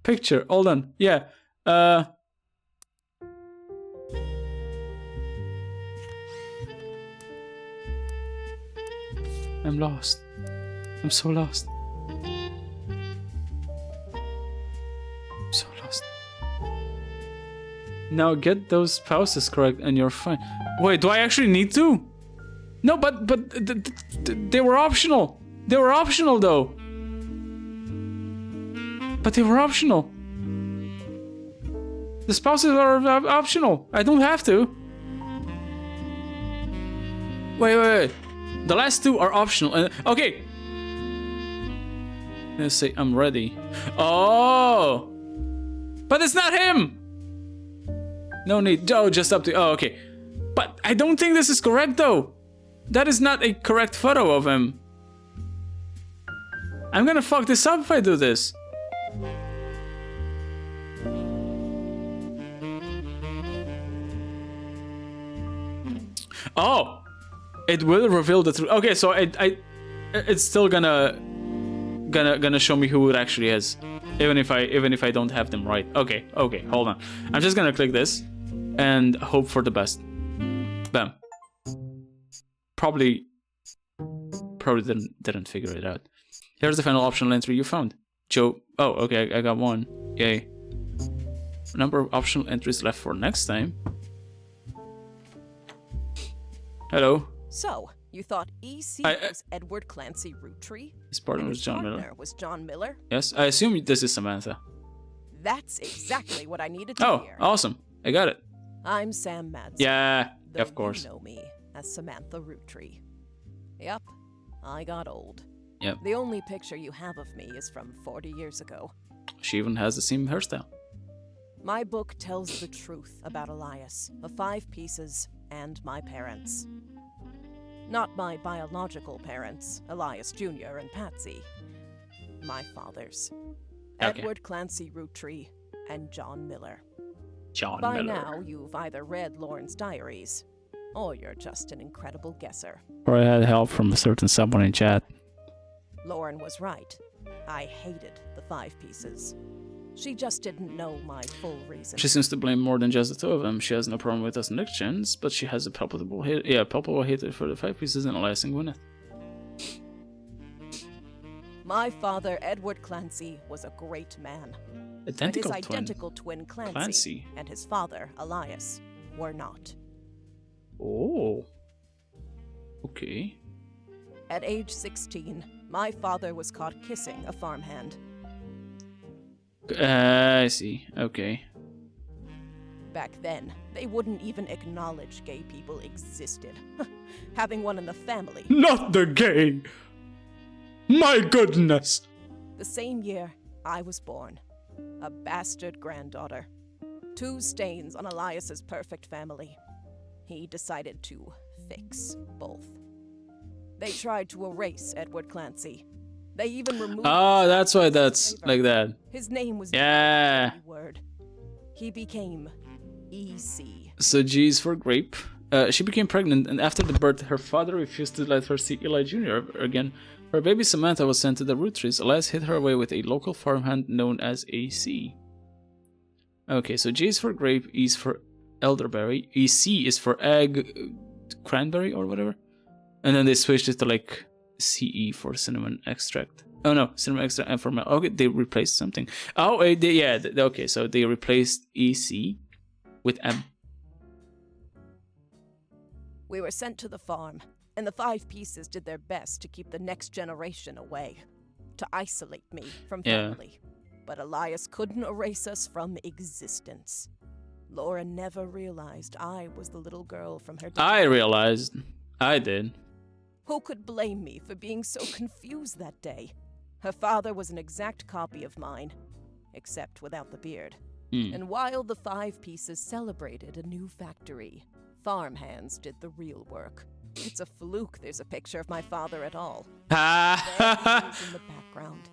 Picture, hold on. Yeah. I'm lost. I'm so lost. I'm so lost. Now get those spouses correct and you're fine. Wait, do I actually need to? No, but they were optional. They were optional though. But they were optional. The spouses are optional. I don't have to. Wait. The last two are optional. Okay. Let's say I'm ready. Oh. But it's not him. No need. Oh, just up to. Oh, okay. But I don't think this is correct though. That is not a correct photo of him. I'm gonna fuck this up if I do this. Oh, it will reveal the truth. Okay, so it's still gonna show me who it actually is, even if I don't have them right. Okay, hold on. I'm just gonna click this and hope for the best. Bam. Probably didn't figure it out. Here's the final optional entry you found. Joe. Oh, okay, I got one. Yay. Number of optional entries left for next time. Hello. So, you thought EC was Edward Clancy Roottrees? His partner was John Miller. Was John Miller? Yes, I assume this is Samantha. That's exactly what I needed to hear. Oh, awesome. I got it. I'm Sam Madsen. Yeah, though of course. You know me as Samantha Roottrees. Yep, I got old. Yep. The only picture you have of me is from 40 years ago. She even has the same hairstyle. My book tells the truth about Elias, the 5 pieces, and my parents. Not my biological parents, Elias Jr. and Patsy. My fathers. Okay. Edward Clancy Roottrees and John Miller. Miller. By now, you've either read Lauren's diaries, or you're just an incredible guesser. Or I had help from a certain someone in chat. Lauren was right. I hated the 5 pieces. She just didn't know my full reason. She seems to blame more than just the 2 of them. She has no problem with us connections, but she has a palpable hatred for the 5 pieces and a lasting Gwyneth. My father, Edward Clancy, was a great man. Identical his identical twin Clancy and his father, Elias, were not. Oh. Okay. At age 16, my father was caught kissing a farmhand. I see. Okay. Back then, they wouldn't even acknowledge gay people existed. Having one in the family. Not the gay! My goodness! The same year, I was born. A bastard granddaughter. 2 stains on Elias's perfect family. He decided to fix both. They tried to erase Edward Clancy. They even removed. Oh, that's why that's like that. His name was Yeah. word. He became EC. So G is for grape. She became pregnant, and after the birth, her father refused to let her see Eli Jr. again. Her baby Samantha was sent to the Roottrees. Elias hid her away with a local farmhand known as AC. Okay, so G is for grape, E is for elderberry, EC is for egg, cranberry or whatever. And then they switched it to like CE for cinnamon extract. Oh no, cinnamon extract and for okay, they replaced something. Oh, okay, so they replaced EC with M. We were sent to the farm, and the 5 pieces did their best to keep the next generation away, to isolate me from family. But Elias couldn't erase us from existence. Laura never realized I was the little girl from her dad. I realized. I did. Who could blame me for being so confused that day? Her father was an exact copy of mine, except without the beard. And while the 5 pieces celebrated a new factory, farmhands did the real work. It's a fluke there's a picture of my father at all. There he is in the background.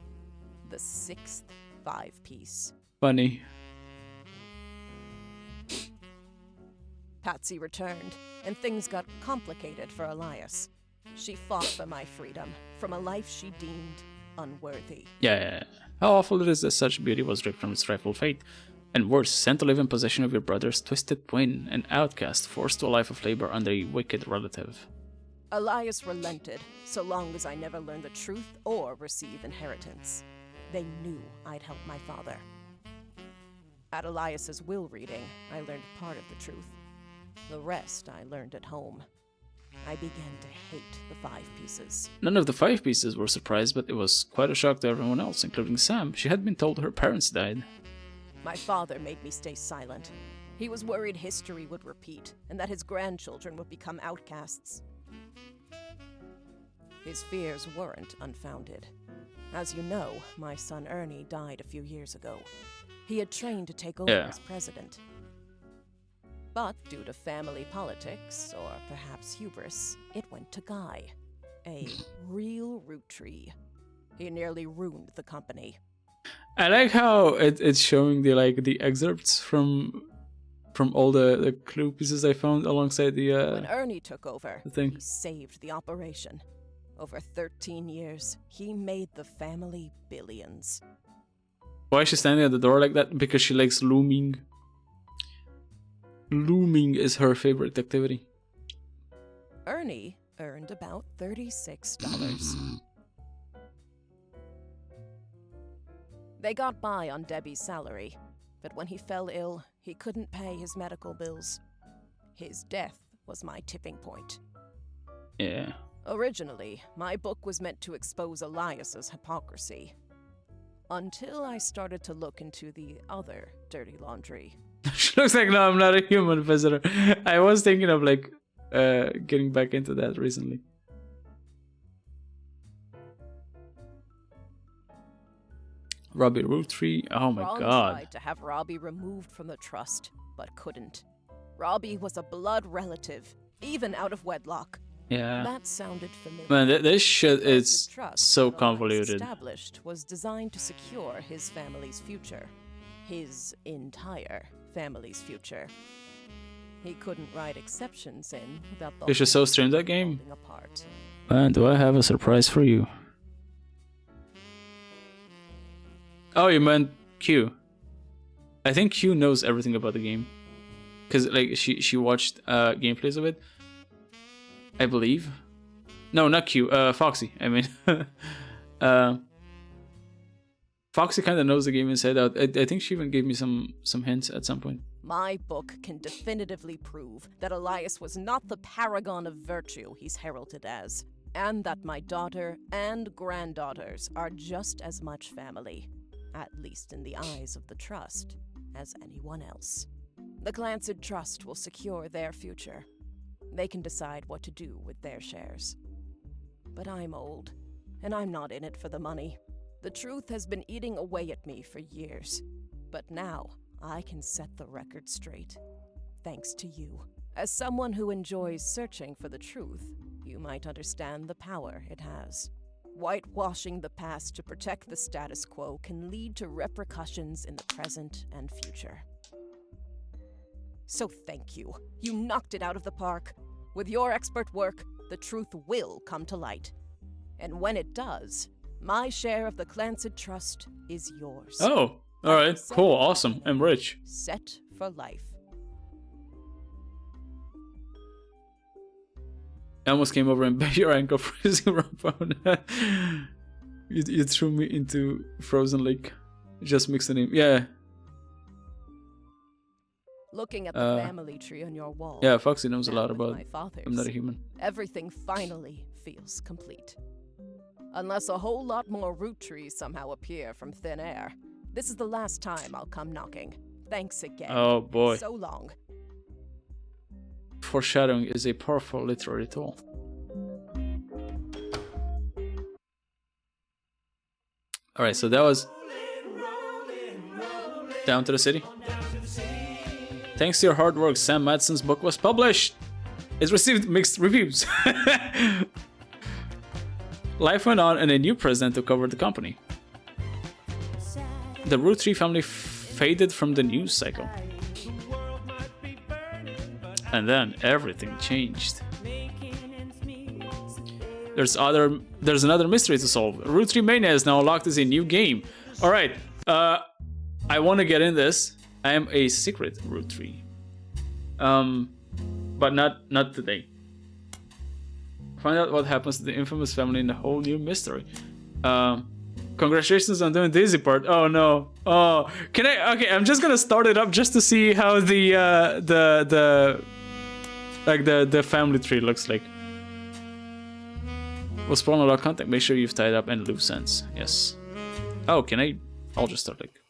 The 6th 5-piece. Funny. Patsy returned, and things got complicated for Elias. She fought for my freedom, from a life she deemed unworthy. Yeah. How awful it is that such beauty was ripped from its rightful fate. And worse, sent to live in possession of your brother's twisted twin, an outcast forced to a life of labor under a wicked relative. Elias relented, so long as I never learned the truth or receive inheritance. They knew I'd help my father. At Elias's will reading, I learned part of the truth. The rest I learned at home. I began to hate the 5 pieces. None of the 5 pieces were surprised, but it was quite a shock to everyone else, including Sam. She had been told her parents died. My father made me stay silent. He was worried history would repeat, and that his grandchildren would become outcasts. His fears weren't unfounded. As you know, my son Ernie died a few years ago. He had trained to take over as president. But due to family politics, or perhaps hubris, it went to Guy, a real Roottrie. He nearly ruined the company. I like how it's showing the excerpts from all the clue pieces I found alongside the When Ernie took over, the thing. He saved the operation. Over 13 years, he made the family billions. Why is she standing at the door like that? Because she likes looming. Looming is her favorite activity. Ernie earned about $36. They got by on Debbie's salary, but when he fell ill, he couldn't pay his medical bills. His death was my tipping point. Yeah. Originally, my book was meant to expose Elias's hypocrisy. Until I started to look into the other dirty laundry. She looks like, no, I'm not a human visitor. I was thinking of getting back into that recently. Robbie Roottrees. Oh my Ron god. tried to have Robbie removed from the trust, but couldn't. Robbie was a blood relative, even out of wedlock. Yeah. That sounded familiar. Man, this shit is The trust so Elias convoluted. Established was designed to secure his family's future. His entire family's future. He couldn't write exceptions in without the You should so stream that game. falling apart. Man, do I have a surprise for you? Oh, you meant Q. I think Q knows everything about the game. Cause she watched gameplays of it. I believe. No, not Q. Foxy. I mean, Foxy kind of knows the game inside out. I think she even gave me some hints at some point. My book can definitively prove that Elias was not the paragon of virtue he's heralded as, and that my daughter and granddaughters are just as much family, at least in the eyes of the Trust, as anyone else. The Clancid Trust will secure their future. They can decide what to do with their shares. But I'm old, and I'm not in it for the money. The truth has been eating away at me for years, but now I can set the record straight, thanks to you. As someone who enjoys searching for the truth, you might understand the power it has. Whitewashing the past to protect the status quo can lead to repercussions in the present and future. So thank you. You knocked it out of the park. With your expert work, the truth will come to light. And when it does, my share of the Clancid Trust is yours. Oh, alright, cool, awesome. I'm rich. Set for life. I almost came over and bit your ankle for using wrong phone. you threw me into Frozen Lake. Just mix the name. Yeah. Looking at the family tree on your wall. Yeah, Foxy knows a lot about my father's, I'm not a human. Everything finally feels complete. Unless a whole lot more Roottrees somehow appear from thin air. This is the last time I'll come knocking. Thanks again. Oh boy. So long. Foreshadowing is a powerful literary tool. Alright, so that was Down to the City. Thanks to your hard work, Sam Madsen's book was published. It received mixed reviews. Life went on and a new president took over the company. The Roottrees family faded from the news cycle. And then everything changed. There's another mystery to solve. Roottrees Mania is now locked as a new game. Alright, I want to get in this. I am a secret Roottrees. But not today. Find out what happens to the infamous family in a whole new mystery. Congratulations on doing the easy part. Oh no. Oh, can I? Okay, I'm just gonna start it up just to see how the family tree looks like. We'll spawn a lot of content. Make sure you've tied up any loose ends. Yes. Oh, can I? I'll just start like.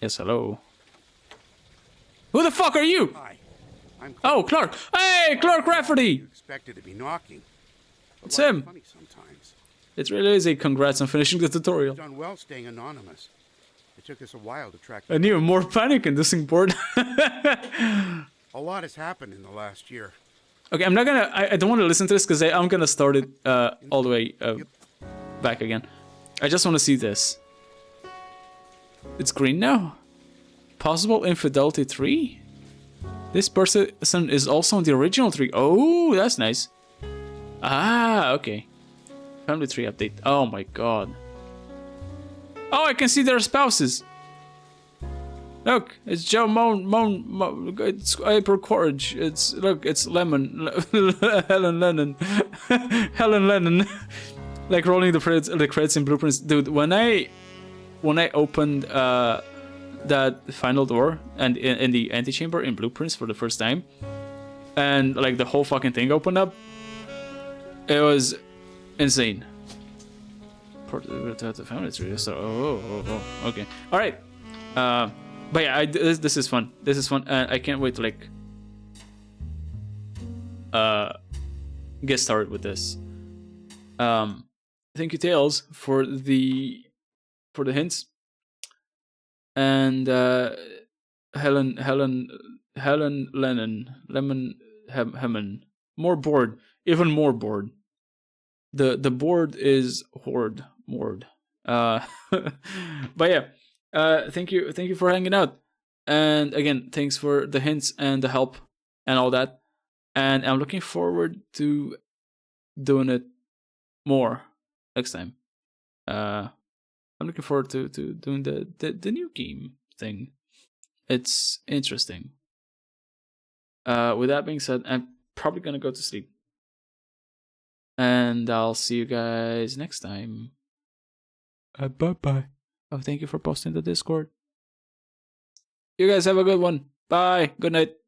Yes, hello. Who the fuck are you? Hi, I'm Clark. Oh, Clark. Hey, Clark Rafferty. You expected to be knocking. It's him. Funny sometimes. It really is a congrats on finishing the tutorial. You've done well staying anonymous. It took us a while to track. And even more panic-inducing board. A lot has happened in the last year. Okay, I'm not gonna. I don't want to listen to this because I'm gonna start it all the way back again. I just want to see this. It's green now. Possible infidelity 3. This person is also on the original tree. Oh, that's nice. Ah, okay. Family tree update. Oh my god. Oh, I can see their spouses. Look, it's Joe it's April Courage. It's Lemon, Helen Lennon, Helen Lennon. Like rolling the credits in Blueprints, dude. When I opened that final door and in the antechamber in Blueprints for the first time, and like the whole fucking thing opened up, it was insane. The family tree. So, okay, all right. But yeah, this is fun. This is fun, and I can't wait to like get started with this. Thank you, Tails, for the hints. And Helen Lennon, Lemon Hemon. More bored, even more bored. The board is horde mord. But yeah, thank you for hanging out. And again, thanks for the hints and the help and all that. And I'm looking forward to doing it more next time. I'm looking forward to doing the new game thing. It's interesting. With that being said, I'm probably gonna go to sleep. And I'll see you guys next time. Bye-bye. Oh, thank you for posting the Discord. You guys have a good one. Bye. Good night.